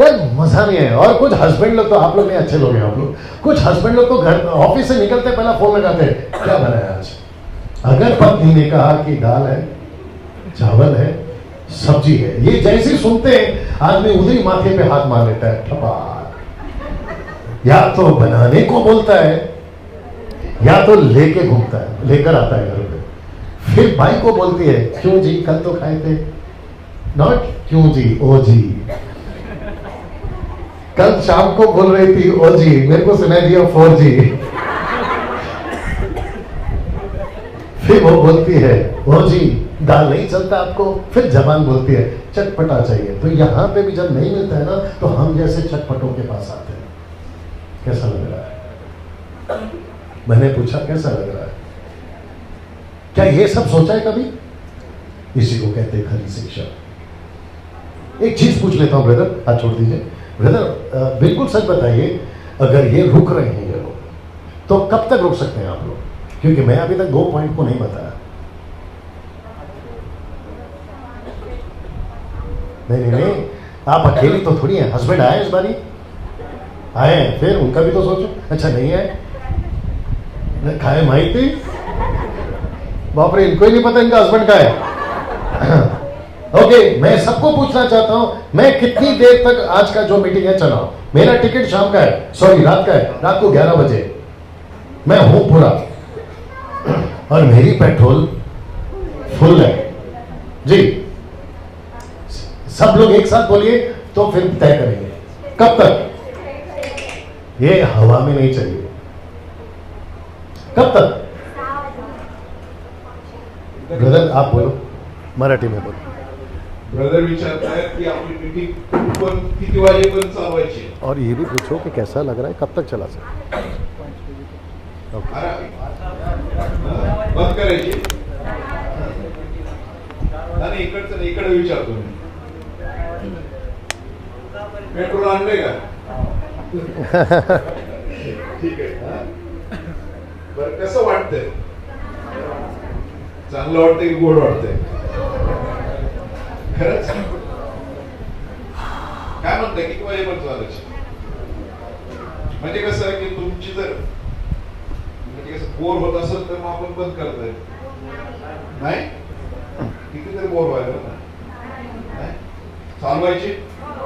यार, मजा नहीं है। और कुछ हस्बैंड लोग तो, आप लोग नहीं अच्छे लोग हैं आप लोग, कुछ हस्बैंड लोग तो घर ऑफिस से निकलते पहला फोन लगाते हैं, क्या बनाया आज? अगर पत्नी ने कहा कि दाल है, चावल है, सब्जी है, ये जैसे सुनते हैं आदमी उधर ही माथे पे हाथ मार लेता है, ठपाक। या तो बनाने को बोलता है या तो लेके घूमता है, लेकर आता है घर पे। फिर भाई को बोलती है क्यों जी कल तो खाए थे, नॉट क्यों जी, ओ जी। कल शाम को बोल रही थी ओ जी, मेरे को सुनाई दिया 4G। फिर वो बोलती है ओ जी दाल नहीं चलता आपको, फिर जबान बोलती है चटपटा चाहिए। तो यहां पे भी जब नहीं मिलता है ना, तो हम जैसे चटपटों के पास आते हैं। कैसा लग रहा है? मैंने पूछा कैसा लग रहा है? क्या ये सब सोचा है कभी? इसी को कहते हैं खरी शिक्षा। एक चीज पूछ लेता हूं ब्रदर, हाथ छोड़ दीजिए ब्रदर, बिल्कुल सच बताइए, अगर ये रुक रहे हैं ये लोग, तो कब तक रुक सकते हैं आप लोग? क्योंकि मैं अभी तक 2 पॉइंट को नहीं बताया। नहीं, आप अकेले तो थोड़ी हैं, हस्बैंड आए इस बारी, आए हैं, फिर उनका भी तो सोचो। अच्छा नहीं आए, खाए माहिती, बाप रे, इनको ही नहीं पता इनका हस्बैंड का है। ओके, मैं सबको पूछना चाहता हूं, मैं कितनी देर तक आज का जो मीटिंग है चलाऊं? मेरा टिकट शाम का है, सॉरी रात का है, रात को 11 बजे मैं हूं पूरा, और मेरी पेट्रोल फुल है जी। सब लोग एक साथ बोलिए तो फिर तय करेंगे कब तक। ये हवा में नहीं चाहिए, कब तक? ब्रदर आप बोलो, मराठी में बोलो। ब्रदर विचारतायत की आपली मीटिंग पण किती वाजेपर्यंत चालवायची? और ये भी पूछो कि कैसा लग रहा है, कब तक चला सकते? बंद करायची? आणि इकडे विचारतो मी, पेट्रोल आणले का? ठीक आहे, बरं कसं वाटतंय? चांगलं वाटतंय की गोड वाटतंय? खरंच काय म्हणताय, किती वाजेपर्यंत चालायचं? म्हणजे कसं आहे की तुमची जर म्हणजे कसं बोर होत असेल तर मग आपण बंद करताय, नाही कितीतरी बोर व्हायला नाही चालवायची.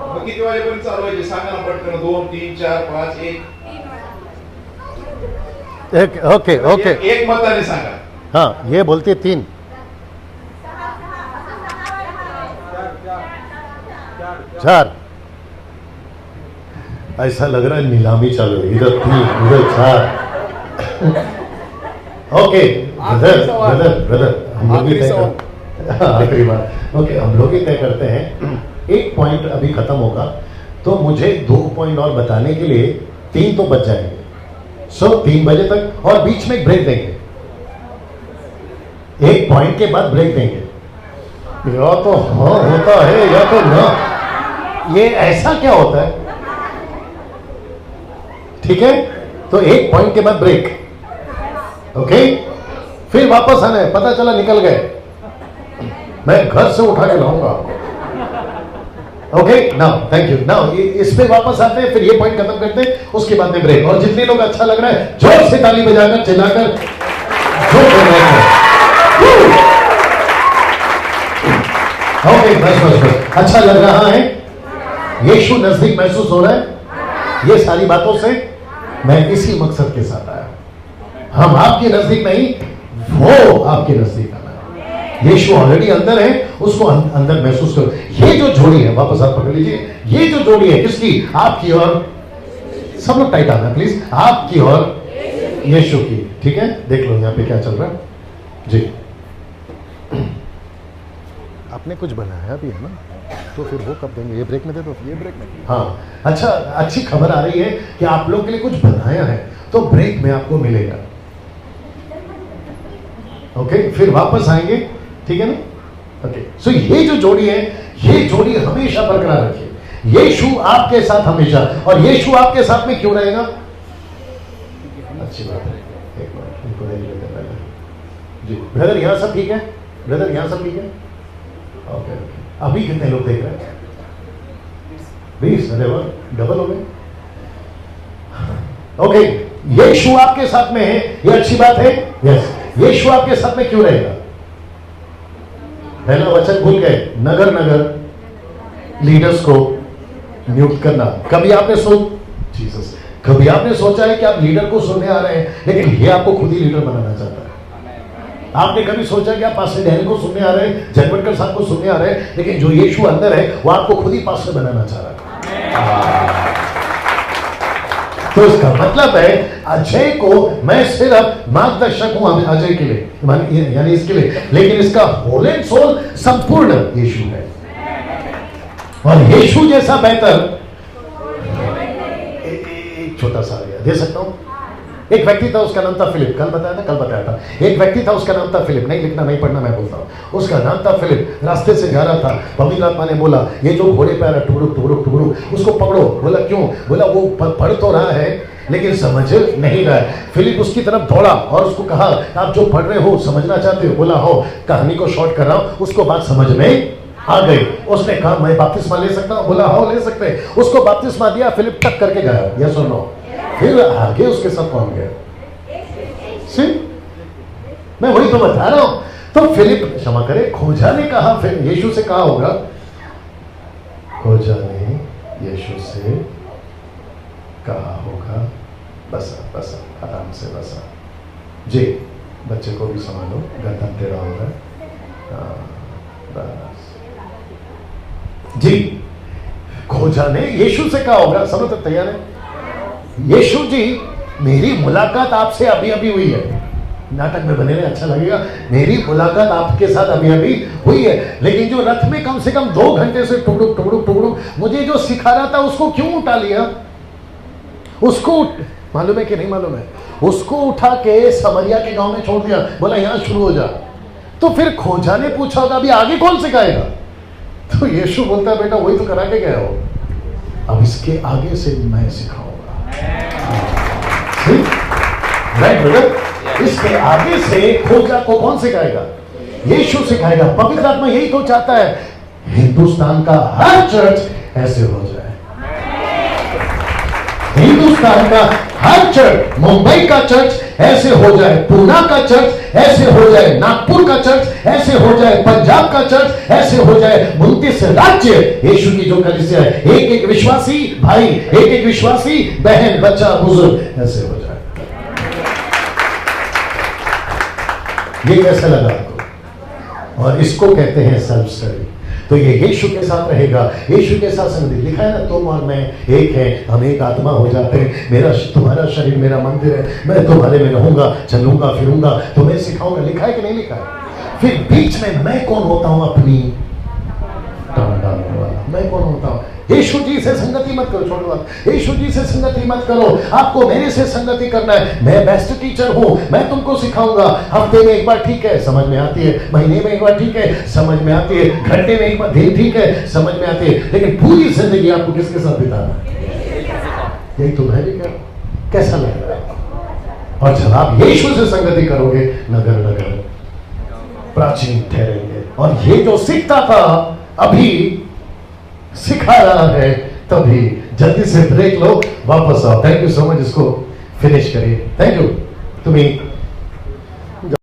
मग किती वाजेपर्यंत चालवायचे सांगा ना पटकन. 2, 3, 4, 5, 1. ओके ओके एक मताने सांगा. हाँ ये बोलते 3. चार. ऐसा लग रहा है नीलामी चालू है, इधर 3 उधर 4. ओके ब्रदर हम लोग ही तय करते हैं आखिरी बार. ओके हम लोग ही तय करते हैं. एक पॉइंट अभी खत्म होगा तो मुझे 2 पॉइंट और बताने के लिए 3 तो बच जाएंगे. सो 3 बजे तक और बीच में ब्रेक देंगे. 1 पॉइंट के बाद ब्रेक देंगे. या तो हाँ होता है या तो ना. ये ऐसा क्या होता है? ठीक है तो 1 पॉइंट के बाद ब्रेक. ओके फिर वापस आना है. पता चला निकल गए, मैं घर से उठा के लाऊंगा. Okay now thank you. Now इस पे वापस आते हैं, फिर ये पॉइंट खत्म करते हैं, उसके बाद में ब्रेक. और जितने लोग अच्छा लग रहा है जोर से ताली बजाकर चिल्लाकर जो कर रहे हैं. ओके बस अच्छा लग रहा है. यीशु नजदीक महसूस हो रहा है. ये सारी बातों से मैं इसी मकसद के साथ आया. हम आपके नजदीक नहीं, वो आपके नजदीक आना है. यीशु ऑलरेडी अंदर है, उसको अंदर महसूस करो. ये जो जोड़ी है, वापस हाथ पकड़ लीजिए. ये जो जोड़ी है किसकी? आपकी और सब लोग टाइट आना प्लीज. आपकी और यीशु की. ठीक है देख लो यहाँ पे क्या चल रहा है जी. आपने कुछ बनाया भी है ना, तो फिर वो कब देंगे? ये ब्रेक में दे दो. ये ब्रेक में. हाँ अच्छा अच्छी खबर आ रही है कि आप लोग के लिए कुछ बनाया है, तो ब्रेक में आपको मिलेगा. ओके फिर वापस आएंगे. ठीक है ना. ओके सो ये जो जोड़ी है, ये जोड़ी हमेशा बरकरार रखिए. यीशु आपके साथ हमेशा. और यीशु आपके साथ में क्यों रहेगा? अच्छी बात है. एक बार इनको देख लेते पहले जी. ब्रदर यहाँ सब ठीक है? ब्रदर यहाँ सब ठीक है? Okay okay. अभी कितने लोग देख रहे हैं? 20. अरे वाह डबल हो गए. ओके यीशु आपके साथ में है, ये अच्छी बात है. यस यीशु आपके साथ में क्यों रहेगा? पहला वचन भूल गए. नगर नगर लीडर्स को नियुक्त करना. कभी आपने कभी आपने सोचा है कि आप लीडर को सुनने आ रहे हैं, लेकिन ये आपको खुद ही लीडर बनाना चाहता है. आपने कभी सोचा कि आप पास्टर डैनियल को सुनने आ रहे हैं, जनवटकर साहब को सुनने आ रहे हैं, लेकिन जो यीशु अंदर है वो आपको खुद ही पास्टर बनाना चाह रहा है. तो इसका मतलब है अजय को मैं सिर्फ मार्गदर्शक हूं अजय के लिए, यानी इसके लिए, लेकिन इसका होल एंड सोल संपूर्ण यीशु है. और यीशु जैसा बेहतर एक छोटा सा दे सकता हूं. एक व्यक्ति था, उसका नाम था फिलिप. कल बताया था. एक व्यक्ति था, उसका नाम था फिलिप. नहीं लिखना नहीं पढ़ना, मैं बोलता हूं. उसका नाम था फिलिप. रास्ते से जा रहा था, पवित्र आत्मा ने बोला ये जो घोड़े पे आ रहा है टुकड़ुक उसको पकड़ो. बोला क्यों? बोला वो पढ़ तो रहा है लेकिन समझ नहीं रहा है. फिलिप उसकी तरफ दौड़ा और उसको कहा आप जो पढ़ रहे हो समझना चाहते हो? बोला हो. कहानी को शॉर्ट कर रहा हूं. उसको बात समझ में आ गई. उसने कहा मैं बपतिस्मा ले सकता हूं? बोला हो ले सकते हैं. उसको बपतिस्मा दिया. फिलिप टक करके गया. यस और नो? फिर आगे उसके साथ कौन गया? मैं वही तो बता रहा हूं. तो फिलिप क्षमा करे, खोजा ने कहा, फिर यीशु से कहा होगा. खोजा ने यीशु से कहा होगा बसा आराम से बसा जी. बच्चे को भी संभालो, गर्दन टेढ़ा होगा. बस जी. खोजा ने यीशु से कहा होगा. सब लोग तैयार है? यीशु जी मेरी मुलाकात आपसे अभी अभी हुई है. नाटक में बने रहे, अच्छा लगेगा. मेरी मुलाकात आपके साथ अभी अभी हुई है, लेकिन जो रथ में कम से कम 2 घंटे से टुकड़ुक मुझे जो सिखा रहा था उसको क्यों उठा लिया? उसको मालूम है कि नहीं मालूम है? उसको उठा के समरिया के गांव में छोड़ दिया. बोला यहां शुरू हो जा. तो फिर खोजा ने पूछा होगा अभी आगे कौन सिखाएगा? तो यीशु बोलता है बेटा वही तो करा के गया हो, अब इसके आगे से मैं सिखाऊंगा. Right brother? इसके आगे से खोजा को कौन सिखाएगा? यीशु सिखाएगा, पवित्र आत्मा यही तो चाहता है, हिंदुस्तान का हर चर्च ऐसे हो जाए। हिंदुस्तान का हर चर्च, मुंबई का चर्च ऐसे हो जाए, पूना का चर्च ऐसे हो जाए, नागपुर का चर्च ऐसे हो जाए, पंजाब का चर्च ऐसे हो जाए, 29 राज्य यीशु की जो कलीसिया है, एक एक विश्वासी भाई, एक एक विश्वासी बहन, बच्चा, बुजुर्ग ऐसे हो जाए। ये कैसा लगा आपको? और इसको कहते हैं सेल्फ स्टडी। तो ये यीशु के साथ रहेगा, यीशु के साथ संगति। लिखा है ना, तुम और मैं एक है, हम एक आत्मा हो जाते हैं। मेरा तुम्हारा शरीर मेरा मंदिर है, मैं तुम्हारे में रहूंगा, चलूंगा फिरूंगा, तुम्हें सिखाऊंगा। लिखा है कि नहीं लिखा है? फिर बीच में मैं कौन होता हूं? अपनी टांग डालने वाला मैं कौन होता हूं? यीशु जी से संगति मत करो, छोटी बात, यीशु जी से संगति मत करो, आपको मेरे से संगति करना है। मैं बेस्ट टीचर हूं, मैं तुमको सिखाऊंगा। हफ्ते में एक बार ठीक है, समझ में आती है, महीने में एक बार ठीक है, समझ में आती है, घंटे में एक बार दिन ठीक है, समझ में आती है, लेकिन पूरी जिंदगी आपको किसके साथ बिताना है? यही तो मैं भी कर, कैसा लग रहा है? और जब आप यीशु से संगति करोगे, नगर नगर प्राचीन ठहरेंगे। और ये जो सीखता था अभी सिखा रहा है, तभी जल्दी से ब्रेक लो, वापस आओ। थैंक यू सो मच, इसको फिनिश करिए। थैंक यू तुम्हें